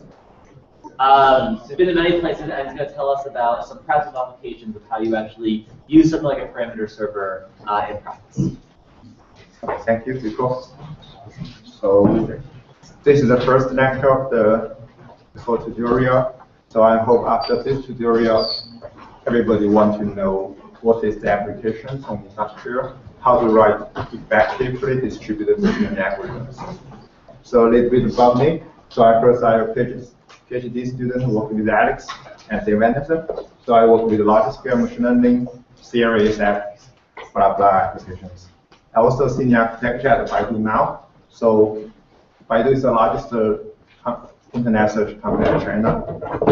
He's been to many places, and he's going to tell us about some practical applications of how you actually use something like a parameter server in practice. Thank you, Rico. So this is the first lecture of the tutorial. So I hope after this tutorial, everybody wants to know what is the application on industrial, how to write effectively distributed machine algorithms. So a little bit about me. So I am a PhD student working with Alex and Dave Anderson. So I work with large scale machine learning, series, blah blah applications. I also senior architecture at Baidu now. So Baidu is the largest internet search company in China.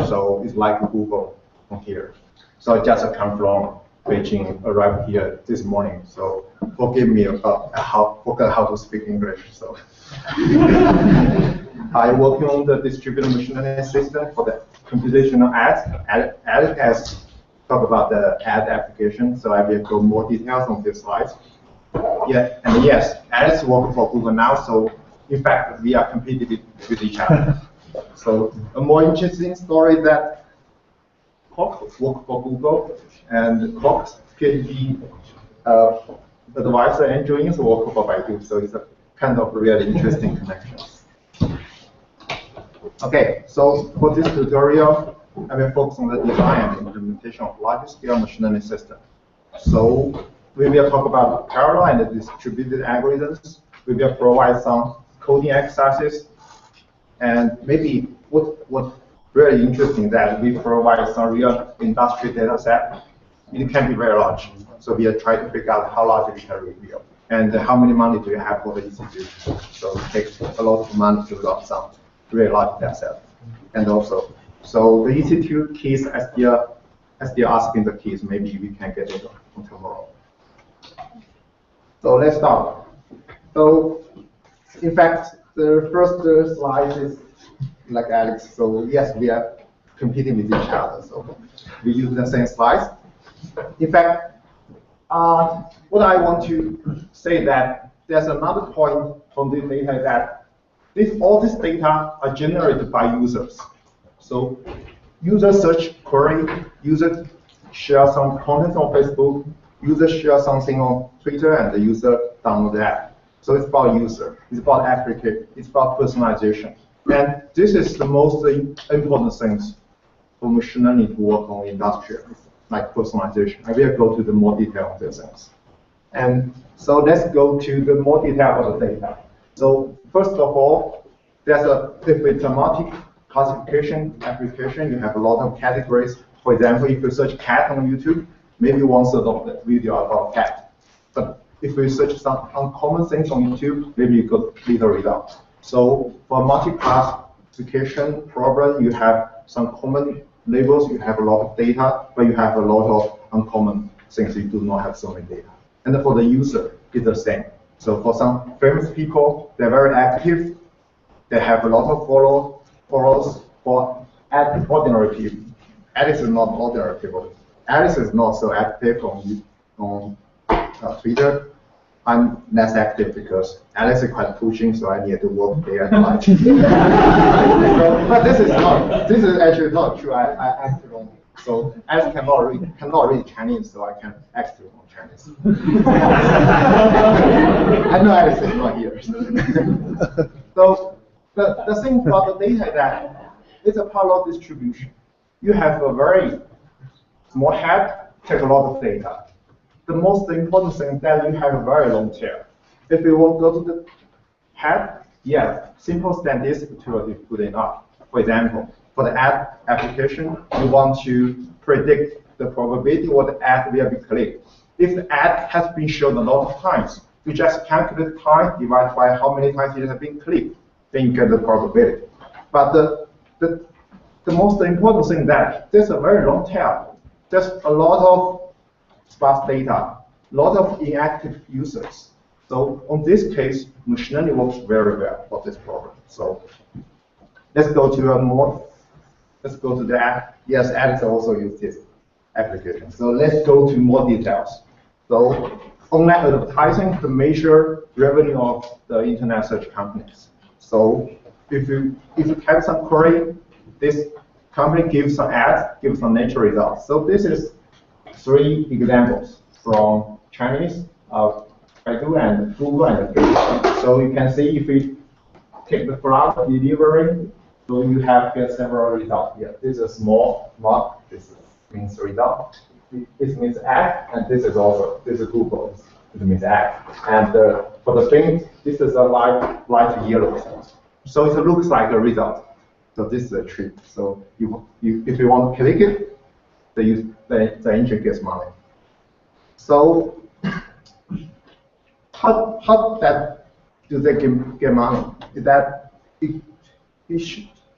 So it's like Google from here. So I just come from Beijing, arrived here this morning. So forgive me about forgot how to speak English. So I work on the distributed machine learning system for the computational ads. Alex has talked about the ad application, so I will go more details on this slide. Yeah, and yes, Alex works for Google now, so in fact we are competing with each other. So a more interesting story is that Cox worked for Google, and Cox PhD advisor engineers work for Baidu, so it's a kind of really interesting connection. Okay, so for this tutorial, I will focus on the design and implementation of large-scale machine learning system. So we will talk about parallel and distributed algorithms. We will provide some coding exercises, and maybe what's really interesting that we provide some real industry data set. It can be very large, so we are trying to figure out how large we can reveal and how many money do you have for the institute. So it takes a lot of money to build some really large data set. And also, so the institute keys, as they're asking the keys, maybe we can get it on tomorrow. So let's start. So in fact, the first slide is like Alex. So yes, we are competing with each other. So we use the same slides. In fact, what I want to say that there's another point from this data that all this data are generated by users. So user search query, user share some content on Facebook, user share something on Twitter, and the user download the app. So it's about user, it's about application, it's about personalization. And this is the most important things for machine learning to work on industrial, like personalization. I will go to the more detail of these things. And so let's go to the more detail of the data. So first of all, if it's a multi-classification application, you have a lot of categories. For example, if you search cat on YouTube, maybe 1/3 of the video about cat. But if we search some uncommon things on YouTube, maybe you got little result. So for multi-classification problem, you have some common labels, you have a lot of data, but you have a lot of uncommon things, you do not have so many data. And for the user, it's the same. So for some famous people, they're very active, they have a lot of followers. For ordinary people, Alice is not ordinary people. Alice is not so active on Twitter. I'm less active because Alice is quite pushing, so I need to work day and night. But this is actually not true. I act wrong. So Alice cannot read Chinese, so I can act on Chinese. I know Alice is not here. So the thing about the data is that it's a parallel distribution. You have a very small head, take a lot of data. The most important thing is that you have a very long tail. If you want to go to the head, yeah, simple statistics tool is good enough. For example, for the ad application, you want to predict the probability what the ad will be clicked. if the ad has been shown a lot of times, you just calculate time divided by how many times it has been clicked, then you get the probability. But the most important thing that there's a very long tail. There's a lot of sparse data, a lot of inactive users. So on this case, machine learning works very well for this problem. So let's go to let's go to that. Yes, Alex also used this application. So let's go to more details. So online advertising to measure revenue of the internet search companies. So if you have some query, this company gives some ads, gives some natural results. So this is 3 examples from Chinese, Baidu and Google and Facebook. So you can see if we take the graph delivery, so you have get several results here. This is a small mark. This means result. This means ad, and this is Google. This means ad. And for the Bing, this is a light yellow. So it looks like a result. So this is a tree. So if you want to click it, the engine gets money. So how that do they get money? Is that he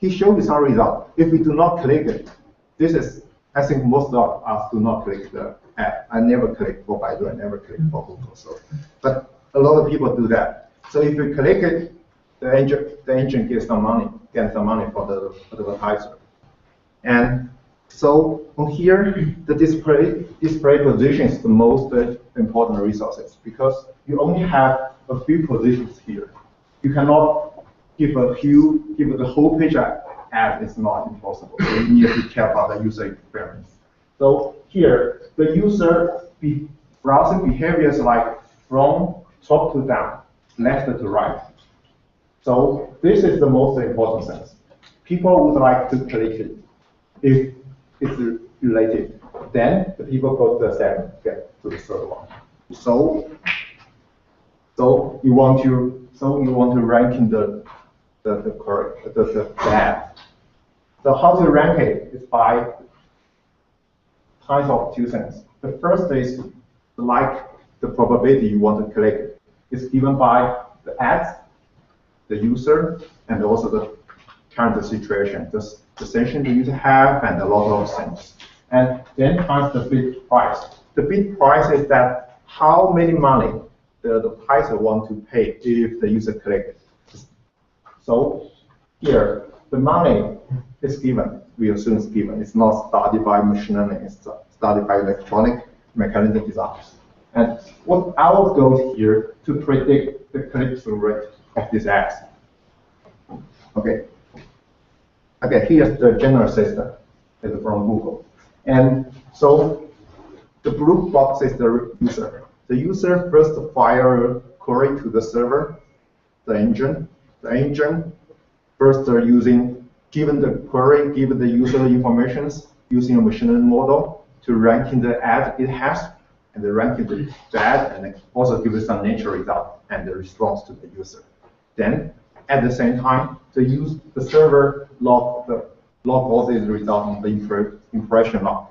showed you some result. If we do not click it, this is, I think most of us do not click the ad. I never click for Baidu, I never click for Google. So, but a lot of people do that. So if you click it, the engine gets some money for the advertiser. And so on here, the display position is the most important resources because you only have a few positions here. You cannot give the whole page ad. It's not impossible. So you need to care about the user experience. So here, the user browsing behavior is like from top to down, left to right. So this is the most important thing. People would like to click it if it's related. Then the people go to the second, get to the third one. So you want to rank in the ad. So how to rank it is by kinds of 2 things. The first is like the probability you want to click. It's given by the ads, the user, and also the current situation, the session the user have, and a lot of things. And then comes the bid price. The bid price is that how many money the pricer want to pay if the user click it. So here, the money is given. We assume it's given. It's not studied by machine learning. It's studied by electronic mechanical design. And what our goal here to predict the click-through rate of this ads. Okay, here's the general system. It's from Google. And so the blue box is the user. The user first fire a query to the server, the engine. The engine first given the query, given the user informations, using a machine learning model to rank in the ad it has, and the ranking the ad, and also give it some natural result and the response to the user. Then at the same time, the server log all these results on the impression log.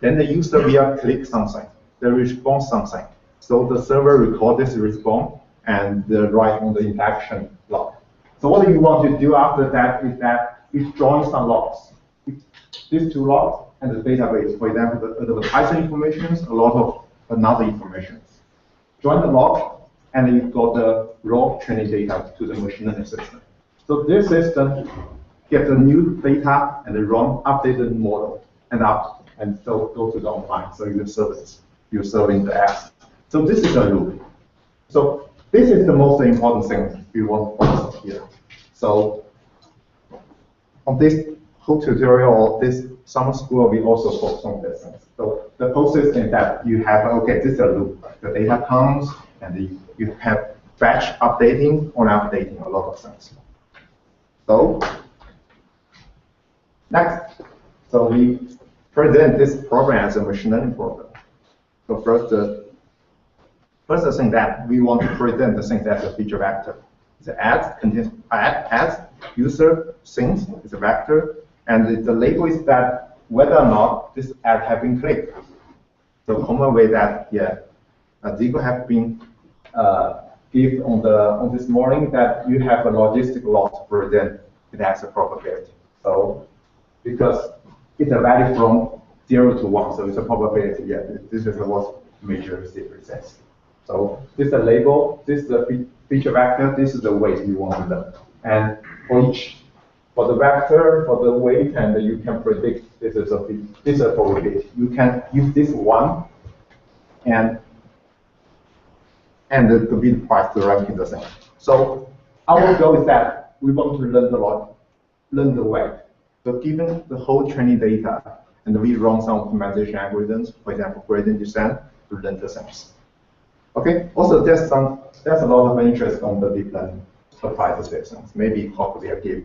Then the user will click something, the response something. So the server record this response and write on the interaction log. So what you want to do after that is that you join some logs. These 2 logs and the database, for example, the advertising information, a lot of another information. Join the log, and you got the raw training data to the machine learning system. So this system gets the new data and the run updated model and so go to the online. So your services, you're serving the ads. So this is a loop. So this is the most important thing we want to focus on here. So on this whole tutorial, this summer school, we also focus on this things. So the whole system is that you have, okay, this is a loop. The data comes, and you have batch updating or updating a lot of things. So next, so we present this program as a machine learning program. So first thing that we want to present the things as a feature vector. The ad contains ads, user, things is a vector, and the label is that whether or not this ad has been clicked. The common way that, Zico have been give on this morning that you have a logistic loss for then it has a probability. So because it's a value from 0 to 1, so it's a probability. This is what major represents. So this is a label, this is the feature vector, this is the weight you want to learn. And for the vector, for the weight, and you can predict this is a probability. You can use this one and the bit price to ranking the same. So our goal is that we want to learn the weight. So given the whole training data, and we run some optimization algorithms, for example, gradient descent, to learn the same. Okay. Also, there's a lot of interest on the deep learning applied to systems. Maybe hopefully I'll give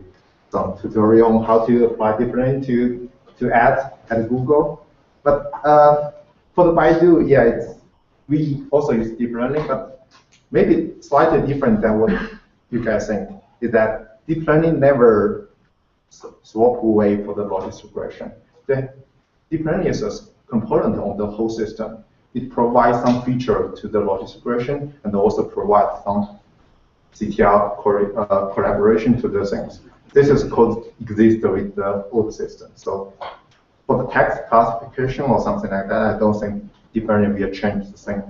some tutorial on how to apply deep learning to ads at Google. But for the Baidu, we also use deep learning, but maybe slightly different than what you guys think is that deep learning never swap away for the logistic regression. The deep learning is a component of the whole system. It provides some feature to the logistic regression and also provides some CTR collaboration to the things. This is exists with the old system. So for the text classification or something like that, I don't think deep learning will change the thing,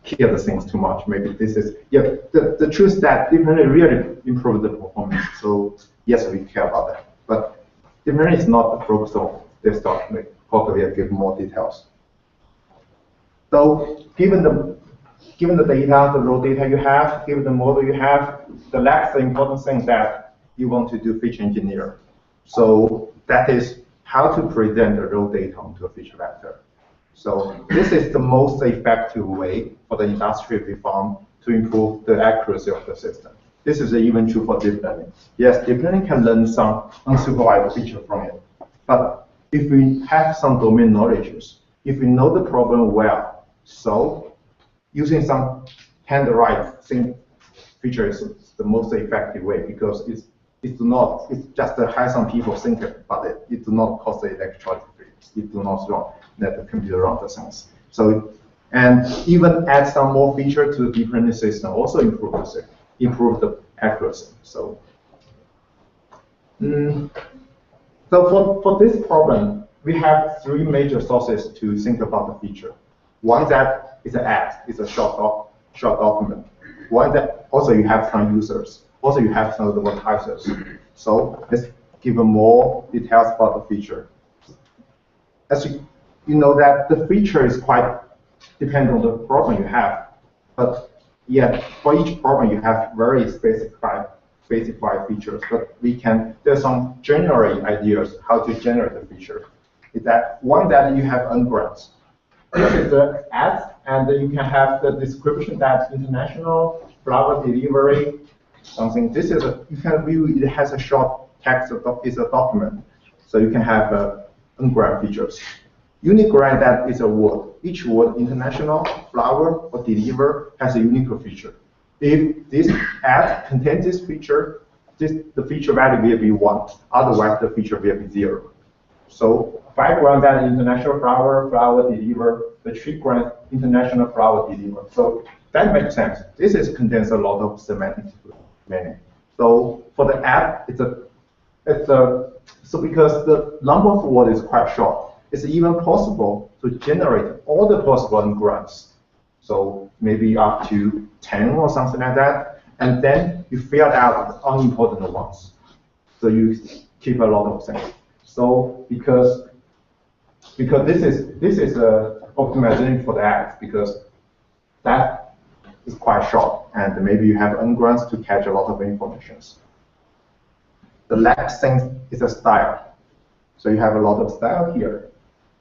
kill the things too much. Maybe this is, the truth is that deep learning really improved the performance. So yes, we care about that. But deep learning is not the focus of this talk. Hopefully I'll give more details. So given the data, the raw data you have, given the model you have, the next important thing that you want to do feature engineer. So that is how to present the raw data onto a feature vector. So this is the most effective way for the industry we found to improve the accuracy of the system. This is even true for deep learning. Yes, deep learning can learn some unsupervised feature from it. But if we have some domain knowledge, if we know the problem well, so using some hand-write feature is the most effective way because it's just have some people think about it. It do not cause the electronic fields. It do not run let the computer run the things. So and even add some more feature to the deep learning system also improve the accuracy. So so for this problem, we have three major sources to think about the feature. One that is an ad, it's a short document. One that also you have some users. Also you have some advertisers. So let's give more details about the feature. As you know that the feature is quite dependent on the problem you have. But yet for each problem you have very specified features. But there's some general ideas how to generate the feature. Is that one that you have ungrams. This is the ads, and you can have the description that international flower delivery, something. This is you can view it has a short text, it's a document. So you can have ungram features. Unigram that is a word. Each word, international, flower, or deliver, has a unique feature. If this ad contains this feature, the feature value will be 1. Otherwise, the feature will be 0. So 5 grams that international flower deliver, the 3 grams international flower deliver. So that makes sense. This contains a lot of semantic meaning. So for the app, so because the number of words is quite short, it's even possible to generate all the possible grams. So maybe up to 10 or something like that, and then you filter out the unimportant ones. So you keep a lot of things. So because this is optimization for the ads because that is quite short and maybe you have ungrams to catch a lot of information. The next thing is a style. So you have a lot of style here.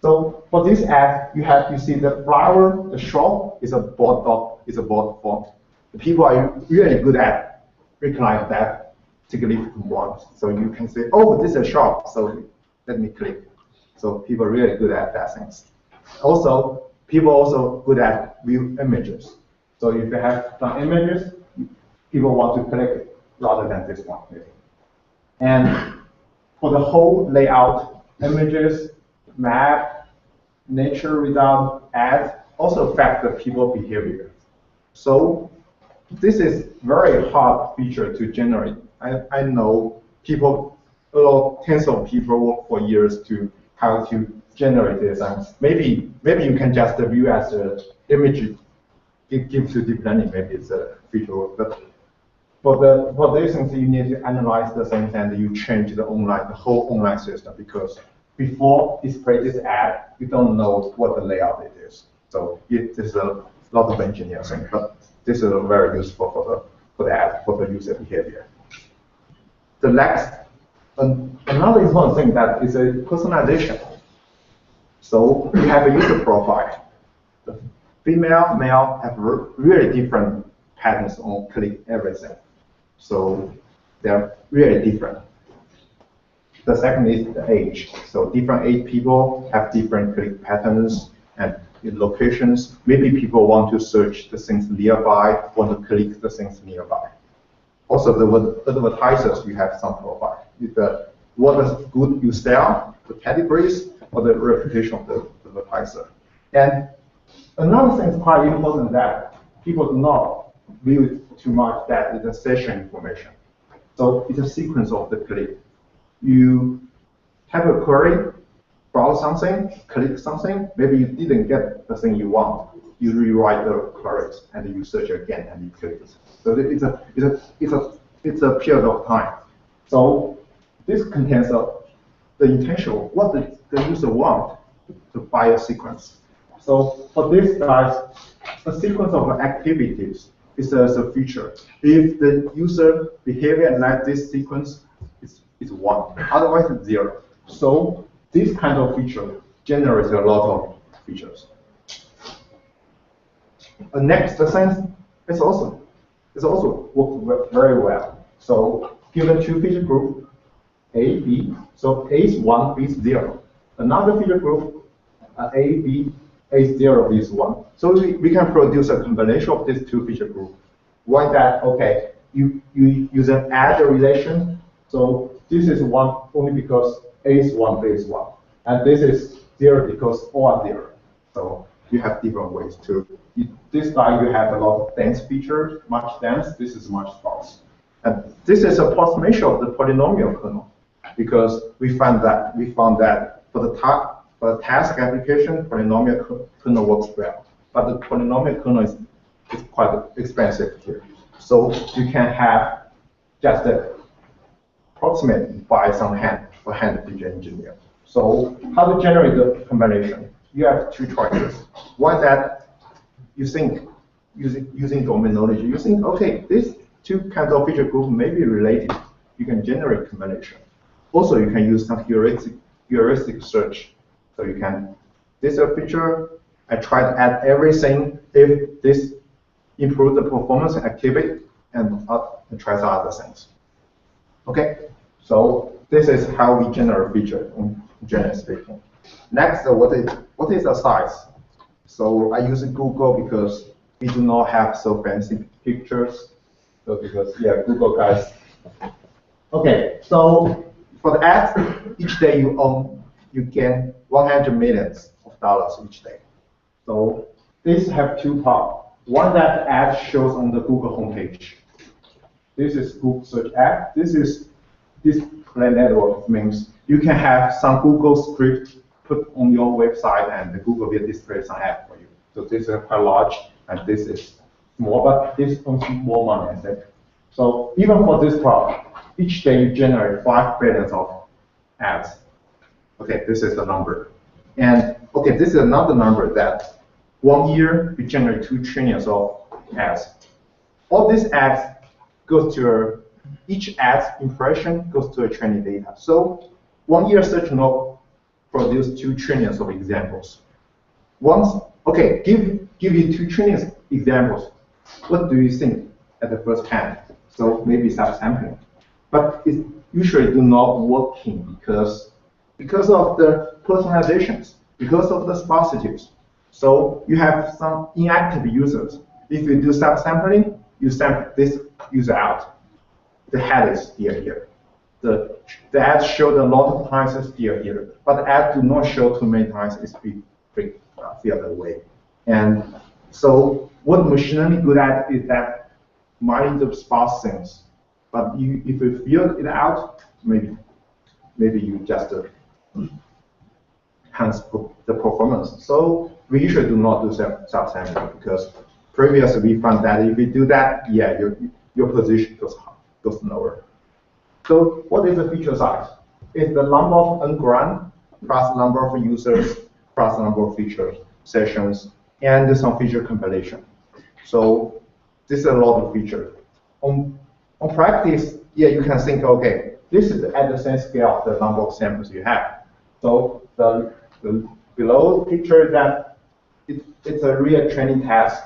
So for this ad, you see the flower, the shop is a bold font. The people are really good at recognize that significant ones. So you can say, oh, this is a shop. So let me click. So people are really good at that things. Also, people also good at view images. So if you have some images, people want to click it rather than this one. Maybe. And for the whole layout, images, map, nature result ads also affect the people behavior. So this is very hard feature to generate. I know people, tens of people work for years to how to generate this, and maybe you can just view as an image give to deep learning. Maybe it's a feature, but for these things you need to analyze the things and you change the whole online system, because before display this ad, you don't know what the layout it is. So it is a lot of engineering, but this is very useful for the ad, for the user behavior. The next, another important thing that is a personalization. So we have a user profile. The female, male have really different patterns on click everything. So they're really different. The second is the age. So different age people have different click patterns and locations. Maybe people want to search the things nearby, want to click the things nearby. Also, the advertisers, you have some profile. What is good you sell, the categories, or the reputation of the advertiser. And another thing is quite important that people do not view too much, that is the session information. So it's a sequence of the click. You have a query, browse something, click something, maybe you didn't get the thing you want. You rewrite the queries and you search again and you click it. So it's a period of time. So this contains the intention, what the user want to buy a sequence. So for this guys, a sequence of activities is a feature. If the user behavior like this sequence is 1, otherwise it's 0. So this kind of feature generates a lot of features. Next, the sense is also worked very well. So given two feature group, A, B, so A is 1, B is 0. Another feature group, A, B, A is 0, B is 1. So we can produce a combination of these two feature groups. One that, okay, you use an add relation. So this is 1 only because A is 1, B is 1. And this is 0 because all are 0. So you have different ways to. This guy, you have a lot of dense features, much dense. This is much sparse. And this is a approximation of the polynomial kernel, because we found that for the task application, polynomial kernel works well. But the polynomial kernel is quite expensive here. So you can have just approximate by some hand feature engineer. So how to generate the combination? You have two choices. One that you think using domain knowledge, you think, okay, these two kinds of feature groups may be related. You can generate combination. Also, you can use some heuristic search. So you can, this is a feature, I try to add everything if this improves the performance and activity, and try some other things. Okay, so this is how we generate feature, generally speaking. Next, what is the size? So I use Google because we do not have so fancy pictures. So because, yeah, Google guys. Okay, so for the ads, each day you gain $100 million each day. So these have two parts. One that ad shows on the Google homepage. This is Google search ad. This is display network, means you can have some Google script put on your website and the Google will display some ad for you. So this is quite large and this is small, but this costs more money, I think. So even for this part, each day you generate 5 billion of ads. Okay, this is the number. And okay, this is another number that 1 year we generate 2 trillion of ads. All these ads goes to each ad's impression goes to a training data. So 1 year search node produce 2 trillion of examples. Once, okay, give you 2 trillion examples. What do you think at the first hand? So maybe subsampling, but it usually do not working because of the personalizations, because of the sparsities. So you have some inactive users. If you do subsampling, you sample this user out. The head is still here. The ad showed a lot of times is still here, but the ad do not show too many times. field away. And so what machine learning good at is that mining the sparse things. But if you fill it out, maybe you just enhance the performance. So we usually do not do subsampling because previously we found that if you do that, yeah, your position goes lower. So what is the feature size? It's the number of n-gram plus number of users plus number of feature sessions and some feature compilation. So this is a lot of features. On practice, yeah, you can think, okay, this is at the same scale of the number of samples you have. So the below picture is that it's a real training task.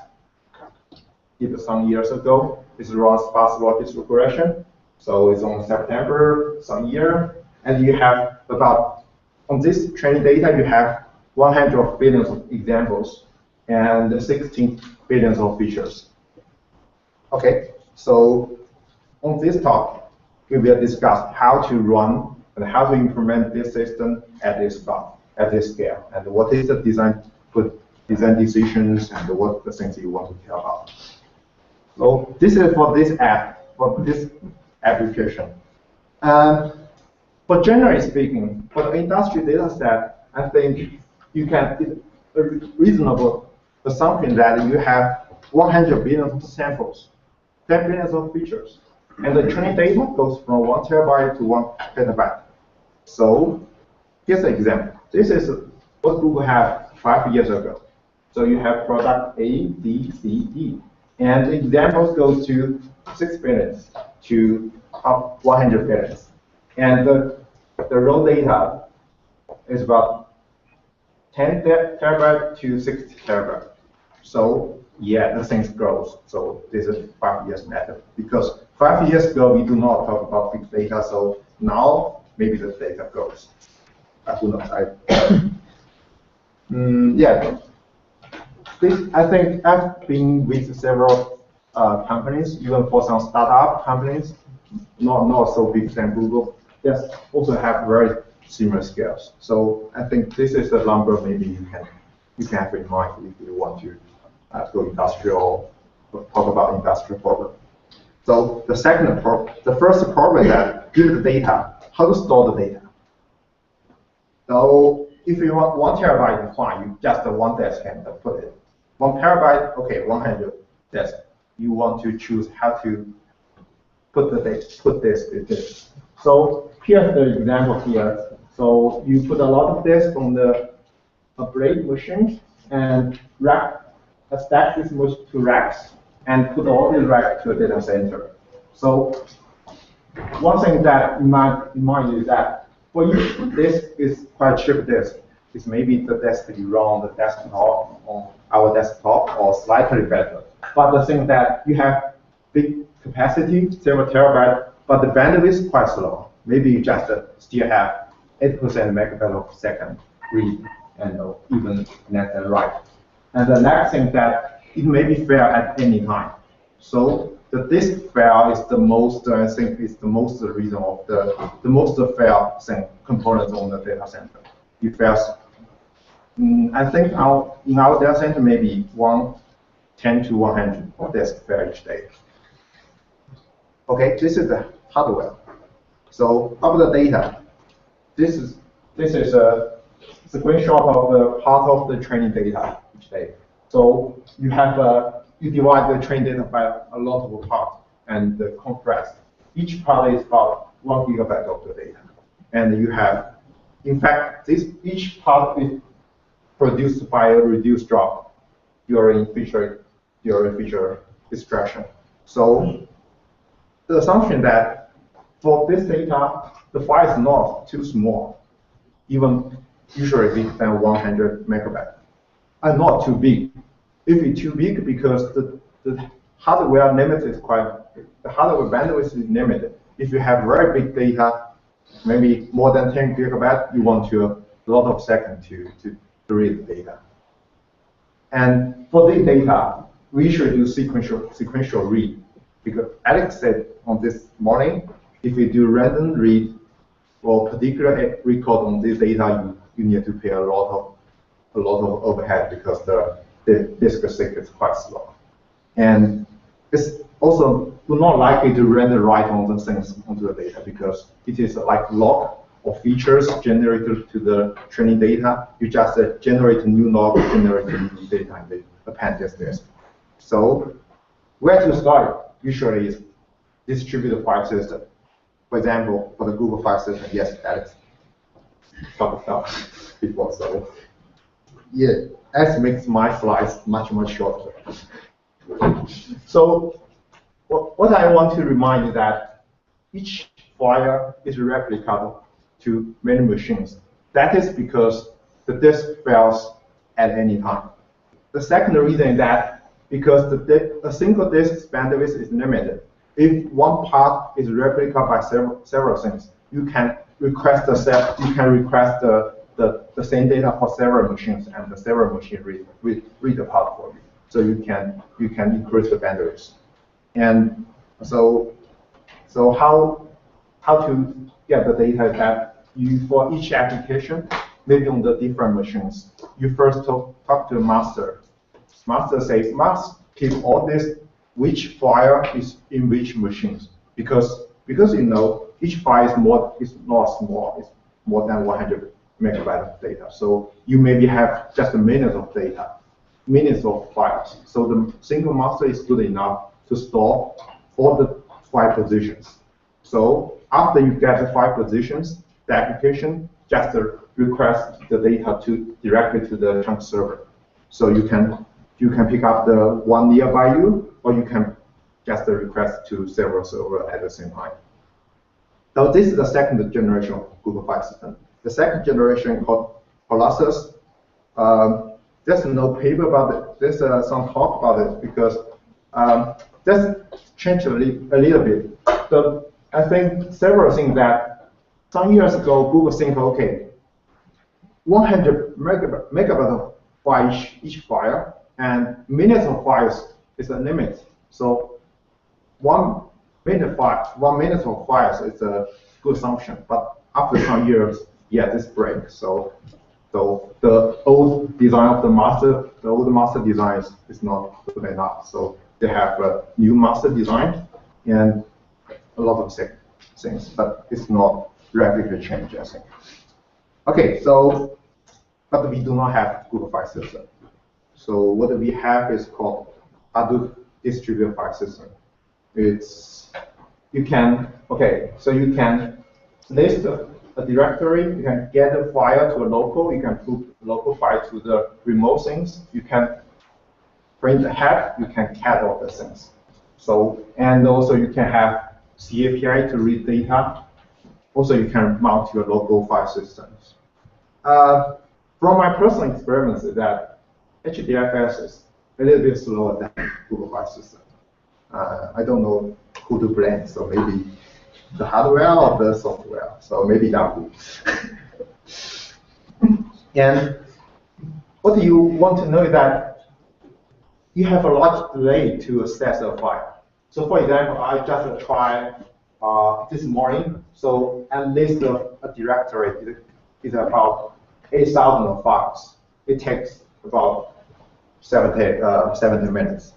Did some years ago. It's around sparse logistic regression. So it's on September some year, and you have about on this training data you have 100 billions of examples and 16 billions of features. Okay, so on this talk we will discuss how to run and how to implement this system at this scale, and what is the design decisions and what the things you want to care about. So this is for this application. But generally speaking, for the industry data set, I think you can, it's a reasonable assumption that you have 100 billion of samples, 10 billion of features, and the training data goes from 1 terabyte to 1 petabyte. So here's an example. This is what Google had 5 years ago. So you have product A, B, C, D. And the examples goes to 6 billion to 100 billion. And the raw data is about 10 terabyte to 60 terabyte. So yeah, the things grows. So this is 5 years method. Because 5 years ago, we do not talk about big data. So now maybe the data grows. Who knows? Yeah. I think I've been with several companies, even for some startup companies, not so big than Google. They also have very similar scales. So I think this is a number maybe you can have in mind if you want to go industrial, talk about industrial problem. So the first problem is that give the data, how to store the data. So if you want 1 terabyte, fine, you just one disk and put it. 1 terabyte, okay, 100 disk. You want to choose how to put this. So here's the example here. So you put a lot of disk on the blade machine and stack this machine to racks and put all the racks to a data center. So one thing that in mind is that for each disk is quite cheap disk. It's maybe the disk you run on the desktop, on our desktop, or slightly better. But the thing that you have big capacity, several terabyte, but the bandwidth is quite slow. Maybe you just still have 8% megabyte per second read and even less than write. And the next thing that it may be fail at any time. So the disk fail is the most, I think, is the most reason of the most fail thing components on the data center. It fails. I think in our data center maybe 10 to 100 disk fail each day. Okay, this is the hardware. So of the data, this is a screenshot of the part of the training data each day. So you have you divide the training data by a lot of parts and compress. Each part is about 1 gigabyte of the data, and you have, in fact, each part is produced by a reduced drop during feature extraction. So the assumption that for this data, the file is not too small, even usually bigger than 100 megabytes, and not too big. If it's too big, because the hardware limit is the hardware bandwidth is limited. If you have very big data, maybe more than 10 gigabytes, you want a lot of seconds to read the data. And for this data, we should do sequential read, because Alex said on this morning, if we do random read for particular record on this data, you need to pay a lot of a lot of overhead because the disk sync is quite slow. And it's also not likely to render right on the things onto the data because it is like log of features generated to the training data. You just generate a new log, generate a new data, and then append this disk. So where to start usually is distributed file system. For example, for the Google file system, yes, Alex talked about before. So yeah, that makes my slides much shorter. So what I want to remind is that each file is replicable to many machines. That is because the disk fails at any time. The second reason is that because a single disk's bandwidth is limited. If one part is replicated by several things, you can request the same data for several machines, and the several machines read the part for you. So you can increase the bandwidth. And so how to get the data is that you, for each application, maybe on the different machines, you first talk to the master. Master says, must keep all this, which file is in which machines, because you know each file is not small, it's more than 100 megabytes of data. So you maybe have just a minute of data, minutes of files. So the single master is good enough to store all the file positions. So after you get the file positions, the application just requests the data directly to the chunk server. So you can pick up the one nearby you, or you can just request to several servers at the same time. Now this is the second generation of Google File System. The second generation called Colossus. There's no paper about it. There's some talk about it because that's changed a little bit. So I think several things that some years ago Google think, okay, 100 megabytes of file each file, and minutes of files is a limit. So 1 minute of files is a good assumption. But after some years, yeah, this breaks. So the old design of the old master design is not good enough. So they have a new master design and a lot of things, but it's not rapidly changing, I think. Okay, so but we do not have Google File System. So what we have is called Hadoop distributed file system. You can list a directory, you can get a file to a local, you can put local file to the remote things, you can print a head, you can cat all the things. So, and also you can have CAPI to read data. Also you can mount your local file systems. From my personal experience is that HDFS is a little bit slower than Google File System. I don't know who to blame, so maybe the hardware or the software. So maybe that will. And what you want to know is that you have a large delay to access a file. So for example, I just tried this morning. So at least a directory is about 8,000 files. It takes about 70 minutes,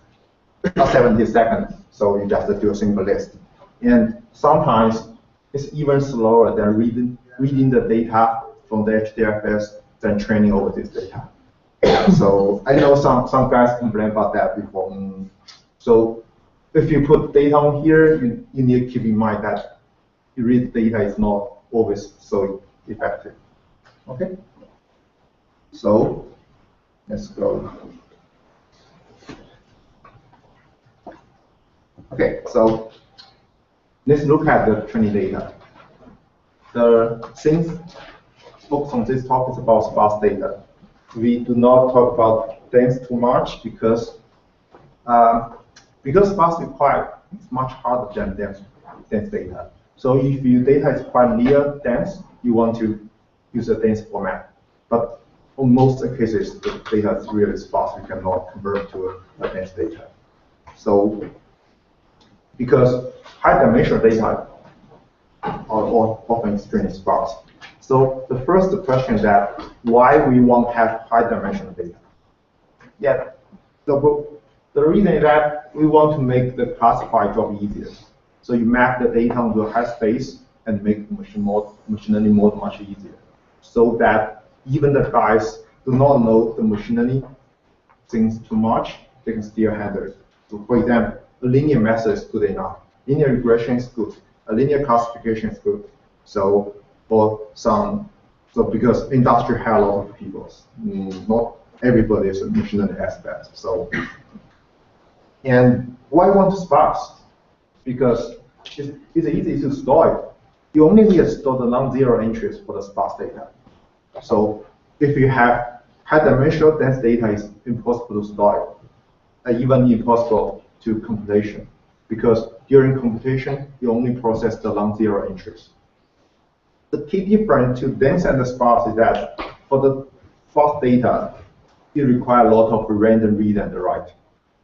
or 70 seconds. So you just do a simple list. And sometimes it's even slower than reading the data from the HDFS than training over this data. So I know some guys complain about that before. So if you put data on here, you need to keep in mind that you read data is not always so effective. Okay? So let's go. Okay, so let's look at the training data. The things focused on this talk is about sparse data. We do not talk about dense too much because sparse required is much harder than dense data. So if your data is quite near dense, you want to use a dense format. But in most cases, the data is really sparse. You cannot convert to a dense data. So because high-dimensional data are often extremely sparse. So the first question is that why we want to have high-dimensional data. Yeah, the reason is that we want to make the classify job easier. So you map the data onto a high space and make machine learning model much easier, so that even the guys do not know the machine learning things too much, they can still handle it. So for example, a linear method is good enough. Linear regression is good. A linear classification is good. So because industry has a lot of people, not everybody is a machine learning expert. So, and why want to sparse? Because it's easy to store it. You only need to store the non-zero entries for the sparse data. So if you have high-dimensional dense data, it's impossible to store it, even impossible to computation, because during computation you only process the non-zero entries. The key difference to dense and the sparse is that for the sparse data, you require a lot of random read and write.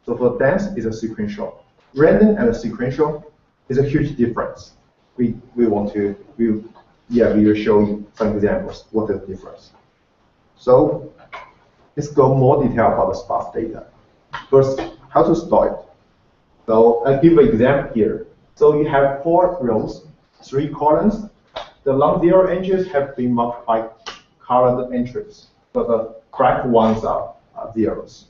So for dense, it's a sequential. Random and sequential is a huge difference. We will show you some examples what is the difference. So let's go more detail about the sparse data. First, how to store it. So I'll give an example here. So you have 4 rows, 3 columns. The non-zero entries have been marked by colored entries, but the correct ones are zeros.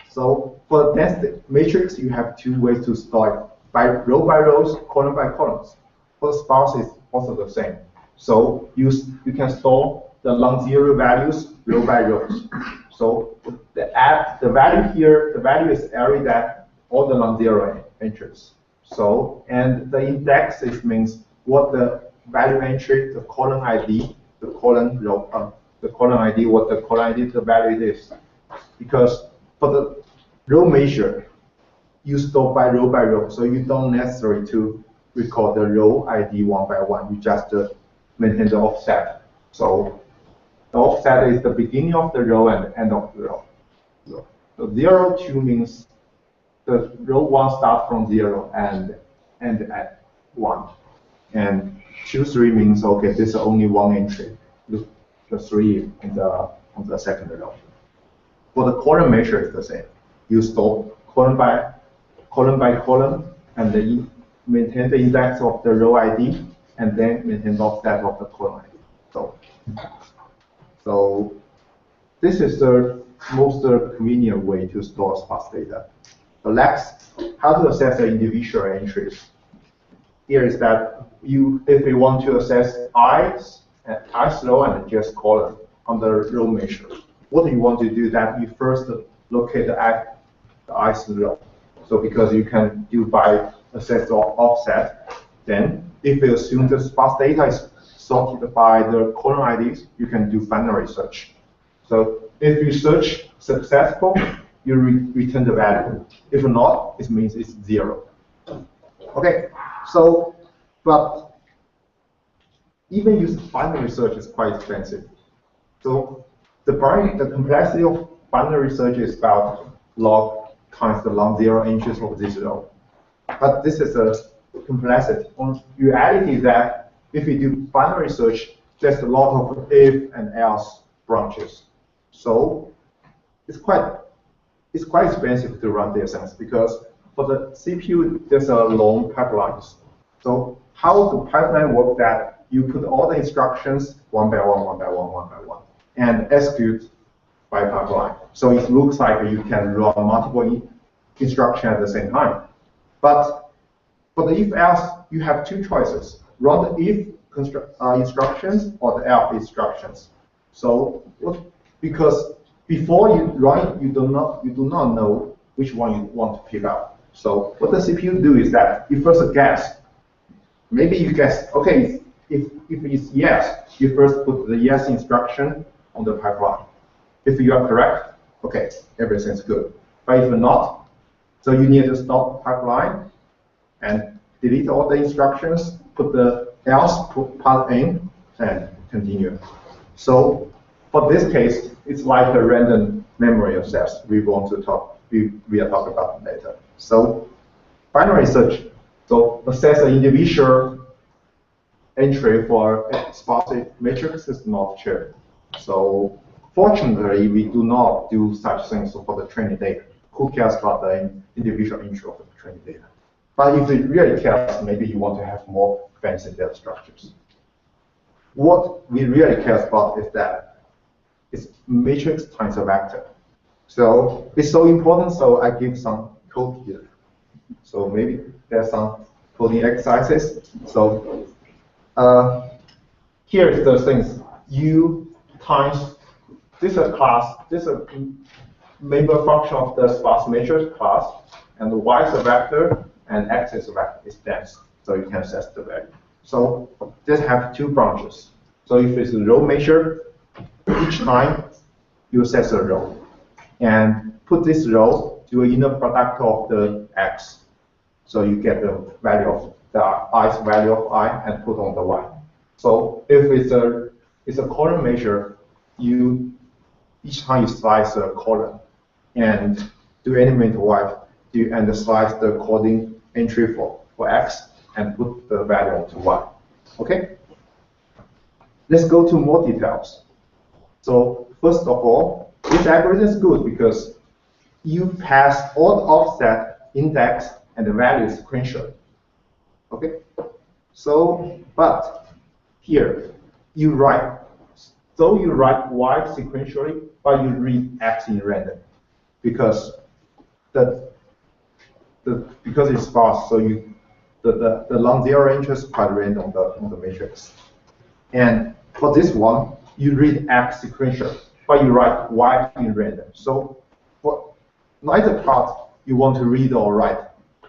So for the dense matrix, you have 2 ways to store it: by rows, column by columns. For the sparse, it's also the same. So you can store the non-zero values row by rows. So the value here, the value is array that all the non-zero entries. So and the index means what the value entry, the column ID, the column row, the column ID, what the column ID, the value is. Because for the row measure, you store by row, so you don't necessarily to record the row ID one by one. You just maintain the offset. So the offset is the beginning of the row and the end of the row. So 0, 2 means the row 1 starts from 0 and end at 1. And 2, 3 means, okay, this is only one entry. The 3 on the second row. For the column measure, it's the same. You store column by column, and then maintain the index of the row ID, and then maintain the offset of the column ID. So this is the most convenient way to store sparse data. The next, how to assess the individual entries. Here is that if you want to assess ith row and just column on the row measure, what you want to do is that you first locate the ith row. So because you can do by assess or offset, then if you assume the sparse data is sorted by the column IDs, you can do binary search. So if you search successful, you return the value. If not, it means it's 0. Okay, so but even using binary search is quite expensive. So the complexity of binary search is about log times the non-zero entries of this row. But this is a complexity. On reality is that if you do binary search, there's a lot of if and else branches. So it's quite expensive to run data science, because for the CPU there's a long pipelines. So how the pipeline work that you put all the instructions one by one, and execute by pipeline. So it looks like you can run multiple instructions at the same time. But for the if-else, you have 2 choices: run the if instructions or the else instructions. So because before you run, you do not know which one you want to pick up. So what the CPU do is that you first guess. Maybe you guess, okay, if it's yes, you first put the yes instruction on the pipeline. If you are correct, okay, everything's good. But if not, so you need to stop pipeline and delete all the instructions, put the else part in, and continue. So for this case, it's like a random memory access. We are talking about later. So binary search. So assess the individual entry for a sparse matrix is not shared. So fortunately, we do not do such things for the training data. Who cares about the individual entry of the training data? But if it really cares, maybe you want to have more fancy data structures. What we really care about is that it's matrix times a vector. So it's so important, so I give some code here. So maybe there's some coding exercises. So here is the things. U times this is a class, this is a member function of the sparse matrix class, and y is a vector, and x is a vector, is dense. So you can access the value. So this have two branches. So if it's a row measure, each time you access a row, and put this row to an inner product of the x. So you get the value of the i's value of I and put on the y. So if it's a column measure, each time you slice a column and do element y, and slice the coding entry for x and put the value onto y. Okay? Let's go to more details. So first of all, this algorithm is good because you pass all the offset, index, and the value sequentially. Okay? So, but here you write. So you write y sequentially, but you read x in random because because it's sparse. So the non-zero entry is quite random on the matrix. And for this one, you read x sequentially, but you write y in random. So for neither part, you want to read or write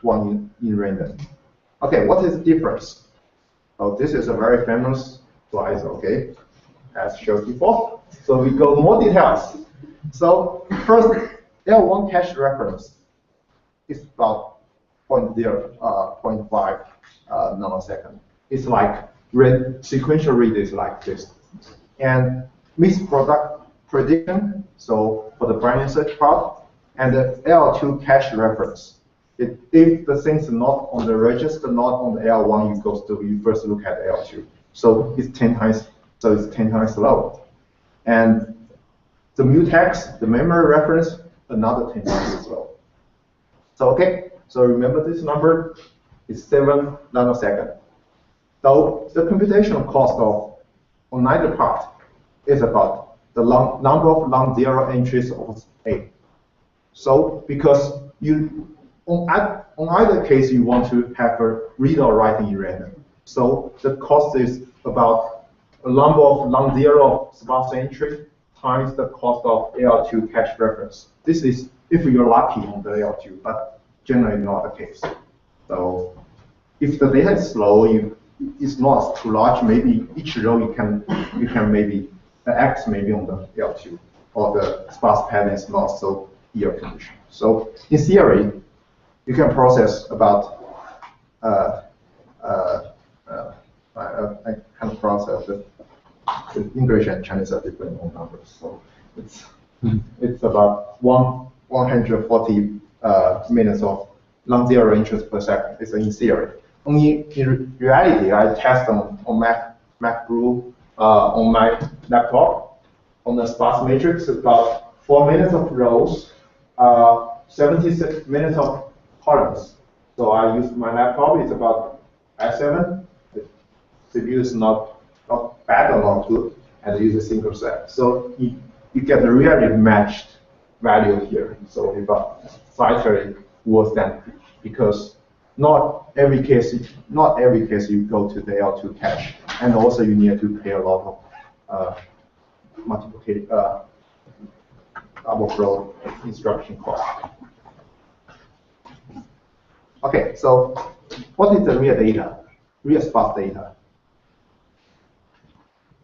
one in random. Okay, what is the difference? Oh, this is a very famous slide, okay, as shown before. So we go more details. So first, L1 cache reference is about 0.5 nanosecond. It's like sequential read is like this. And mixed product prediction, so for the binary search part, and the L2 cache reference. If the thing's not on the register, not on the L1, you first look at L2. So it's 10 times. So it's 10 times slower. And the mutex, the memory reference, another 10 times slower. So okay. So remember this number is 7 nanosecond. So the computational cost of on either part is about the number of non-zero entries of A. So because on either case you want to have a read or write in random. So the cost is about a number of non-zero sparse entry times the cost of L2 cache reference. This is if you're lucky on the L2, but generally not the case. So if the data is slow, it's not too large. Maybe each row you can maybe the x maybe on the L2, or the sparse pattern is not so ear condition. So in theory, you can process about I can process the English and Chinese are different on numbers. So it's about 140 minutes of non-zero entries per second. It's in theory. Only in reality, I test on MacBrew on my laptop on the sparse matrix. About 4 minutes of rows, 76 minutes of columns. So I use my laptop. It's about i7. The CPU is not bad or not good, and I use a single thread. So you get a really matched value here. So it's slightly worse than, because not every case you go to the L2 cache, and also you need to pay a lot of multiplication double flow instruction cost. Okay, so what is the real data? Real sparse data.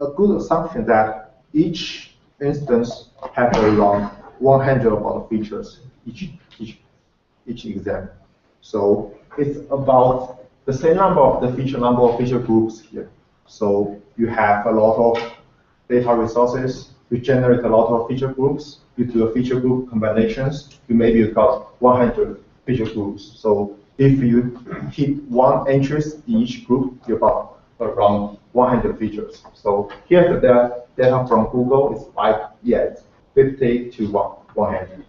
A good assumption that each instance has around 100 of the features each exam. So it's about the same number of feature groups here. So you have a lot of data resources. You generate a lot of feature groups. You do a feature group combinations. You maybe got 100 feature groups. So if you keep one entries in each group, you about around 100 features. So here's the data from Google. It's 50 to 100.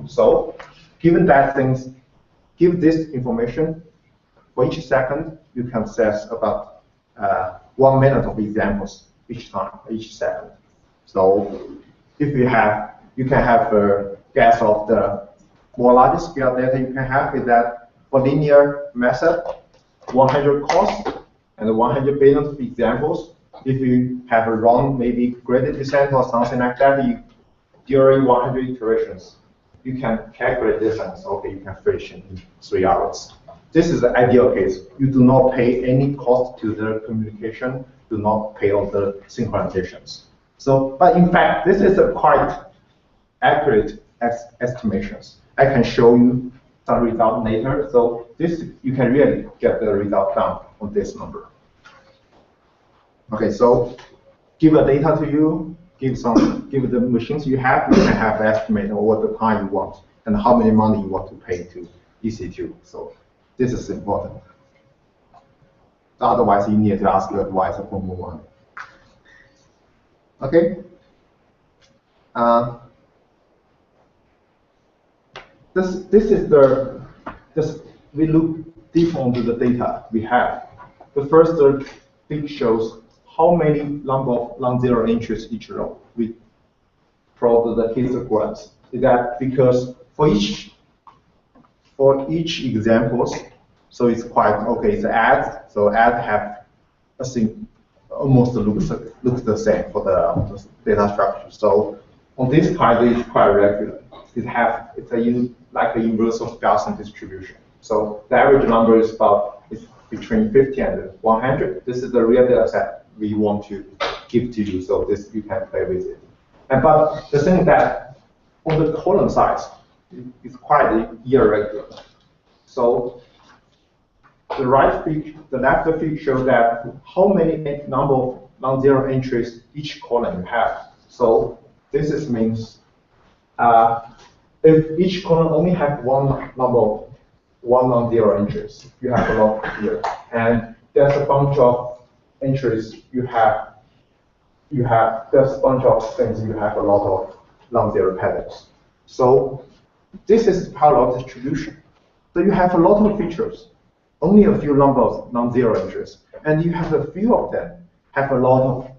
So given that things, give this information, for each second, you can access about 1 minute of examples each second. So if you can have a guess of the more larger scale data you can have is that for linear method, 100 costs and 100 billion of examples. If you have a wrong, maybe gradient descent or something like that, during 100 iterations, you can calculate this and say, okay, you can finish in 3 hours. This is the ideal case. You do not pay any cost to the communication, do not pay all the synchronizations. So, but in fact, this is a quite accurate estimations. I can show you some result later. So this, you can really get the result down on this number. Okay, so give the data to you, give the machines you have, you can have an estimate of what the time you want and how many money you want to pay to EC2. So this is important. Otherwise, you need to ask your advisor for more money. Okay. This is we look deep into the data we have. The first thing shows how many number of non-zero entries each row we plot the histograms. Is that because for each examples, so it's quite okay. It's add, so add have a thing almost looks the same for the data structure. So on this part, it's quite regular. It's like a universal Gaussian distribution. So the average number is between 50 and 100. This is the real data set we want to give to you, so this you can play with it. But the thing that on the column size is quite irregular. So the left fig shows that how many number of non-zero entries each column you have. So this means if each column only has one non-zero entries, you have a lot here, and there's a bunch of entries you have. There's a bunch of things you have a lot of non-zero patterns. So this is parallel distribution. So you have a lot of features, only a few number of non-zero entries, and you have a few of them have a lot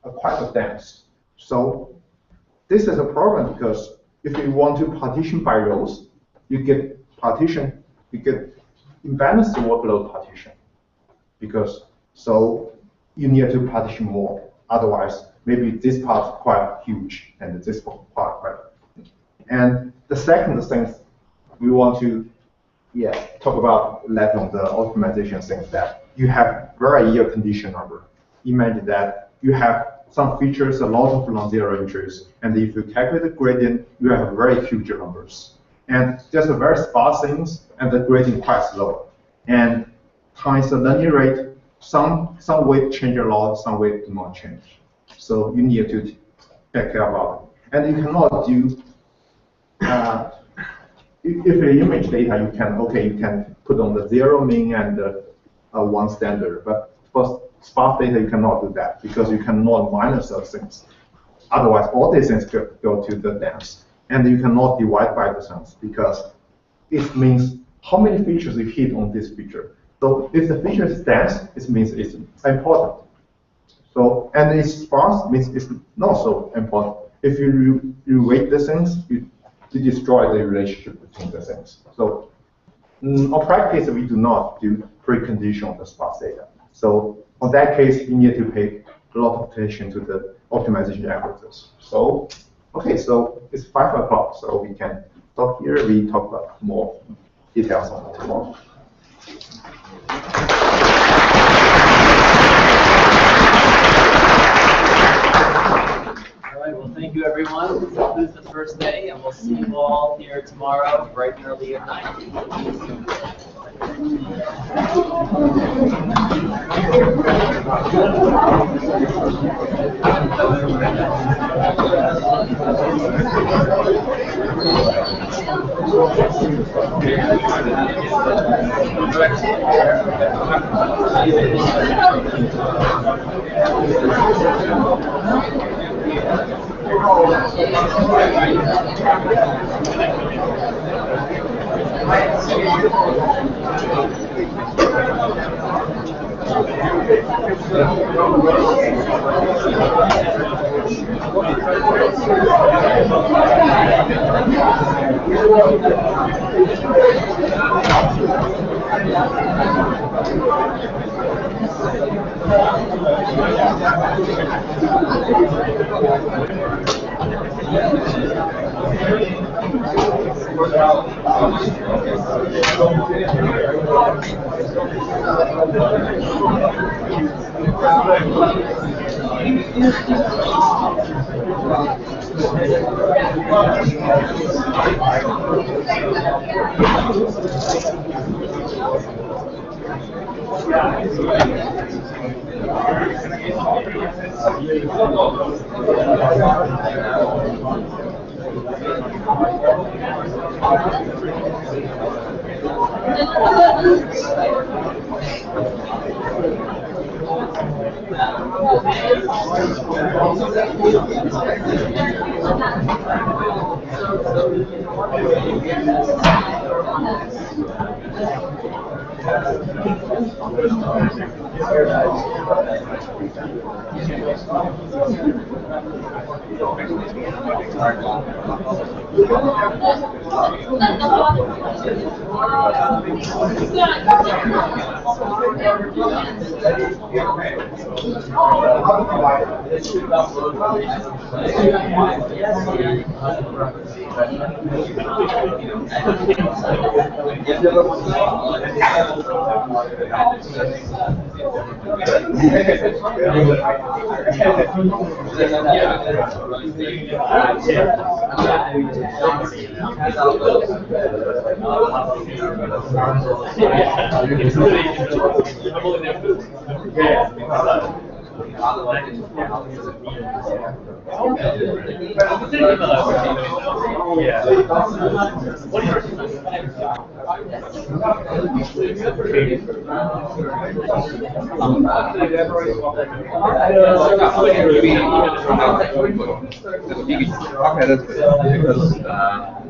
of quite a dense. So this is a problem because if you want to partition by rows, you get imbalanced workload partition, because so you need to partition more. Otherwise, maybe this part is quite huge and this part quite. And the second thing we want to talk about later on the optimization things that you have very year condition number. Imagine that you have some features, a lot of non-zero entries, and if you calculate the gradient, you have very huge numbers. And there's a very sparse things, and the gradient quite slow. And times the learning rate, some weight change a lot, some weight do not change. So you need to take care about it. And you cannot do if you image data, you can put on the zero mean and one standard, but for sparse data you cannot do that because you cannot minus those things. Otherwise, all these things go to the dense, and you cannot divide by the sums because it means how many features you hit on this feature. So if the feature is dense, it means it's important. So and it's sparse means it's not so important. If you weight the things, you destroy the relationship between the things. So in practice, we do not do precondition of the sparse data. So on that case, you need to pay a lot of attention to the optimization efforts. So okay, so it's 5 o'clock, so we can stop here. We talk about more details on it tomorrow. All right, well, thank you, everyone. This concludes the first day, and we'll see you all here tomorrow, bright and early at 9.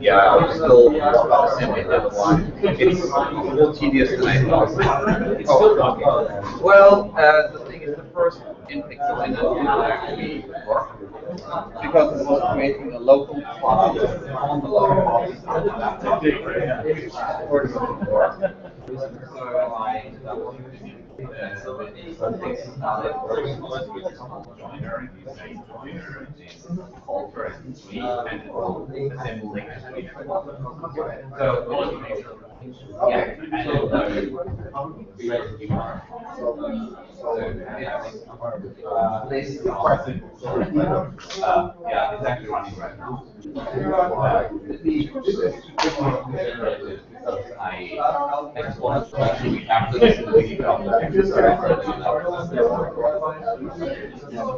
Yeah, I'm still assembling that one. It's more tedious than I thought. Well, the thing is, the first in-pixel didn't actually work because it was creating a local file on the local file. Yeah, it's actually running right now. I just want to actually capture this in the video.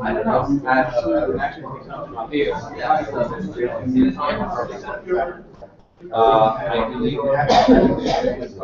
I don't know. I believe Alex.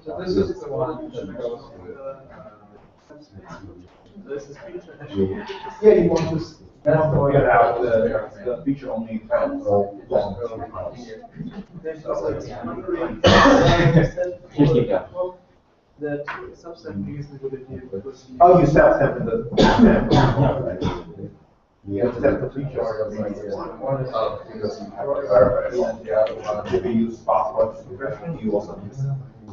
So this is the one that goes yeah, you want to get out the feature only files. That subset is because oh, you self-step the yeah, step the feature one is because you have Hyperparameters, and the other one, if you use password expression, you also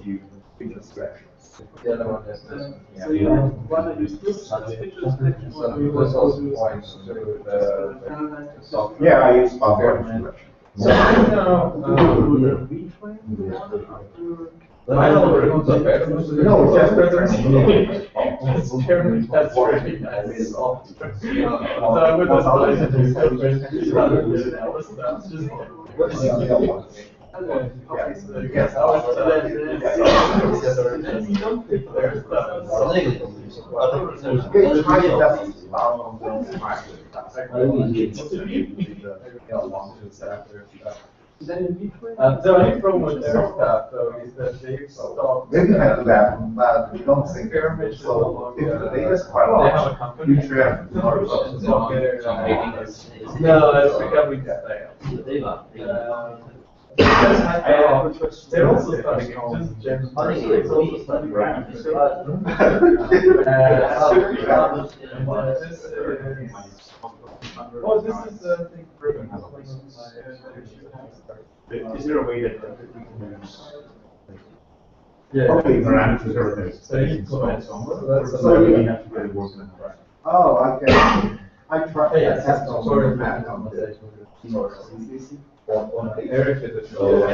use feature expressions. The other one is this. So you want to use this feature expression, so you also points to the yeah, I use password expression. So right now, no, just That's really nice. So I would advise you what is the other one? The only problem with their stuff, though, is that they've stopped. Maybe I do that, but we don't think so. If the data is quite large, you should have more options. No, that's becoming stale. They're also starting just generally. It's also starting oh, this is the thing. Is there a way that we can use? Yeah. Okay, parameters or things. So you implement somewhere. So we have to get it working. Oh, okay. I tried. Yeah, That's sort of math. I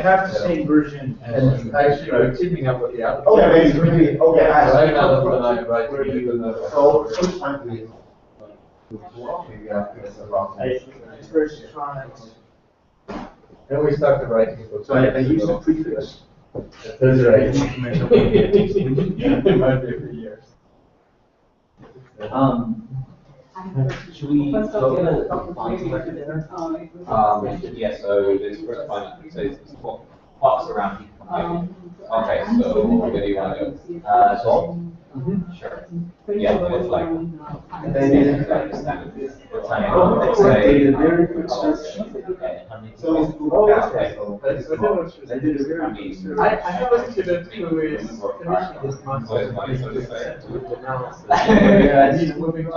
have the same version as. And actually, we're teaming up with the other. Okay, basically, okay. Right now, that's what I write. So, which time do you? Maybe after this around. First try. Then we started writing. So I use the prefix. That's right. It might be for years. Should we go to the font selector there? Yeah, so this first font says what pops around. Okay, so where do you want to go? Solve? Sure. Yeah, it's like. I have a student who is finishing his master's with analysis. Yeah, he's moving to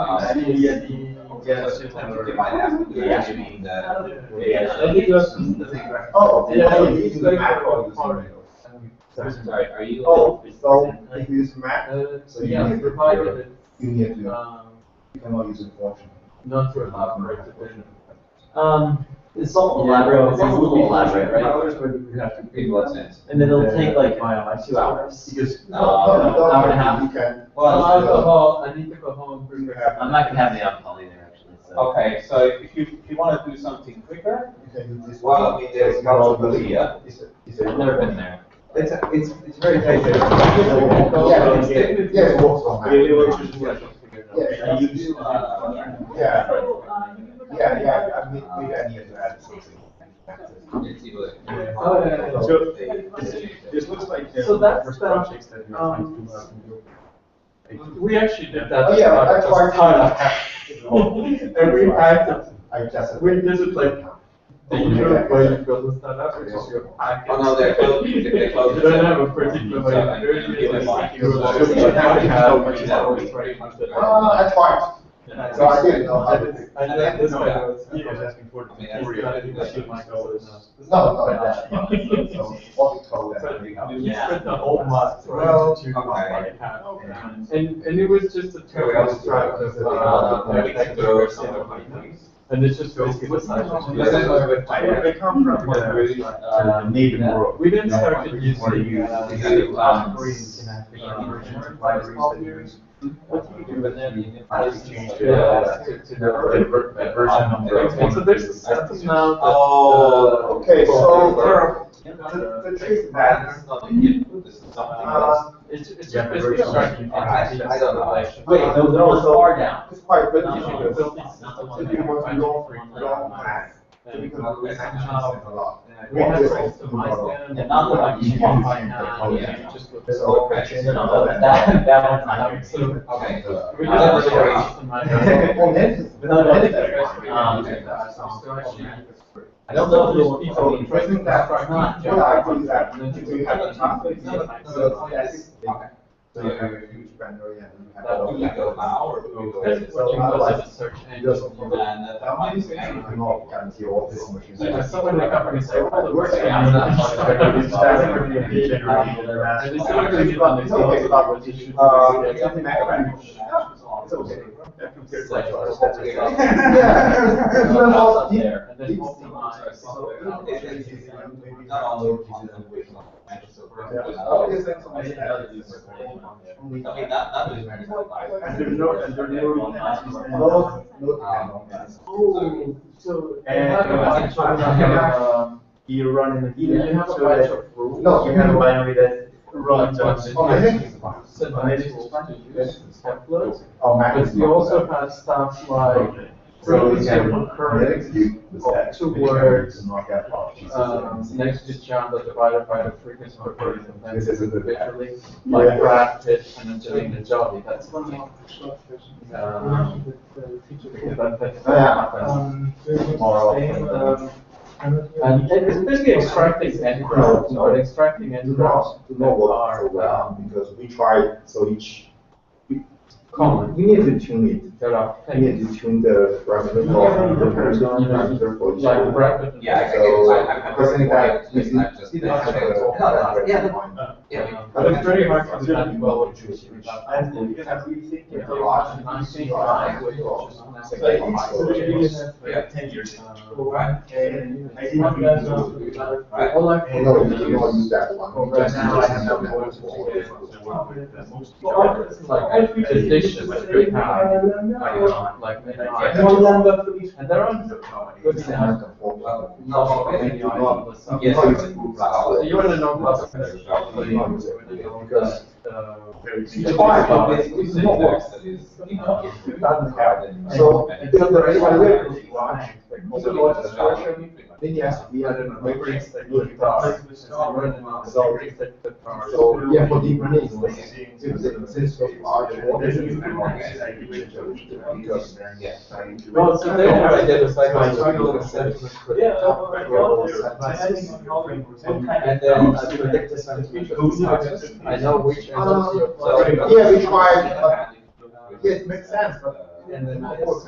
Sorry, are you? Oh, so if you use math, so you Yeah, need to, provided you need to, you cannot use a function. not to elaborate a bit. It's all elaborate, it's a little elaborate, right? In what sense? And then it'll take like 2 hours. Hour and a half. You can. Well, I need to go home and prepare. I'm not gonna have the on-call either, actually, so. Okay, so if you want to do something quicker, You can use this. well, I mean, there's Gaussian here. I've never been there. It's very tight. Yeah, it works on math. Yeah, I mean, maybe I need to add something. This looks like. So that's projects that you're trying to we actually did that. Oh, yeah, I tried And we had I just. we did it like the usual way you build a startup, which is your package. Oh no, they're closed. They're closed. You don't have a particular way of doing it. You have to have much always very much. I tried. So I didn't know how to. I know this guy was. I was asking for the No, not that. So what we call that. You spent the whole month Well, trying to and it was just a terrible strike. And it's just basically the size of They come from native world. we didn't start to use What do you what do you do with them? change the version of So there's a certain amount of, Okay, so the trick is that. it's just basically starting. I don't know. Wait, no, it's far down. It's quite good. No, If you want to go for long math, because the action is a lot. We have to optimize them. And not that I'm using one right now, yeah, just with this whole question, that one's not. So, Okay. we just really optimize them. Well, then, I don't know if so people. interesting that Not. what I do is that you have a conflict. So you have a huge boundary and you have Do we go now or do we go? Well, otherwise it's search engine. just you cannot guarantee all this machines. Yeah, someone in the company say, well, the worst thing is And that it's okay, but It's okay. Yeah, and then optimize. Not all those pieces of which one. You run in the You have a so bunch that- of rules. No, you have a binary that runs on I think it's fine. Templates. Oh, But you also have stuff like frequency of occurrence of two words, next disjunct divided by the frequency of occurrence of them individually, like bracket and then doing the jolly. That's and it's basically extracting endpoints, but extracting endpoints to know what so well, because we tried, so each common, we need to tune it. There are We need to tune the parameter for each like one. bracket. Yeah, I So, because in fact, we just didn't have a yeah. But it's very hard to do that well with choose. And you can have rethinking a lot. I think I would just. Yeah. 10 years ago. Right. And I didn't really know. All I can No, do you don't use that one. right now I have like additions that we have, like maybe and there are good things. So you want to know about because So, because the evaluation is large, the large expression, then yes, we are in memory good task. So, yeah, for deep learning, since of large, because, well, so they have identified my struggle and then I predicted some features. I know which yeah, we tried, yeah, it makes sense, but and then of course,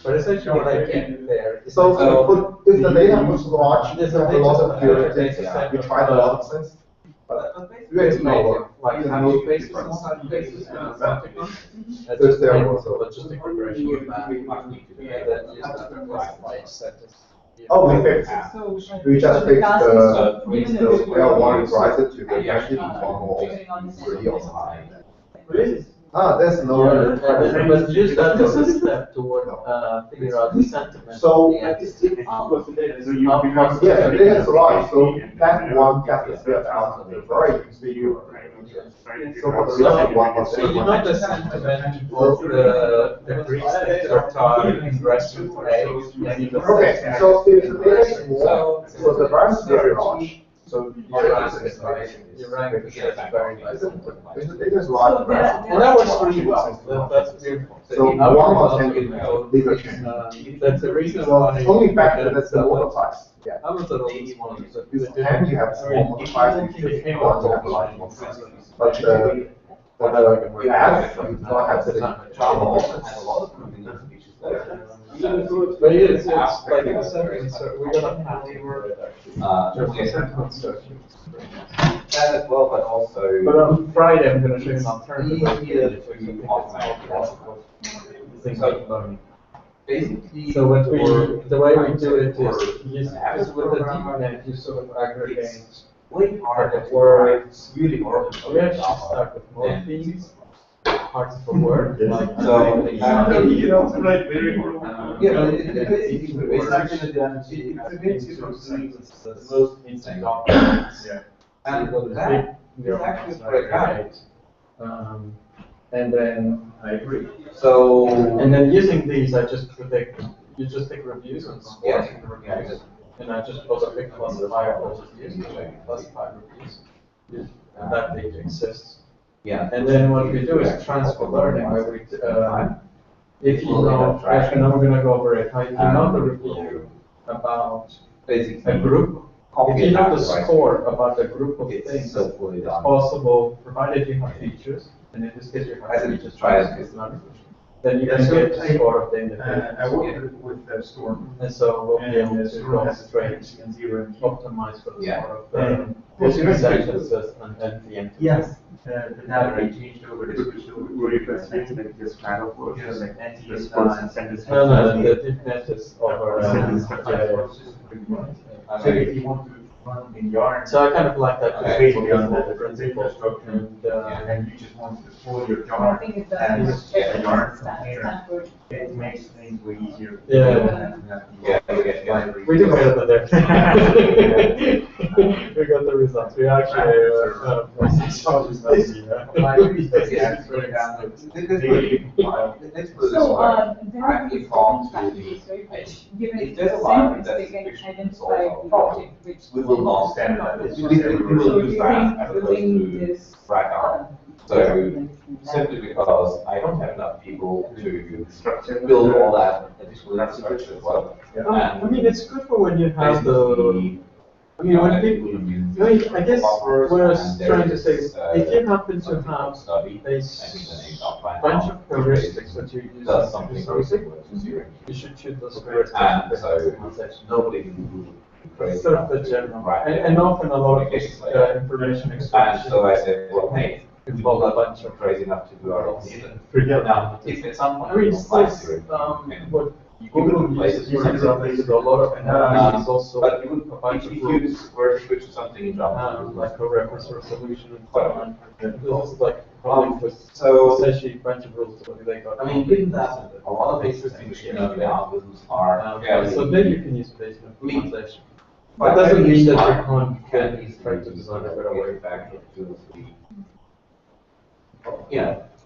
but essentially what I get there is so if the data was large, there's a lot of heuristics, we tried a lot of things, but there is no like how many faces inside faces there's there also. logistic regression with that. Oh, we fixed it. We just fixed the L1 riser to the bandit normal 3 or something. Ah, there's no. But just that is a step toward figure out the sentiment. So, yeah, it is a lot. So that one got the split out very big. So for the second one was So you know the sentiment of the Greek sector in restaurant A. Okay, so if the data is more, so the branch is very large. So you're right, because that's very nice. If the data is large, And that works really well. That's beautiful. so one was bigger. That's the reason So why. only factor that's the motor size. Yeah. I was at least one of the. With 10 you have small motor size, with 15 one you have large motor size. But you have, you don't have But it's like in a sentence, so we're gonna have That as well, but also. But on Friday, I'm gonna show you an alternative. Basically. So what the way we do it is with the deep net, you sort of aggregate the words. We actually start with morphemes, parts of a word. So, You know, right, very yeah, but it prevents you from doing the most instant documents. and that is actually quite bad. And then I agree. So. and then using these, I just predict. You just take reviews and scores Yeah. the reviews, and I just put a big classifier for reviews, which I can classify reviews, and that data exists. Yeah. And then what we do is transfer learning, where we, if you know, and I'm gonna go over it, if you know the review about a group, if you know the score about a group of things, it's possible, provided you have features, and in this case you have features, then you can get the score of the individual. I worked with that storm. And so we'll be able to go straight and optimize for the score of the Yes. The data they changed over, they switched over, were you considering like this kind of version, like this person send this? No, the difference is over. So if you want to run in yarn. So I kind of like that. Basically on the different infrastructure, and you just want to deploy your yarn as a yarn container, it makes things way easier. We do better than that. We got the results. We actually I'm informed to the page. If there's a line that's fiction solved, we will not stand that. We will use that as opposed to write down. So simply because I don't have enough people to build all that additional infrastructure as well. I mean, it's good for when you have the. I mean, when people, I guess what I was trying to say is, if you happen to have a bunch of heuristics that you use as something, you should choose those heuristics. And so nobody will create sort of the general, and often a lot of this information extraction. And so I said, well, hey, we've all a bunch of crazy enough to do our own season. Now, if at some point I mean, you don't like theory, what Google uses a lot of analysis also, but you would, if you use word switch to something in Java, like a reference resolution and so on. This is like probably so essentially a bunch of rules that they got. I mean, given that a lot of existing machine learning algorithms are fairly, so then you can use Bayesian optimization. but That doesn't mean that you can can't try to design a better way. back to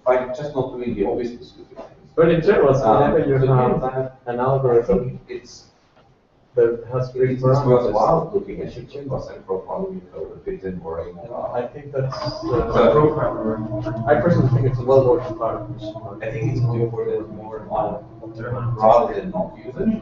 by just not doing the obvious stupid things. But in general, whenever you have an algorithm, that has three It's parameters, worthwhile looking at your percent profiling your code if it's in boring. I think that's So, I personally think it's a well-worked part of machine learning. I think it's more important rather than not use it.